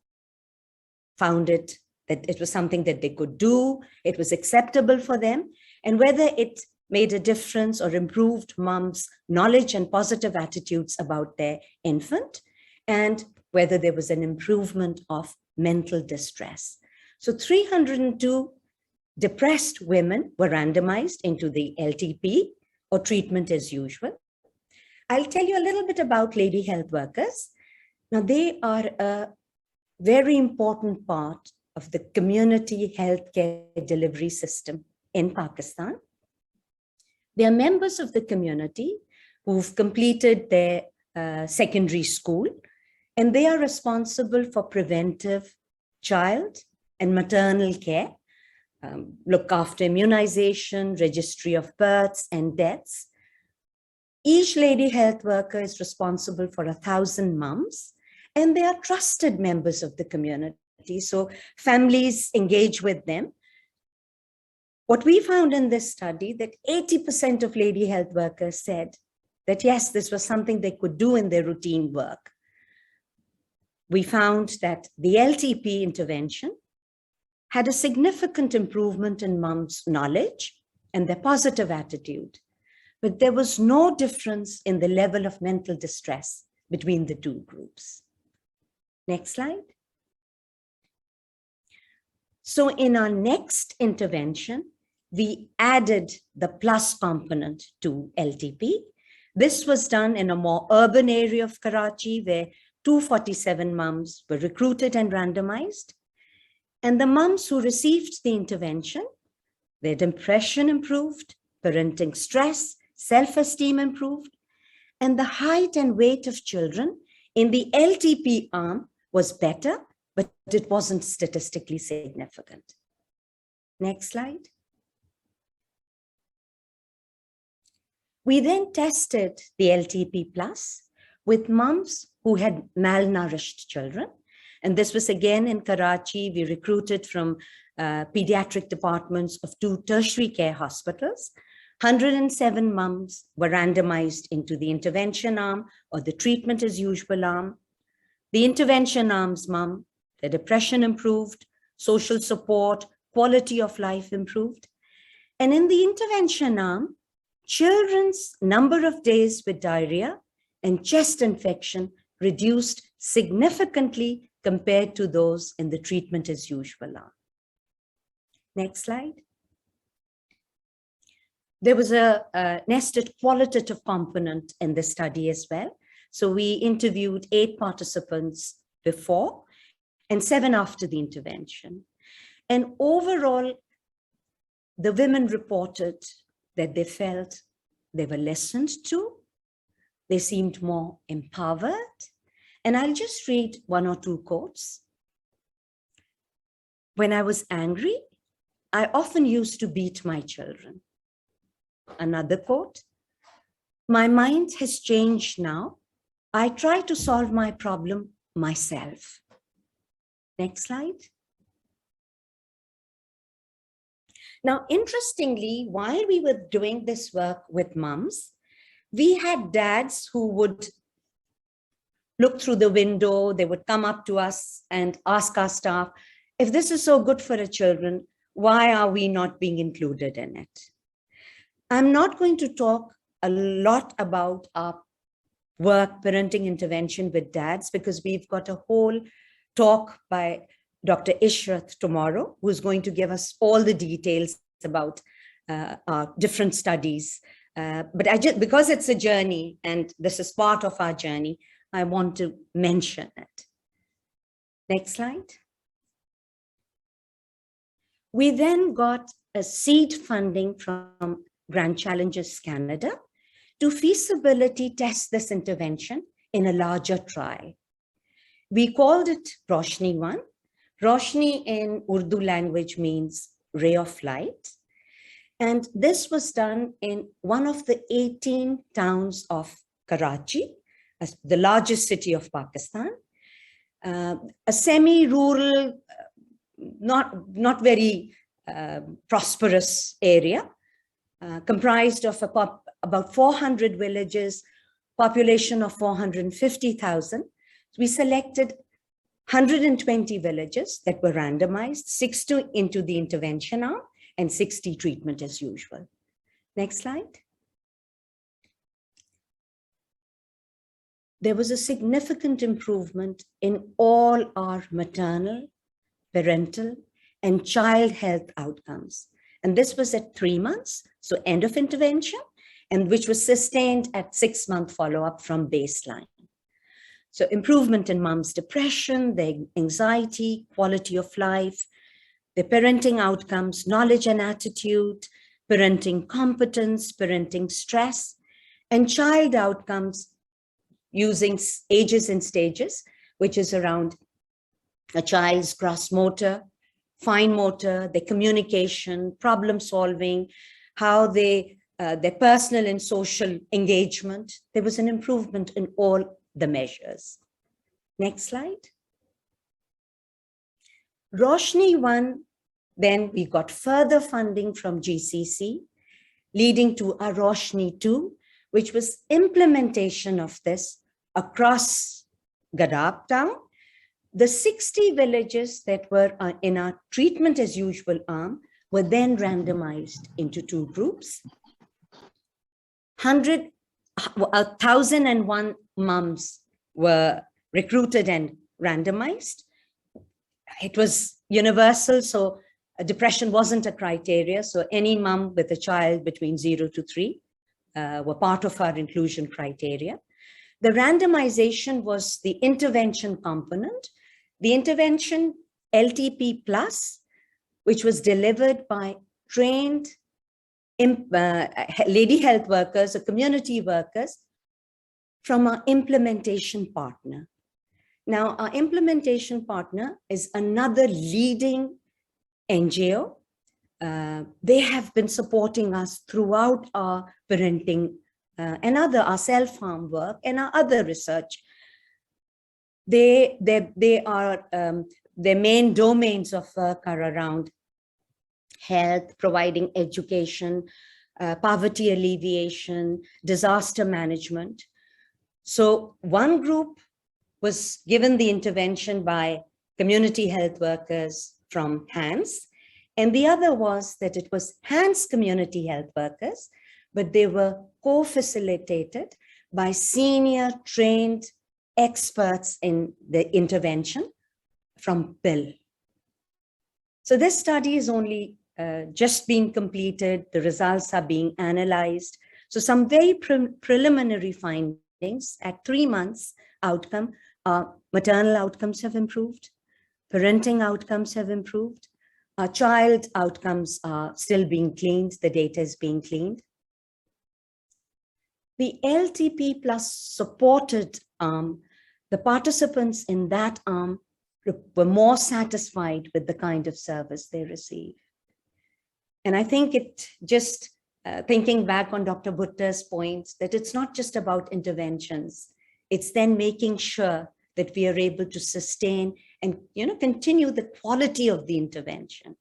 found that it was something that they could do, it was acceptable for them, and whether it made a difference or improved moms' knowledge and positive attitudes about their infant, and whether there was an improvement of mental distress. So 302 depressed women were randomized into the LTP or treatment as usual. I'll tell you a little bit about lady health workers. Now, they are a very important part of the community healthcare delivery system in Pakistan. They are members of the community who've completed their secondary school, and they are responsible for preventive child and maternal care, look after immunization, registry of births and deaths. Each lady health worker is responsible for 1,000 moms, and they are trusted members of the community. So families engage with them. What we found in this study, that 80% of lady health workers said that yes, this was something they could do in their routine work. We found that the LTP intervention had a significant improvement in moms' knowledge and their positive attitude, but there was no difference in the level of mental distress between the two groups. Next slide. So in our next intervention, we added the plus component to LTP. This was done in a more urban area of Karachi, where 247 mums were recruited and randomized. And the mums who received the intervention, their depression improved, parenting stress, self-esteem improved, and the height and weight of children in the LTP arm was better, but it wasn't statistically significant. Next slide. We then tested the LTP plus with mums who had malnourished children. And this was again in Karachi. We recruited from pediatric departments of 2 tertiary care hospitals. 107 mums were randomized into the intervention arm or the treatment as usual arm. The intervention arm's mum, the depression improved, social support, quality of life improved. And in the intervention arm, children's number of days with diarrhea and chest infection reduced significantly compared to those in the treatment as usual arm. Next slide. There was a nested qualitative component in the study as well. So we interviewed 8 participants before and 7 after the intervention. And overall, the women reported that they felt they were listened to, they seemed more empowered. And I'll just read 1 or 2 quotes. When I was angry, I often used to beat my children. Another quote, my mind has changed now. I try to solve my problem myself. Next slide. Now, interestingly, while we were doing this work with mums, we had dads who would look through the window, they would come up to us and ask our staff, if this is so good for the children, why are we not being included in it? I'm not going to talk a lot about our work, parenting intervention with dads, because we've got a whole talk by Dr. Ishrat tomorrow, who's going to give us all the details about our different studies. But because it's a journey and this is part of our journey, I want to mention it. Next slide. We then got a seed funding from Grand Challenges Canada to feasibility test this intervention in a larger trial. We called it Roshni 1. Roshni in Urdu language means ray of light. And this was done in one of the 18 towns of Karachi, the largest city of Pakistan, a semi-rural, not very prosperous area, comprised of about 400 villages, population of 450,000. We selected 120 villages that were randomized, 60 into the intervention arm and 60 treatment as usual. Next slide. there was a significant improvement in all our maternal, parental, and child health outcomes. And this was at 3 months, so end of intervention, and which was sustained at 6-month follow-up from baseline. So improvement in mom's depression, their anxiety, quality of life, their parenting outcomes, knowledge and attitude, parenting competence, parenting stress, and child outcomes using ages and stages, which is around a child's gross motor, fine motor, their communication, problem solving, how they, their personal and social engagement. There was an improvement in all the measures. Next slide. Roshni 1, then we got further funding from GCC, leading to a Roshni 2, which was implementation of this across Gadab town. The 60 villages that were in our treatment as usual arm were then randomized into 2 groups. 1,001 moms were recruited and randomized. It was universal, so depression wasn't a criteria. So any mom with a child between 0 to 3 were part of our inclusion criteria. The randomization was the intervention component. The intervention LTP plus, which was delivered by trained lady health workers or community workers from our implementation partner. Now, our implementation partner is another leading NGO. They have been supporting us throughout our parenting and our self-harm work and our other research. They are, their main domains of work are around health, providing education, poverty alleviation, disaster management. So one group was given the intervention by community health workers from HANS, and the other was that it was HANS community health workers, but they were co-facilitated by senior trained experts in the intervention from PIL. So this study is only just being completed. The results are being analyzed. So some very preliminary findings at 3 months outcome, maternal outcomes have improved, parenting outcomes have improved, our child outcomes are still being cleaned, the data is being cleaned. The LTP plus supported arm, the participants in that arm were more satisfied with the kind of service they receive. And I think it just, thinking back on Dr. Bhutta's points, that it's not just about interventions, it's then making sure that we are able to sustain and continue the quality of the intervention.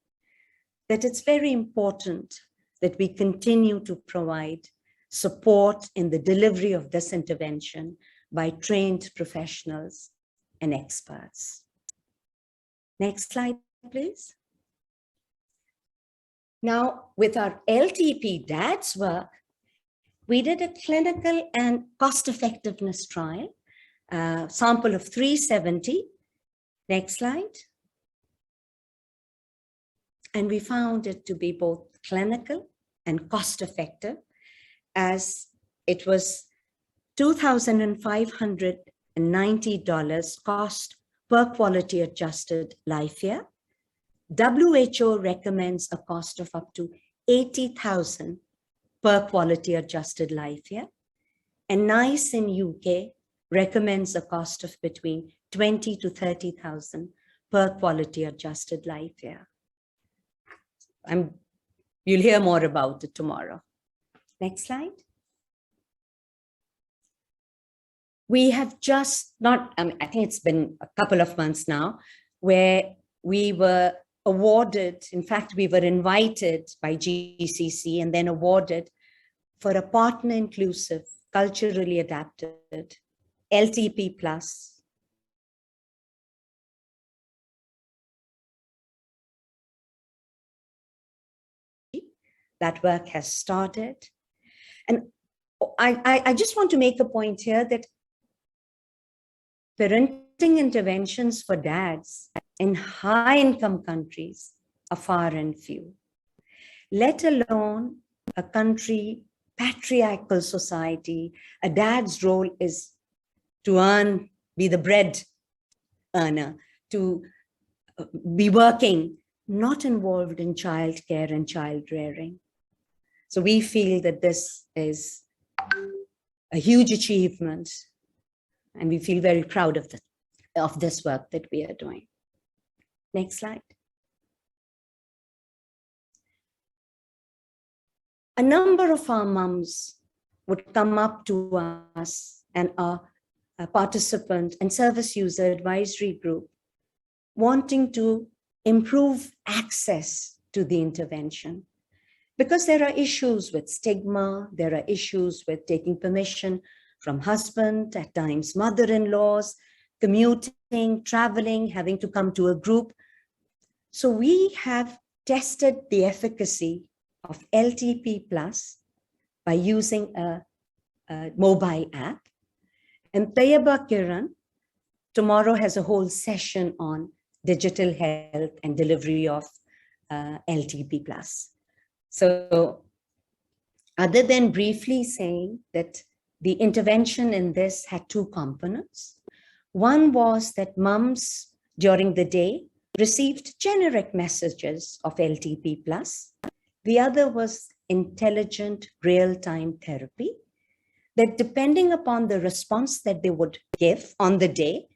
That it's very important that we continue to provide support in the delivery of this intervention by trained professionals and experts. Next slide, please. Now, with our LTP DADS work, we did a clinical and cost effectiveness trial, sample of 370. Next slide. And we found it to be both clinical and cost effective, as it was $2,590 cost per quality adjusted life year. WHO recommends a cost of up to $80,000 per quality adjusted life year. And NICE in UK recommends a cost of between $20,000 to $30,000 per quality adjusted life year. You'll hear more about it tomorrow. Next slide. We have just I think it's been a couple of months now, where we were awarded, in fact, we were invited by GCC and then awarded for a partner inclusive, culturally adapted LTP plus. That work has started. And I just want to make a point here that parenting interventions for dads in high-income countries are far and few, let alone a country, patriarchal society. A dad's role is to earn, be the bread earner, to be working, not involved in childcare and child rearing. So we feel that this is a huge achievement, and we feel very proud of this work that we are doing. Next slide. A number of our mums would come up to us and our participant and service user advisory group wanting to improve access to the intervention, because there are issues with stigma, there are issues with taking permission from husband, at times mother-in-laws, commuting, traveling, having to come to a group. So we have tested the efficacy of LTP Plus by using a mobile app. And Tayyaba Kiran tomorrow has a whole session on digital health and delivery of LTP Plus. So other than briefly saying that the intervention in this had two components. One was that mums during the day received generic messages of LTP Plus. The other was intelligent real-time therapy, that depending upon the response that they would give on the day,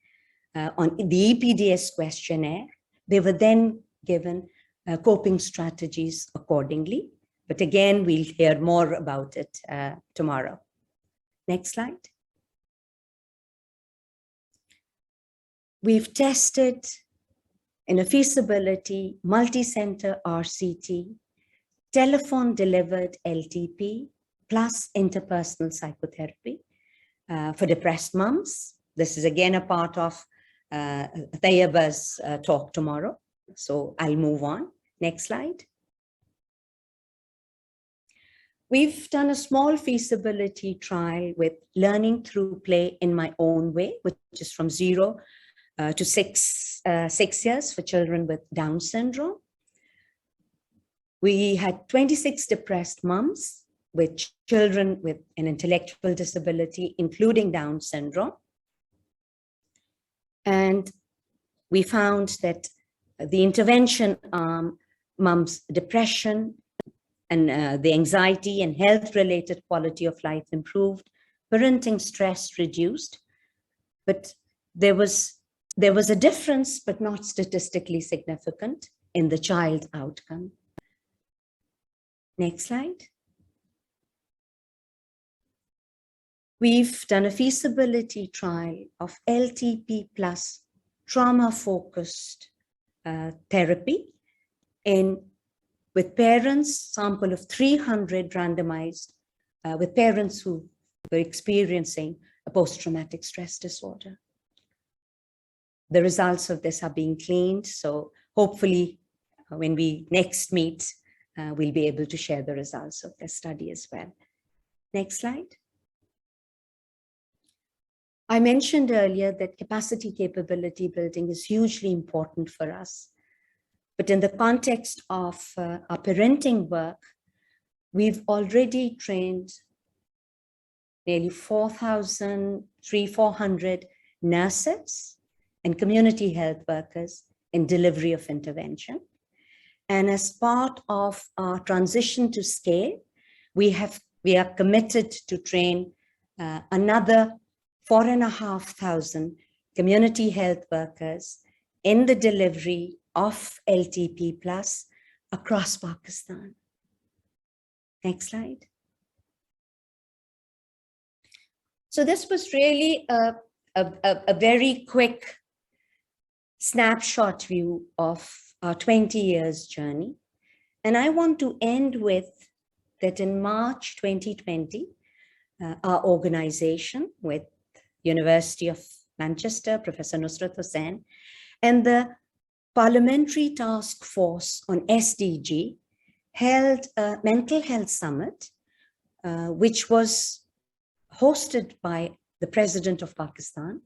on the EPDS questionnaire, they were then given coping strategies accordingly. But again, we'll hear more about it tomorrow. Next slide. We've tested in a feasibility, multi-center RCT, telephone-delivered LTP, plus interpersonal psychotherapy for depressed mums. This is again a part of Tayyaba's talk tomorrow. So I'll move on. Next slide. We've done a small feasibility trial with learning through play in my own way, which is from 0 to 6 years for children with Down syndrome. We had 26 depressed mums with children with an intellectual disability, including Down syndrome. And we found that the intervention mums' depression and the anxiety and health-related quality of life improved, parenting stress reduced, but there was a difference, but not statistically significant, in the child outcome. Next slide. We've done a feasibility trial of LTP plus trauma-focused therapy with parents, sample of 300 randomized, with parents who were experiencing a post-traumatic stress disorder. The results of this are being cleaned, so hopefully when we next meet, we'll be able to share the results of the study as well. Next slide. I mentioned earlier that capacity capability building is hugely important for us. But in the context of our parenting work, we've already trained nearly 400 nurses and community health workers in delivery of intervention. And as part of our transition to scale, we are committed to train another 4,500 community health workers in the delivery of LTP plus across Pakistan. Next slide. So this was really a very quick snapshot view of our 20 years journey. And I want to end with that in March 2020, our organization with University of Manchester, Professor Nusrat Hussain, and the Parliamentary Task Force on SDG held a mental health summit, which was hosted by the President of Pakistan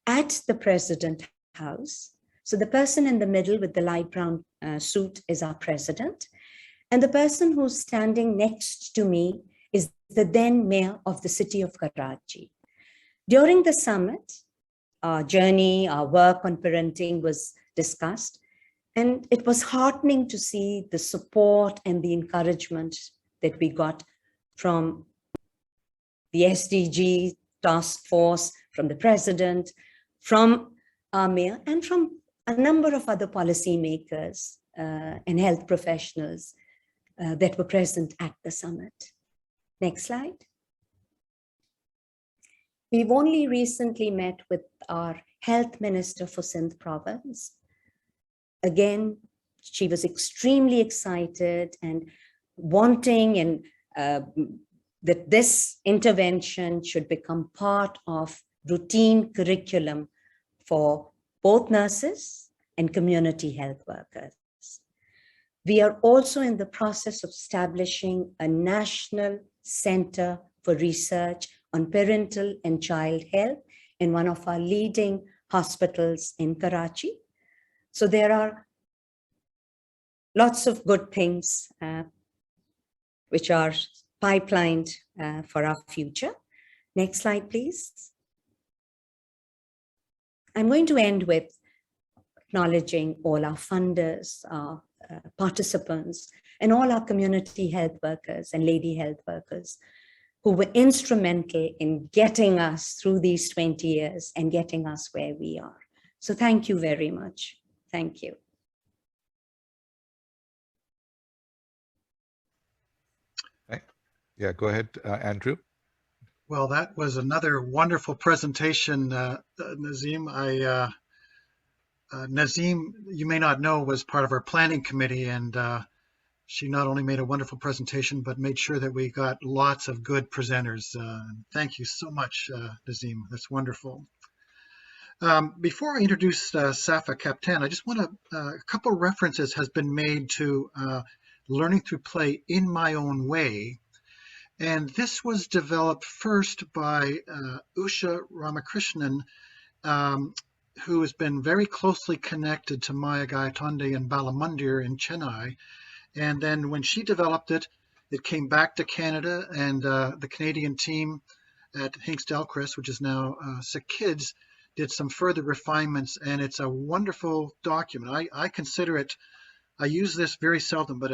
at the President House. So the person in the middle with the light brown suit is our president. And the person who's standing next to me is the then mayor of the city of Karachi. During the summit, our journey, our work on parenting was discussed. And it was heartening to see the support and the encouragement that we got from the SDG task force, from the president, from our mayor, and from a number of other policymakers and health professionals that were present at the summit. Next slide. We've only recently met with our health minister for Sindh province. Again, she was extremely excited and wanting and that this intervention should become part of routine curriculum for both nurses and community health workers. We are also in the process of establishing a national center for research on parental and child health in one of our leading hospitals in Karachi. So there are lots of good things which are pipelined for our future. Next slide, please. I'm going to end with acknowledging all our funders, our participants, and all our community health workers and lady health workers who were instrumental in getting us through these 20 years and getting us where we are. So thank you very much. Thank you. Okay. Yeah, go ahead, Andrew. Well, that was another wonderful presentation, Nazim. Nazim, you may not know, was part of our planning committee, and she not only made a wonderful presentation, but made sure that we got lots of good presenters. Thank you so much, Nazim. That's wonderful. Before I introduce Safa Kaptan, I just want to, a couple of references has been made to learning through play in my own way. And this was developed first by Usha Ramakrishnan, who has been very closely connected to Maya Gayatande and Balamundir in Chennai. And then when she developed it, it came back to Canada, and the Canadian team at Hinks Delcris, which is now Sick Kids, did some further refinements, and it's a wonderful document. I consider it, I use this very seldom, but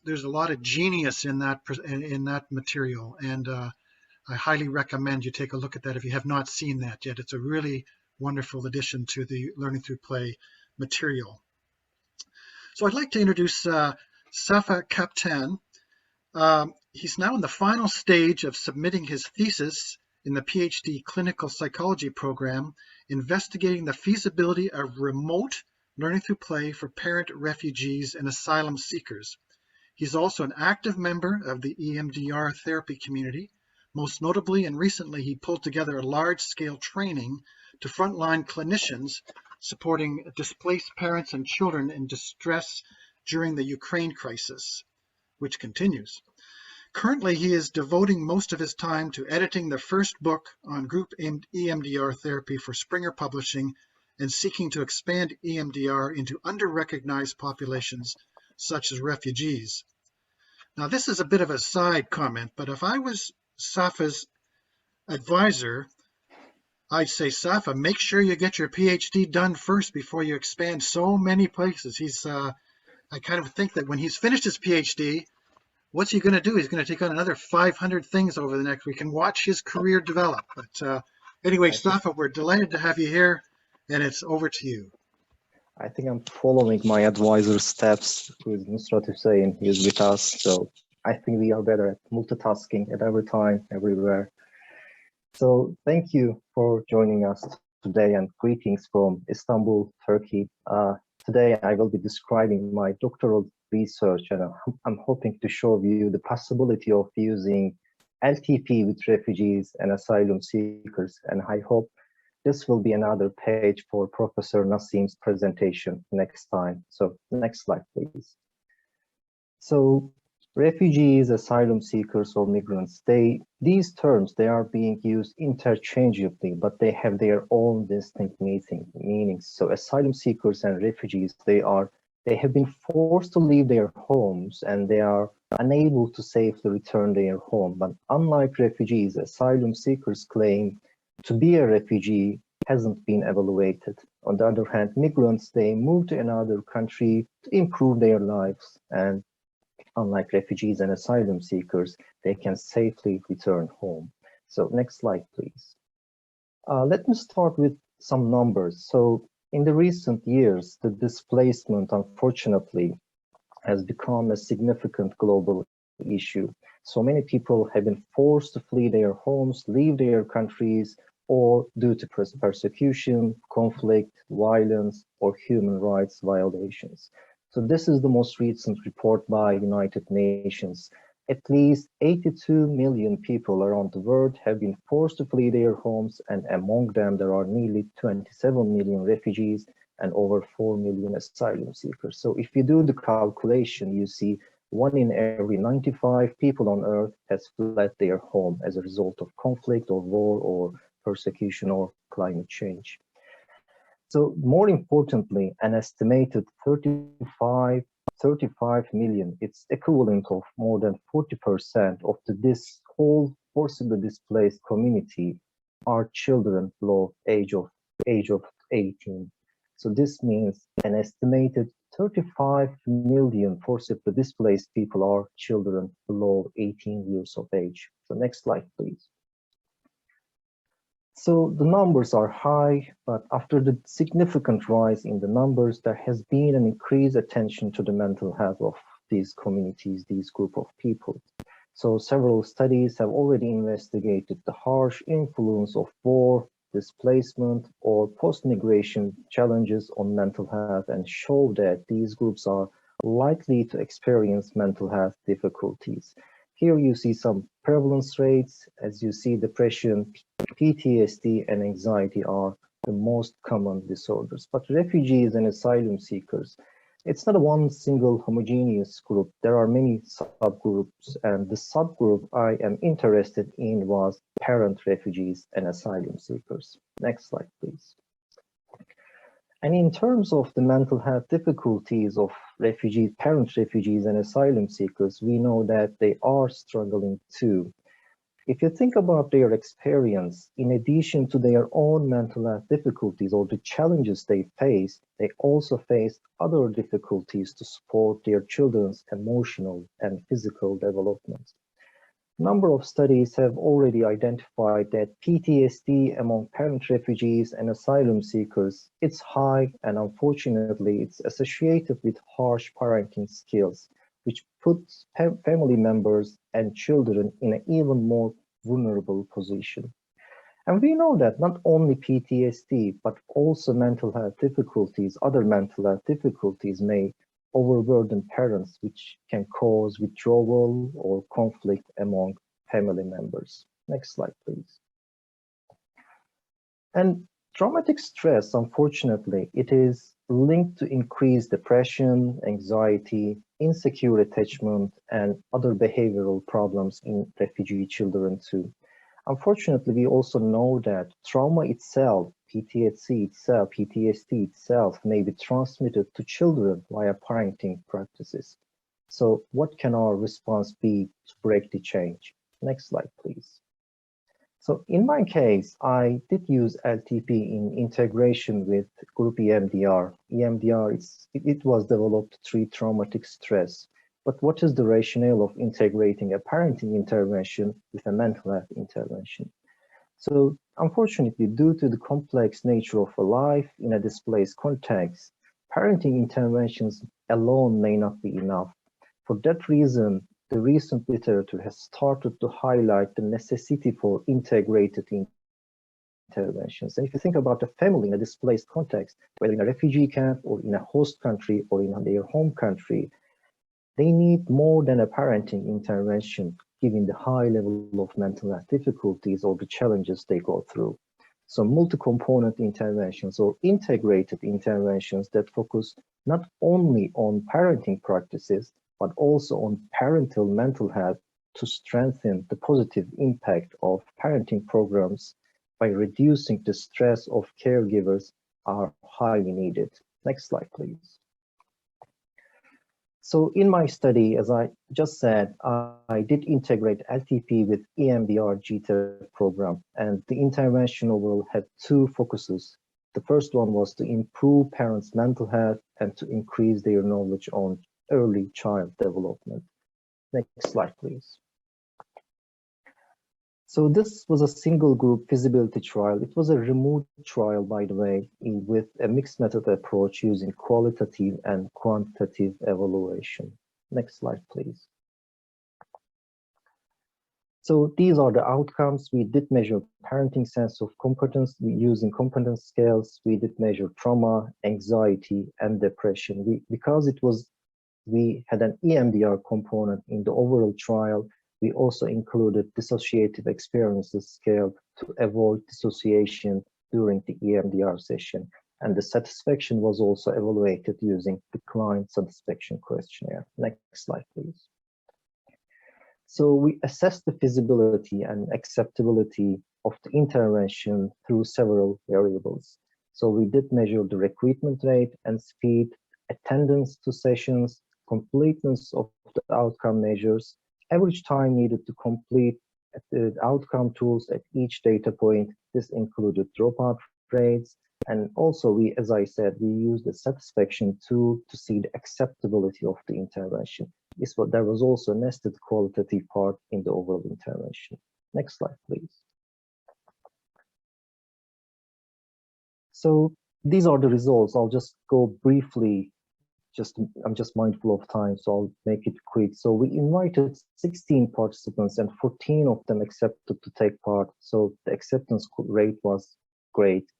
there's a lot of genius in that material, and I highly recommend you take a look at that if you have not seen that yet. It's a really wonderful addition to the Learning Through Play material. So I'd like to introduce Safa Kaptan. He's now in the final stage of submitting his thesis in the PhD Clinical Psychology program, investigating the feasibility of remote learning through play for parent refugees and asylum seekers. He's also an active member of the EMDR therapy community. Most notably and recently, he pulled together a large-scale training to frontline clinicians supporting displaced parents and children in distress during the Ukraine crisis, which continues. Currently, he is devoting most of his time to editing the first book on group EMDR therapy for Springer Publishing and seeking to expand EMDR into under-recognized populations such as refugees. Now, this is a bit of a side comment, but if I was Safa's advisor, I'd say, Safa, make sure you get your PhD done first before you expand so many places. I kind of think that when he's finished his PhD, what's he going to do? He's going to take on another 500 things over the next week and watch his career develop. But anyway, Safa, we're delighted to have you here, and it's over to you. I think I'm following my advisor's steps, who is Nusrat Hussain. He is with us. So I think we are better at multitasking at every time, everywhere. So thank you for joining us today, and greetings from Istanbul, Turkey. Today I will be describing my doctoral research, and I'm hoping to show you the possibility of using LTP with refugees and asylum seekers, and I hope this will be another page for Professor Nasim's presentation next time. So next slide, please. So Refugees, asylum seekers, or migrants, these terms, they are being used interchangeably, but they have their own distinct meanings. So asylum seekers and refugees, they have been forced to leave their homes and they are unable to safely return their home. But unlike refugees, asylum seekers claim to be a refugee hasn't been evaluated. On the other hand, migrants, they move to another country to improve their lives, and unlike refugees and asylum seekers, they can safely return home. So next slide, please. Let me start with some numbers. So in the recent years, the displacement, unfortunately, has become a significant global issue. So many people have been forced to flee their homes, leave their countries, or due to persecution, conflict, violence, or human rights violations. So this is the most recent report by United Nations. At least 82 million people around the world have been forced to flee their homes, and among them there are nearly 27 million refugees and over 4 million asylum seekers. So if you do the calculation, you see 1 in every 95 people on Earth has fled their home as a result of conflict or war or persecution or climate change. So more importantly, an estimated 35 million, it's equivalent of more than 40% of this whole forcibly displaced community are children below age of 18. So this means an estimated 35 million forcibly displaced people are children below 18 years of age. So next slide, please. So the numbers are high, but after the significant rise in the numbers, there has been an increased attention to the mental health of these communities, these group of people. So several studies have already investigated the harsh influence of war, displacement, or post-migration challenges on mental health and show that these groups are likely to experience mental health difficulties. Here you see some prevalence rates. As you see, depression, PTSD, and anxiety are the most common disorders. But refugees and asylum seekers, it's not one single homogeneous group. There are many subgroups, and the subgroup I am interested in was parent refugees and asylum seekers. Next slide, please. And in terms of the mental health difficulties of refugees, parent refugees and asylum seekers, we know that they are struggling too. If you think about their experience, in addition to their own mental health difficulties or the challenges they face, they also face other difficulties to support their children's emotional and physical development. A number of studies have already identified that PTSD among parent refugees and asylum seekers, it's high, and unfortunately it's associated with harsh parenting skills, which puts family members and children in an even more vulnerable position. And we know that not only PTSD, but also mental health difficulties, other mental health difficulties may overburden parents, which can cause withdrawal or conflict among family members. Next slide, please. And traumatic stress, unfortunately, it is linked to increased depression, anxiety, insecure attachment, and other behavioral problems in refugee children too. Unfortunately, we also know that trauma itself, PTSD itself may be transmitted to children via parenting practices. So what can our response be to break the change? Next slide, please. So in my case, I did use LTP in integration with group EMDR. EMDR, it was developed to treat traumatic stress. But what is the rationale of integrating a parenting intervention with a mental health intervention? So unfortunately, due to the complex nature of a life in a displaced context, parenting interventions alone may not be enough. For that reason, the recent literature has started to highlight the necessity for integrated interventions. And if you think about a family in a displaced context, whether in a refugee camp or in a host country or in their home country, they need more than a parenting intervention, given the high level of mental health difficulties or the challenges they go through. So multi-component interventions or integrated interventions that focus not only on parenting practices, but also on parental mental health to strengthen the positive impact of parenting programs by reducing the stress of caregivers are highly needed. Next slide, please. So in my study, as I just said, I did integrate LTP with EMDR GTER program, and the intervention overall had two focuses. The first one was to improve parents' mental health and to increase their knowledge on early child development. Next slide, please. So this was a single group feasibility trial. It was a remote trial, by the way, with a mixed method approach using qualitative and quantitative evaluation. Next slide, please. So these are the outcomes. We did measure parenting sense of competence using competence scales. We did measure trauma, anxiety, and depression. Because we had an EMDR component in the overall trial, we also included dissociative experiences scale to avoid dissociation during the EMDR session. And the satisfaction was also evaluated using the client satisfaction questionnaire. Next slide, please. So we assessed the feasibility and acceptability of the intervention through several variables. So we did measure the recruitment rate and speed, attendance to sessions, completeness of the outcome measures, average time needed to complete the outcome tools at each data point. This included dropout rates. And also we, as I said, we used the satisfaction tool to see the acceptability of the intervention. There was also a nested qualitative part in the overall intervention. Next slide, please. So these are the results. I'll just go briefly. I'm just mindful of time, so I'll make it quick. So we invited 16 participants and 14 of them accepted to take part. So the acceptance rate was great.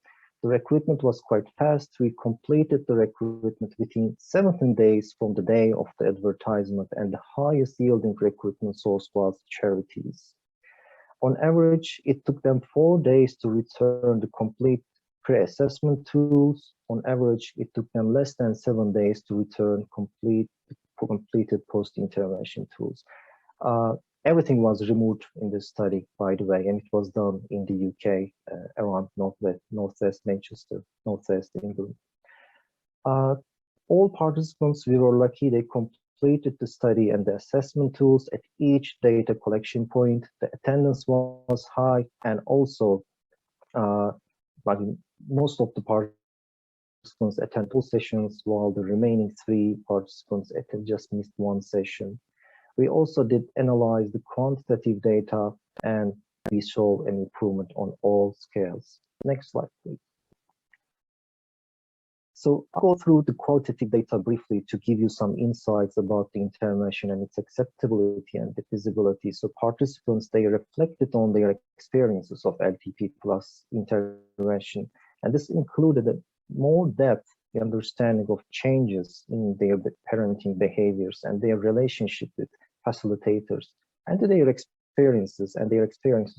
The recruitment was quite fast. We completed the recruitment within 17 days from the day of the advertisement, and the highest yielding recruitment source was charities. On average, it took them 4 days to return the complete pre-assessment tools. On average, it took them less than 7 days to return completed post-intervention tools. Everything was removed in this study, by the way, and it was done in the UK, around northwest Manchester, northwest England. All participants, we were lucky, they completed the study and the assessment tools at each data collection point. The attendance was high, and also most of the participants attended all sessions, while the remaining 3 participants just missed 1 session. We also did analyze the quantitative data, and we saw an improvement on all scales. Next slide, please. So I'll go through the qualitative data briefly to give you some insights about the intervention and its acceptability and the feasibility. So participants, they reflected on their experiences of LTP plus intervention, and this included a more depth understanding of changes in their parenting behaviors and their relationship with facilitators, and their experiences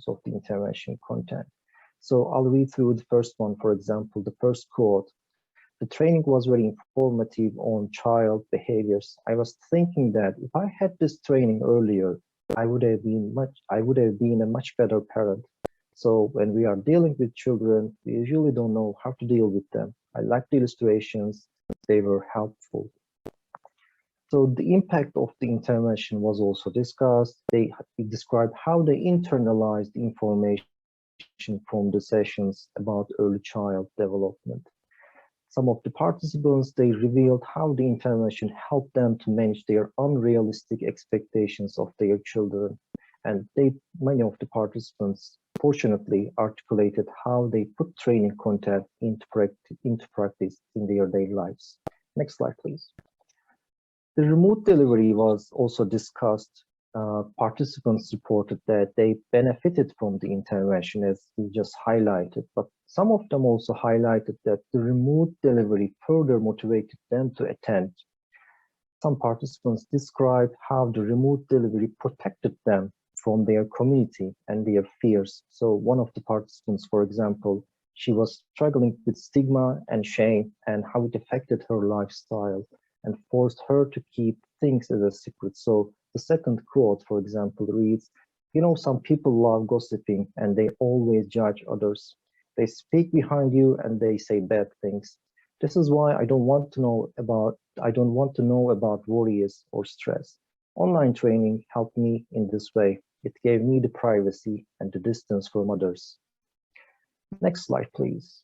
of the intervention content. So I'll read through the first one. For example, the first quote: "The training was very informative on child behaviors. I was thinking that if I had this training earlier, I would have been a much better parent. So when we are dealing with children, we usually don't know how to deal with them. I liked the illustrations, they were helpful." So the impact of the intervention was also discussed. They described how they internalized the information from the sessions about early child development. Some of the participants, they revealed how the intervention helped them to manage their unrealistic expectations of their children. And many of the participants, fortunately, articulated how they put training content into practice in their daily lives. Next slide, please. The remote delivery was also discussed. Participants reported that they benefited from the intervention, as we just highlighted, but some of them also highlighted that the remote delivery further motivated them to attend. Some participants described how the remote delivery protected them from their community and their fears. So one of the participants, for example, she was struggling with stigma and shame, and how it affected her lifestyle and forced her to keep things as a secret. So the second quote, for example, reads, you know, some people love gossiping and they always judge others. They speak behind you and they say bad things. This is why I don't want to know about worries or stress. Online training helped me in this way. It gave me the privacy and the distance from others. Next slide, please.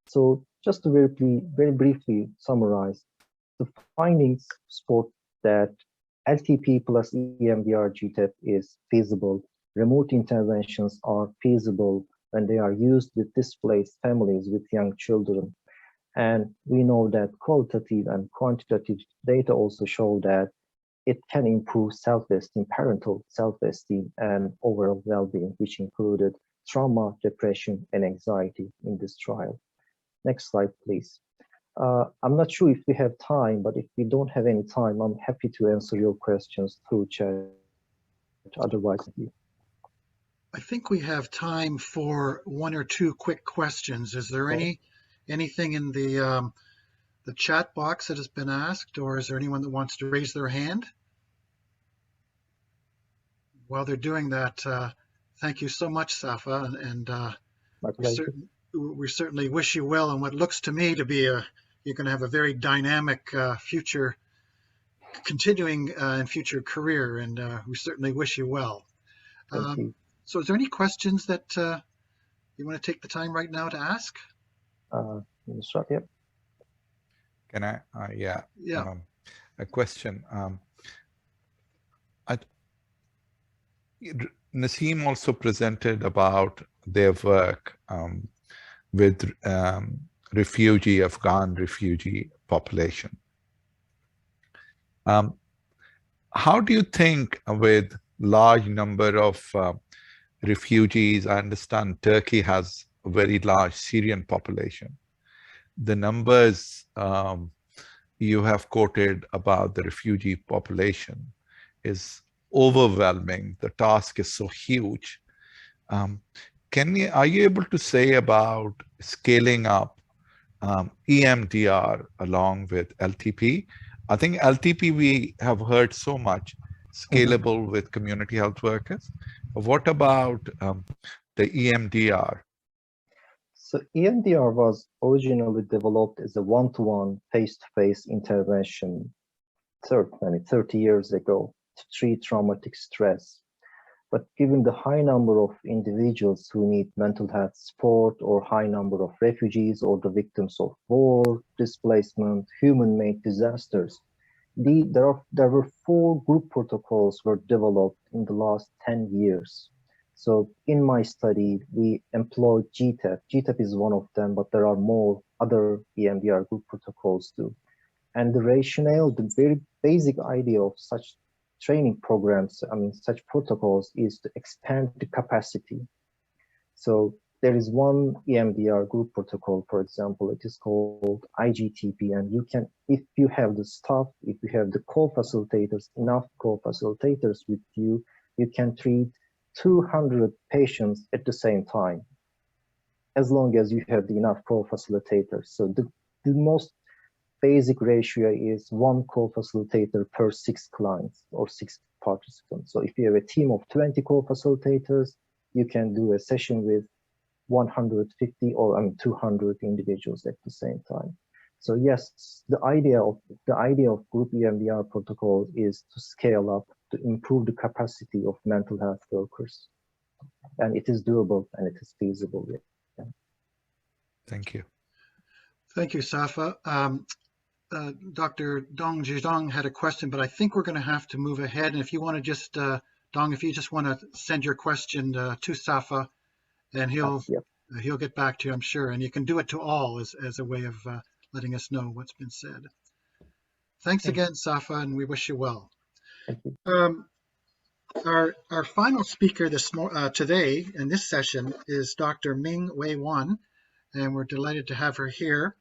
So just to very briefly summarize, the findings support that LTP plus EMDR GTAP is feasible. Remote interventions are feasible when they are used with displaced families with young children. And we know that qualitative and quantitative data also show that it can improve self-esteem, parental self-esteem, and overall well-being, which included trauma, depression, and anxiety in this trial. Next slide, please. I'm not sure if we have time, but if we don't have any time, I'm happy to answer your questions through chat. Otherwise, I think we have time for one or two quick questions. Is there anything in the chat box that has been asked, or is there anyone that wants to raise their hand? While they're doing that, thank you so much, Safa, and we certainly wish you well in what looks to me to be you're going to have a very dynamic future, continuing and future career, and we certainly wish you well. So is there any questions that you want to take the time right now to ask? Yep. Can I? Yeah. A question. Naseem also presented about their work with Afghan refugee population. How do you think with large number of refugees, I understand Turkey has a very large Syrian population. The numbers you have quoted about the refugee population is overwhelming. The task is so huge. Are you able to say about scaling up EMDR along with LTP? I think LTP we have heard so much, scalable with community health workers. What about the EMDR? So EMDR was originally developed as a one-to-one, face-to-face intervention 30 years ago to treat traumatic stress. But given the high number of individuals who need mental health support, or high number of refugees or the victims of war, displacement, human-made disasters, there were 4 group protocols were developed in the last 10 years. So in my study, we employed GTAP. GTAP is one of them, but there are more other EMDR group protocols too. And the rationale, the very basic idea of such training programs, such protocols, is to expand the capacity. So there is one EMDR group protocol, for example, it is called IGTP, and you can, if you have the staff, if you have the co-facilitators, enough co-facilitators with you, you can treat 200 patients at the same time, as long as you have enough co-facilitators. So the most basic ratio is 1 co-facilitator per 6 clients or 6 participants. So if you have a team of 20 co-facilitators, you can do a session with 150 or 200 individuals at the same time. So yes, the idea of group EMDR protocol is to scale up, to improve the capacity of mental health workers, and it is doable and it is feasible. Yeah. Thank you. Thank you, Safa. Dr. Dong Zhidong had a question, but I think we're going to have to move ahead. And if you want to just, Dong, if you just want to send your question to Safa, and he'll get back to you, I'm sure. And you can do it to all as a way of letting us know what's been said. Thanks again, Safa, and we wish you well. Our final speaker today in this session is Dr. Ming Wei Wan, and we're delighted to have her here.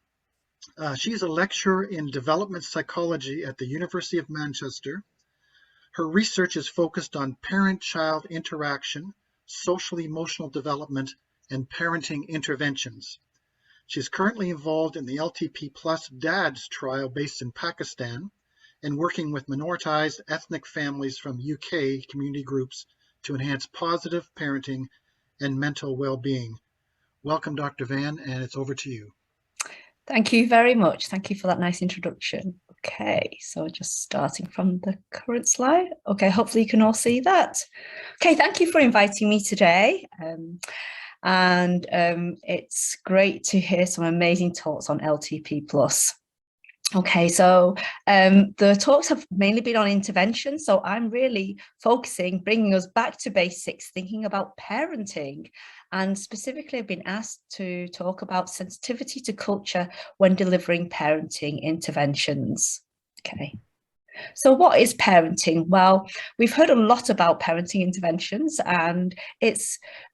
She's a lecturer in development psychology at the University of Manchester. Her research is focused on parent-child interaction, social-emotional development, and parenting interventions. She is currently involved in the LTP Plus DADS trial based in Pakistan and working with minoritized ethnic families from UK community groups to enhance positive parenting and mental well-being. Welcome, Dr. Van, and it's over to you. Thank you very much. Thank you for that nice introduction. Okay, so just starting from the current slide. Okay, hopefully you can all see that. Okay, thank you for inviting me today. It's great to hear some amazing talks on LTP+. Okay, so the talks have mainly been on intervention. So I'm really bringing us back to basics, thinking about parenting. And specifically, I've been asked to talk about sensitivity to culture when delivering parenting interventions. Okay. So what is parenting? Well, we've heard a lot about parenting interventions, and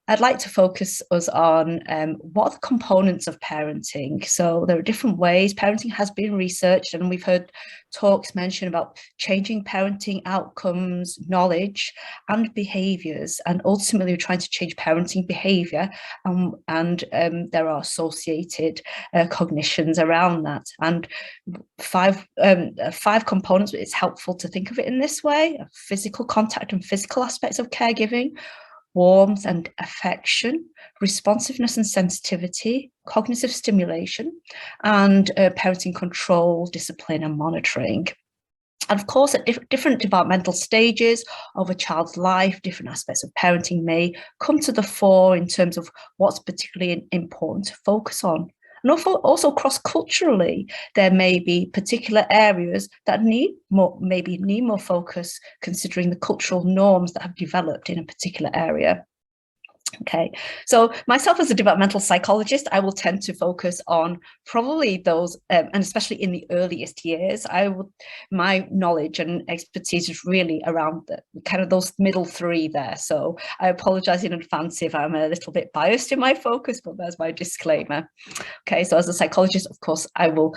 I'd like to focus us on what are the components of parenting. So there are different ways parenting has been researched, and we've heard talks mention about changing parenting outcomes, knowledge and behaviours, and ultimately we're trying to change parenting behaviour, and there are associated cognitions around that. And five components, it's helpful to think of it in this way: physical contact and physical aspects of caregiving, warmth and affection, responsiveness and sensitivity, cognitive stimulation, and parenting control, discipline and monitoring. And of course, at different developmental stages of a child's life, different aspects of parenting may come to the fore in terms of what's particularly important to focus on. And also cross-culturally, there may be particular areas that need more focus, considering the cultural norms that have developed in a particular area. Okay, so myself as a developmental psychologist, I will tend to focus on probably those, and especially in the earliest years, my knowledge and expertise is really around kind of those middle three there. So I apologize in advance if I'm a little bit biased in my focus, but there's my disclaimer. Okay, so as a psychologist, of course, I will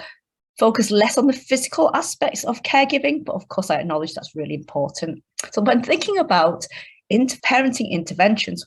focus less on the physical aspects of caregiving, but of course I acknowledge that's really important. So when thinking about parenting interventions,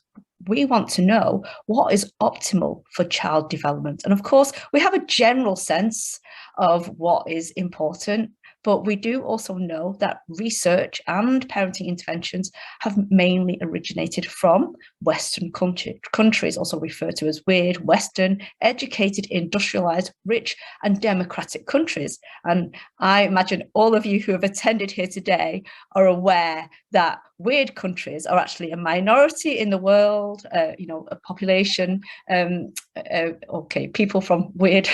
we want to know what is optimal for child development. And of course, we have a general sense of what is important, but we do also know that research and parenting interventions have mainly originated from Western countries, also referred to as weird, Western, educated, industrialized, rich and democratic countries. And I imagine all of you who have attended here today are aware that weird countries are actually a minority in the world, you know, a population, okay, people from weird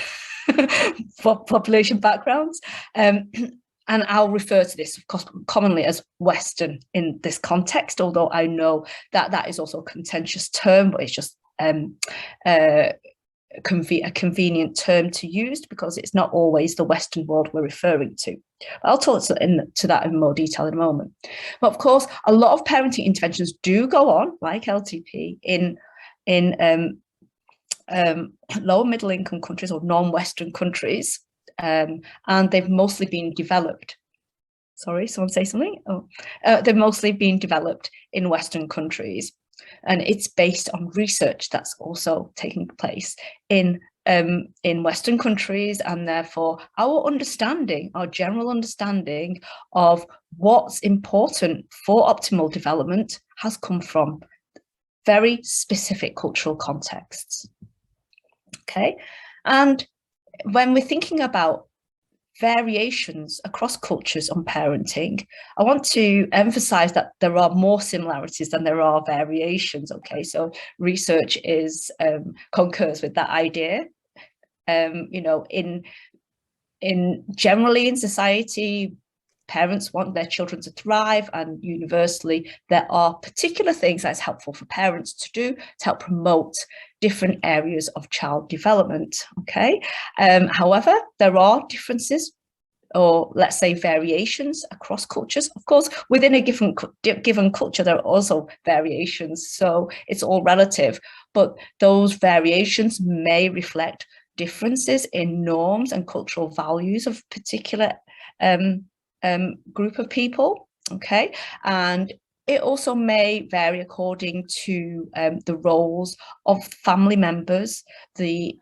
population backgrounds. And I'll refer to this, of course, commonly as Western in this context, although I know that that is also a contentious term, but it's just a convenient term to use because it's not always the Western world we're referring to. But I'll talk to that in more detail in a moment. But of course, a lot of parenting interventions do go on, like LTP, in lower middle income countries or non-Western countries. And they've mostly been developed. Sorry, someone say something? Oh, they've mostly been developed in Western countries, and it's based on research that's also taking place in Western countries, and therefore our general understanding of what's important for optimal development has come from very specific cultural contexts. Okay, and when we're thinking about variations across cultures on parenting, I want to emphasize that there are more similarities than there are variations. Okay, so research concurs with that idea. You know, generally in society, parents want their children to thrive, and universally there are particular things that's helpful for parents to do to help promote different areas of child development. Okay, however, there are differences, or let's say variations across cultures. Of course, within a given culture, there are also variations, so it's all relative, but those variations may reflect differences in norms and cultural values of particular group of people. Okay, and it also may vary according to the roles of family members, the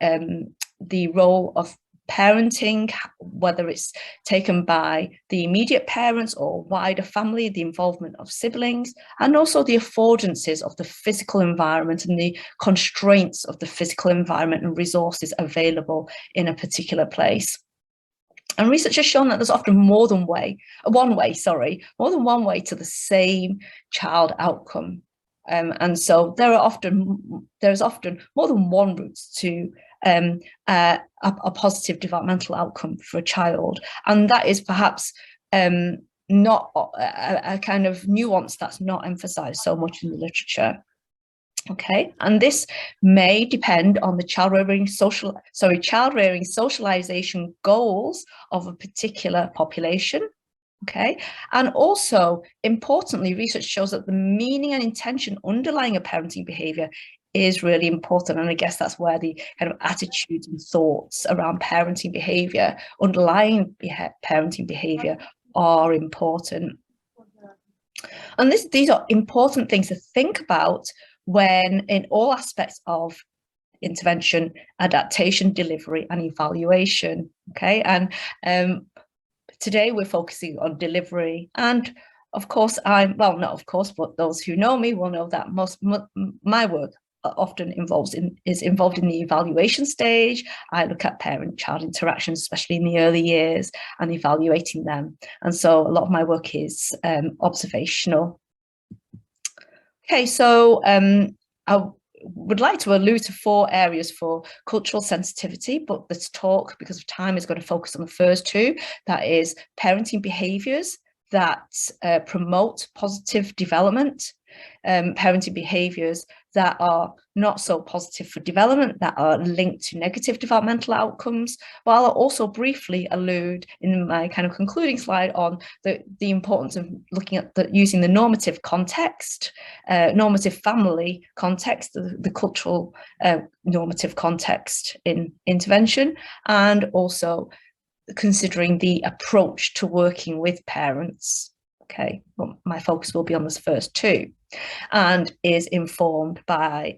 role of parenting, whether it's taken by the immediate parents or wider family, the involvement of siblings, and also the affordances of the physical environment and the constraints of the physical environment and resources available in a particular place. And research has shown that there's often more than one way to the same child outcome. And so there's often more than one route to a positive developmental outcome for a child. And that is perhaps not a kind of nuance that's not emphasized so much in the literature. Okay, and this may depend on the child rearing socialization goals of a particular population. Okay, and also importantly, research shows that the meaning and intention underlying a parenting behavior is really important. And I guess that's where the kind of attitudes and thoughts around parenting behavior, underlying parenting behavior, are important. And these are important things to think about when in all aspects of intervention, adaptation, delivery, and evaluation. Okay, and today we're focusing on delivery, and of course not of course, but those who know me will know that my work often is involved in the evaluation stage. I look at parent-child interactions, especially in the early years, and evaluating them. And so a lot of my work is observational. Okay, so I would like to allude to 4 areas for cultural sensitivity, but this talk, because of time, is going to focus on the first 2. That is parenting behaviours that promote positive development, parenting behaviours that are not so positive for development, that are linked to negative developmental outcomes, while I'll also briefly allude in my kind of concluding slide on the importance of looking at using the normative context, normative family context, the cultural normative context in intervention, and also considering the approach to working with parents. Okay, well, my focus will be on this first 2, and is informed by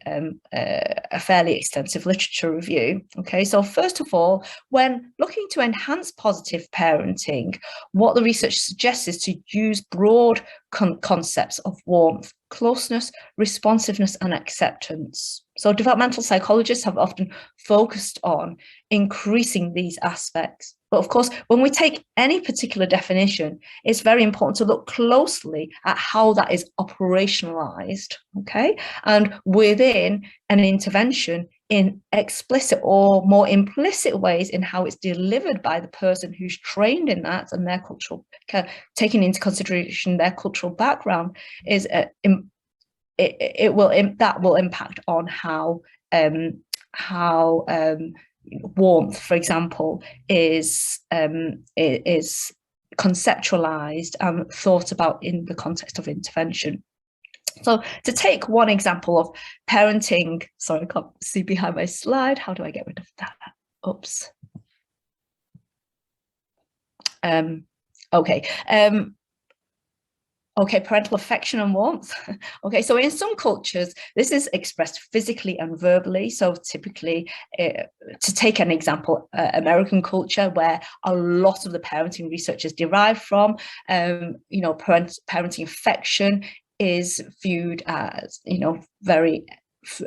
a fairly extensive literature review. Okay, so first of all, when looking to enhance positive parenting, what the research suggests is to use broad concepts of warmth, closeness, responsiveness, and acceptance. So developmental psychologists have often focused on increasing these aspects. But of course, when we take any particular definition, it's very important to look closely at how that is operationalized, okay? And within an intervention, in explicit or more implicit ways in how it's delivered by the person who's trained in that, and their cultural, taking into consideration their cultural background, is that will impact on how warmth, for example, is conceptualized and thought about in the context of intervention. So to take one example of parenting, sorry, I can't see behind my slide. How do I get rid of that? Oops. Okay. Okay, parental affection and warmth. Okay, so in some cultures, this is expressed physically and verbally. So typically, to take an example, American culture, where a lot of the parenting research is derived from, parenting affection is viewed as, very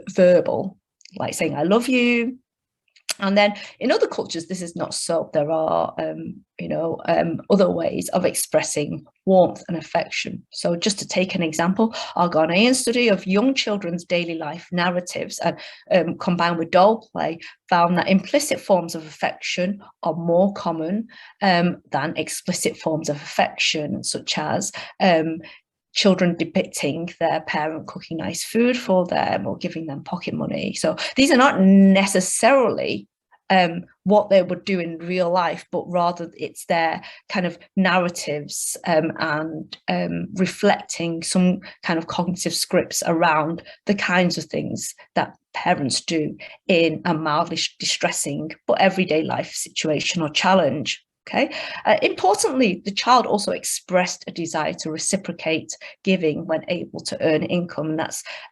verbal, like saying, I love you. And then in other cultures, this is not so. There are, other ways of expressing warmth and affection. So just to take an example, our Ghanaian study of young children's daily life narratives and combined with doll play found that implicit forms of affection are more common than explicit forms of affection, such as children depicting their parent cooking nice food for them or giving them pocket money. So these are not necessarily what they would do in real life, but rather it's their kind of narratives and reflecting some kind of cognitive scripts around the kinds of things that parents do in a mildly distressing but everyday life situation or challenge. Okay. Importantly, the child also expressed a desire to reciprocate giving when able to earn income.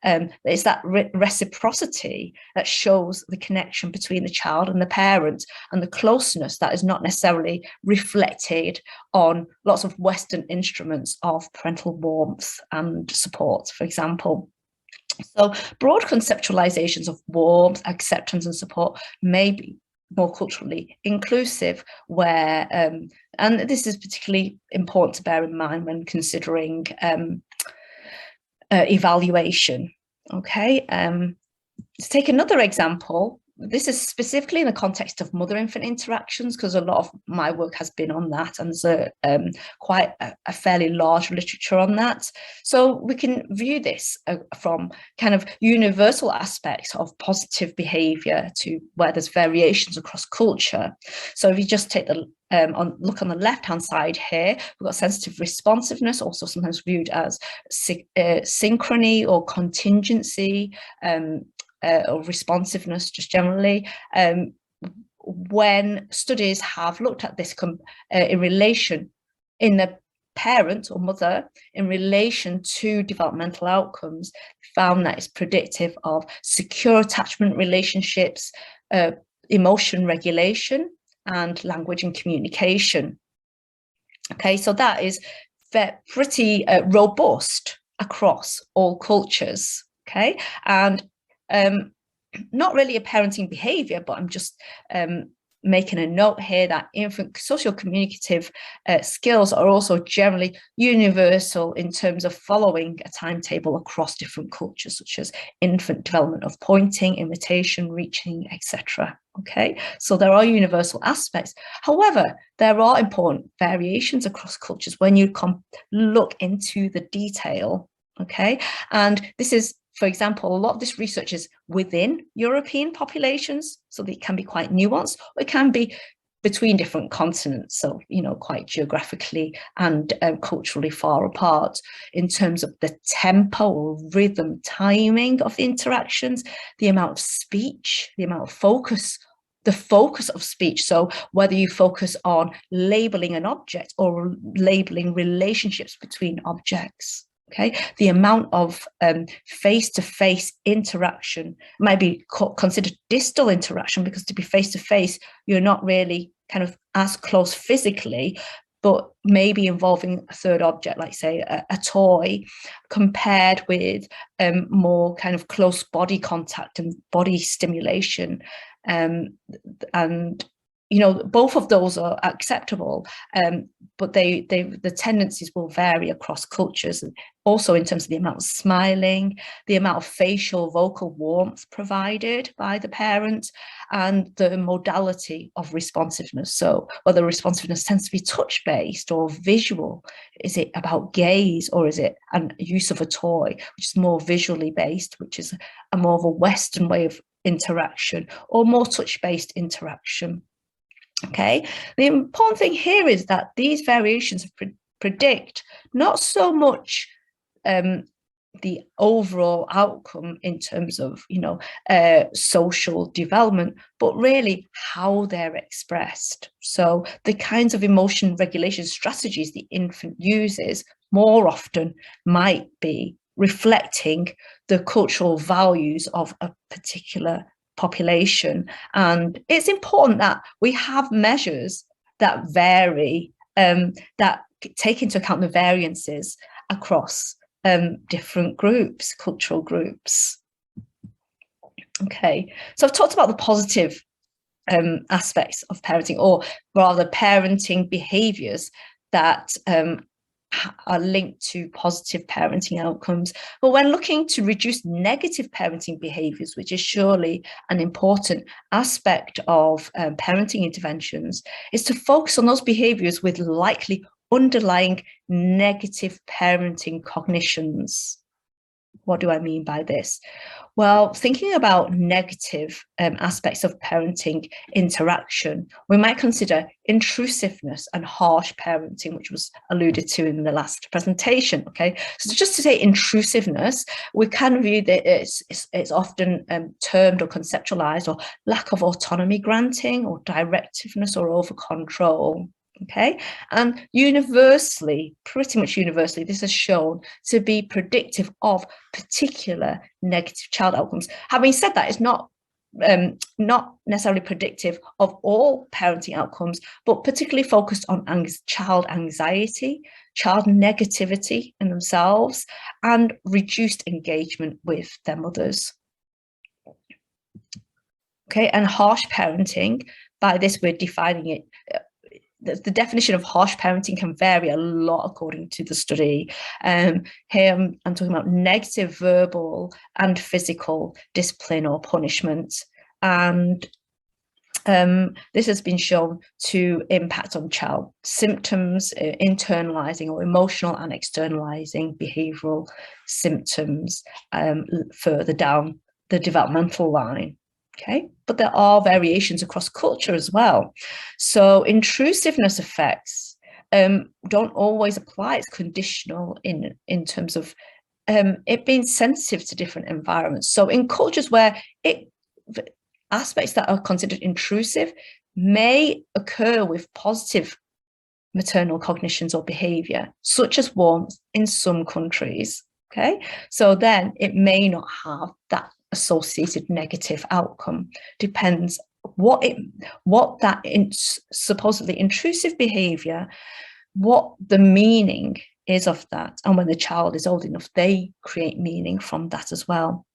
And it's that reciprocity that shows the connection between the child and the parent, and the closeness that is not necessarily reflected on lots of Western instruments of parental warmth and support, for example. So broad conceptualizations of warmth, acceptance, and support may be more culturally inclusive, where and this is particularly important to bear in mind when considering evaluation. Okay, to take another example, this is specifically in the context of mother-infant interactions, because a lot of my work has been on that, and there's quite a fairly large literature on that. So we can view this from kind of universal aspects of positive behaviour to where there's variations across culture. So if you just take the look on the left-hand side here, we've got sensitive responsiveness, also sometimes viewed as synchrony or contingency, or responsiveness just generally. When studies have looked at this in relation in the parent or mother in relation to developmental outcomes, found that it's predictive of secure attachment relationships, emotion regulation, and language and communication. Okay, so that is pretty robust across all cultures. Okay, and not really a parenting behavior, but I'm just making a note here that infant social communicative skills are also generally universal in terms of following a timetable across different cultures, such as infant development of pointing, imitation, reaching, etc. Okay, so there are universal aspects. However, there are important variations across cultures when you look into the detail. Okay, and this is, for example, a lot of this research is within European populations, so they can be quite nuanced, or it can be between different continents, so, you know, quite geographically and culturally far apart in terms of the tempo or rhythm, timing of the interactions, the amount of speech, the amount of focus, the focus of speech. So whether you focus on labeling an object or labeling relationships between objects. Okay, the amount of face-to-face interaction might be considered distal interaction, because to be face-to-face, you're not really kind of as close physically, but maybe involving a third object, like say a toy, compared with more kind of close body contact and body stimulation. And you know, both of those are acceptable, but the tendencies will vary across cultures, and also in terms of the amount of smiling, the amount of facial vocal warmth provided by the parent, and the modality of responsiveness. So whether responsiveness tends to be touch-based or visual, is it about gaze, or is it a use of a toy, which is more visually based, which is a more of a Western way of interaction, or more touch-based interaction. Okay, the important thing here is that these variations predict not so much the overall outcome in terms of, you know, social development, but really how they're expressed. So the kinds of emotion regulation strategies the infant uses more often might be reflecting the cultural values of a particular population. And it's important that we have measures that vary, that take into account the variances across different groups, cultural groups. Okay, so I've talked about the positive aspects of parenting, or rather parenting behaviors that are linked to positive parenting outcomes. But when looking to reduce negative parenting behaviors, which is surely an important aspect of parenting interventions, is to focus on those behaviors with likely underlying negative parenting cognitions. What do I mean by this? Well, thinking about negative aspects of parenting interaction, we might consider intrusiveness and harsh parenting, which was alluded to in the last presentation. Okay, so just to say intrusiveness, we can view that it's often termed or conceptualized, or lack of autonomy granting, or directiveness, or over control. Okay, and universally, pretty much universally, this is shown to be predictive of particular negative child outcomes. Having said that, it's not necessarily predictive of all parenting outcomes, but particularly focused on child anxiety, child negativity in themselves, and reduced engagement with their mothers. Okay, and harsh parenting, by this we're defining it. The definition of harsh parenting can vary a lot according to the study. Here I'm talking about negative verbal and physical discipline or punishment. And this has been shown to impact on child symptoms, internalizing or emotional and externalizing behavioral symptoms further down the developmental line. Okay, but there are variations across culture as well. So intrusiveness effects don't always apply. It's conditional in terms of it being sensitive to different environments. So in cultures where aspects that are considered intrusive may occur with positive maternal cognitions or behavior, such as warmth in some countries. Okay, so then it may not have that associated negative outcome. Depends what that supposedly intrusive behavior, what the meaning is of that, and when the child is old enough, they create meaning from that as well.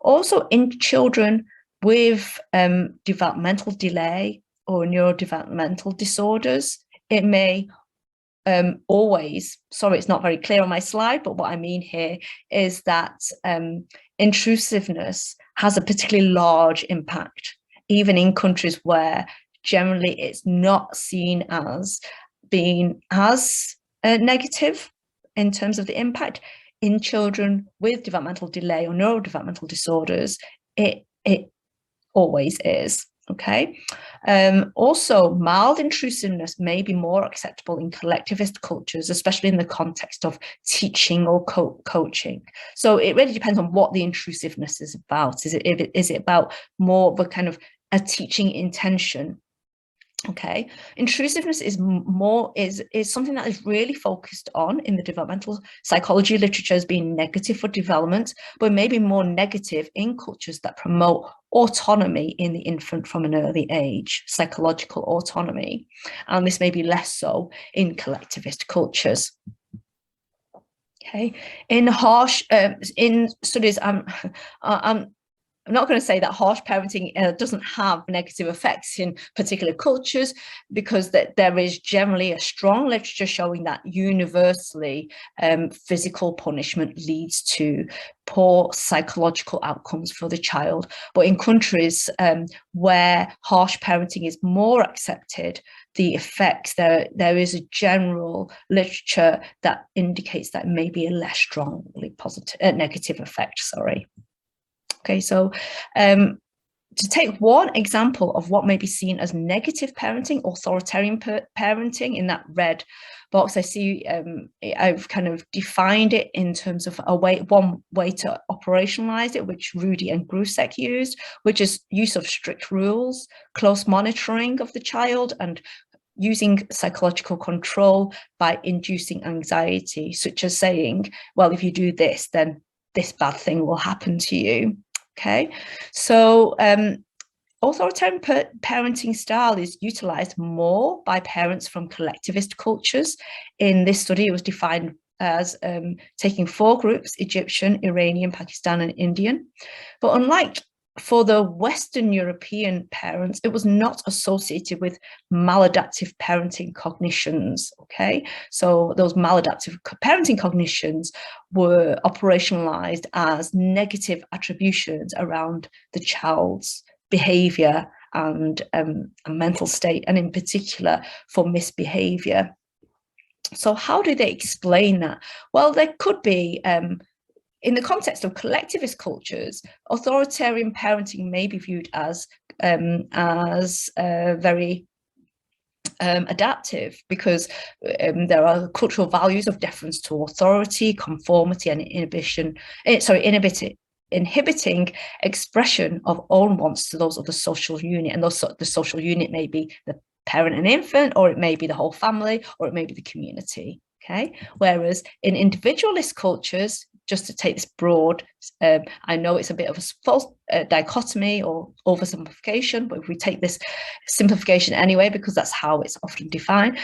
Also, in children with developmental delay or neurodevelopmental disorders, it may always, sorry, it's not very clear on my slide, but what I mean here is that intrusiveness has a particularly large impact, even in countries where generally it's not seen as being as negative in terms of the impact. In children with developmental delay or neurodevelopmental disorders, it always is. Okay. Also, mild intrusiveness may be more acceptable in collectivist cultures, especially in the context of teaching or coaching. So it really depends on what the intrusiveness is about. Is it about more of a kind of a teaching intention? Okay, intrusiveness is something that is really focused on in the developmental psychology literature as being negative for development, but maybe more negative in cultures that promote autonomy in the infant from an early age, psychological autonomy, and this may be less so in collectivist cultures. Okay, in studies, I'm not going to say that harsh parenting doesn't have negative effects in particular cultures, because there is generally a strong literature showing that universally physical punishment leads to poor psychological outcomes for the child. But in countries where harsh parenting is more accepted, the effects, there is a general literature that indicates that may be a less strongly negative effect, sorry. Okay, so to take one example of what may be seen as negative parenting, authoritarian parenting, in that red box, I see I've kind of defined it in terms of one way to operationalize it, which Rudy and Grusek used, which is use of strict rules, close monitoring of the child, and using psychological control by inducing anxiety, such as saying, well, if you do this, then this bad thing will happen to you. Okay, so authoritarian parenting style is utilized more by parents from collectivist cultures. In this study, it was defined as taking 4 groups: Egyptian, Iranian, Pakistan, and Indian. But unlike for the Western European parents, it was not associated with maladaptive parenting cognitions. Okay, so those maladaptive parenting cognitions were operationalized as negative attributions around the child's behavior and mental state, and in particular for misbehavior. So how do they explain that? Well, there could be in the context of collectivist cultures, authoritarian parenting may be viewed as very adaptive, because there are cultural values of deference to authority, conformity, and inhibiting expression of own wants to those of the social unit, and the social unit may be parent and infant, or it may be the whole family, or it may be the community. Okay, whereas in individualist cultures, just to take this broad, I know it's a bit of a false dichotomy or oversimplification, but if we take this simplification anyway, because that's how it's often defined,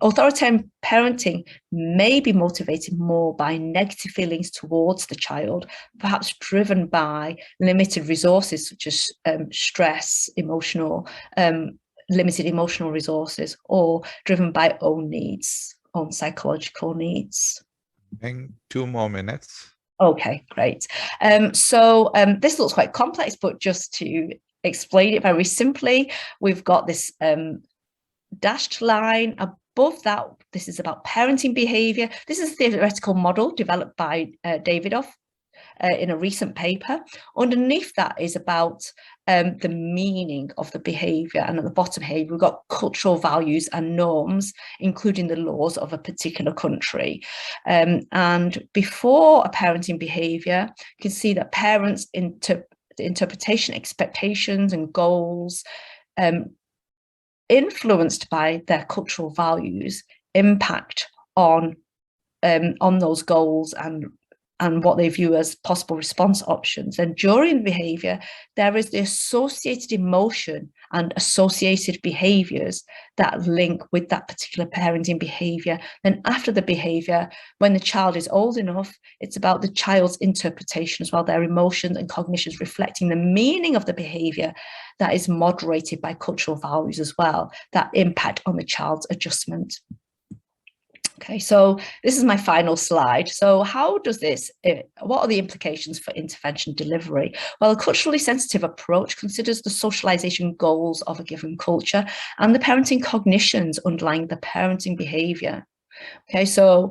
authoritarian parenting may be motivated more by negative feelings towards the child, perhaps driven by limited resources such as stress, limited emotional resources, or driven by own needs, own psychological needs. 2 more minutes. Okay, great. So this looks quite complex, but just to explain it very simply, we've got this dashed line. Above that, this is about parenting behavior. This is a theoretical model developed by Davidoff in a recent paper. Underneath that is about the meaning of the behavior, and at the bottom here we've got cultural values and norms, including the laws of a particular country. And before a parenting behavior, you can see that parents' interpretation, expectations and goals influenced by their cultural values impact on those goals and what they view as possible response options. And during the behavior, there is the associated emotion and associated behaviors that link with that particular parenting behavior. Then after the behavior, when the child is old enough, it's about the child's interpretation as well, their emotions and cognitions reflecting the meaning of the behavior that is moderated by cultural values as well, that impact on the child's adjustment. Okay, so this is my final slide. So how does this, what are the implications for intervention delivery? Well, a culturally sensitive approach considers the socialization goals of a given culture and the parenting cognitions underlying the parenting behavior. Okay, so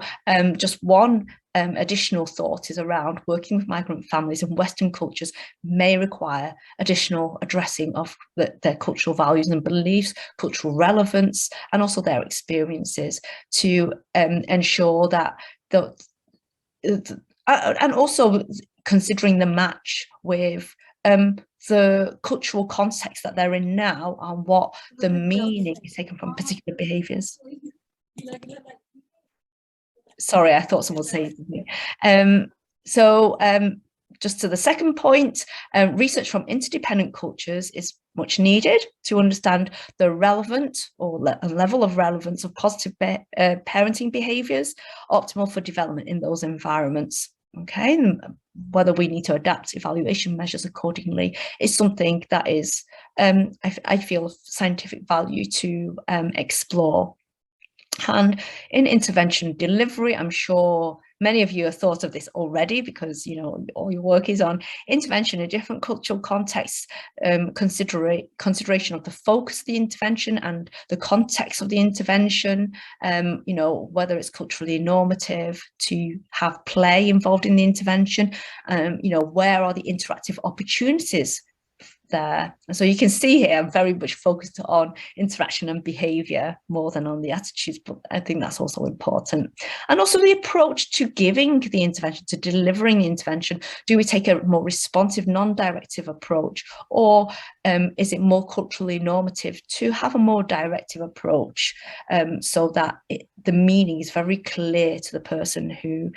just one additional thought is around working with migrant families in Western cultures may require additional addressing of their cultural values and beliefs, cultural relevance, and also their experiences to ensure that and also considering the match with the cultural context that they're in now and what the meaning is taken from particular behaviors. Sorry, I thought someone was saying something. Just to the second point, research from interdependent cultures is much needed to understand the relevant or level of relevance of positive parenting behaviours, optimal for development in those environments. Okay, and whether we need to adapt evaluation measures accordingly is something that is, I feel, of scientific value to explore. And in intervention delivery, I'm sure many of you have thought of this already because, you know, all your work is on intervention in different cultural contexts, consideration of the focus of the intervention and the context of the intervention, you know, whether it's culturally normative to have play involved in the intervention, you know, where are the interactive opportunities there. And so you can see here, I'm very much focused on interaction and behavior more than on the attitudes, but I think that's also important. And also the approach to giving the intervention, to delivering the intervention. Do we take a more responsive, non-directive approach, or is it more culturally normative to have a more directive approach so that the meaning is very clear to the person who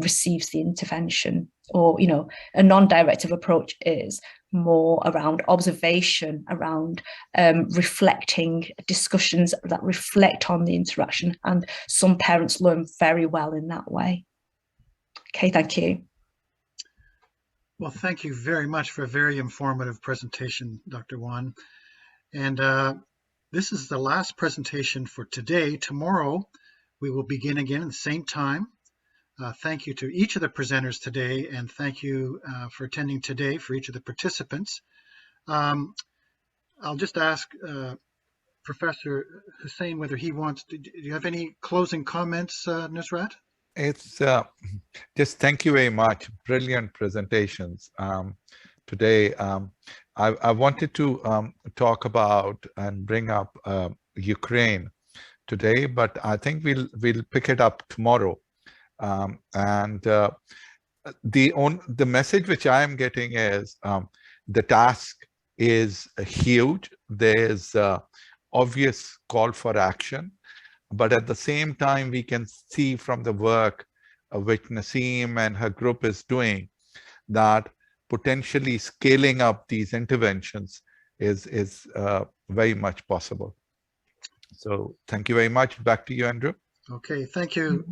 receives the intervention? Or, you know, a non-directive approach is more around observation, around reflecting discussions that reflect on the interaction, and some parents learn very well in that way. Okay, thank you. Well, thank you very much for a very informative presentation, Dr. Wan. And this is the last presentation for today. Tomorrow, we will begin again at the same time. Thank you to each of the presenters today, and thank you for attending today for each of the participants. I'll just ask Professor Hussain whether he wants to, do you have any closing comments, Nusrat? It's just thank you very much. Brilliant presentations today. I wanted to talk about and bring up Ukraine today, but I think we'll pick it up tomorrow. The message which I am getting is the task is huge. there's obvious call for action, but at the same time, we can see from the work which Naseem and her group is doing that potentially scaling up these interventions is very much possible. So thank you very much. Back to you, Andrew. Okay, thank you.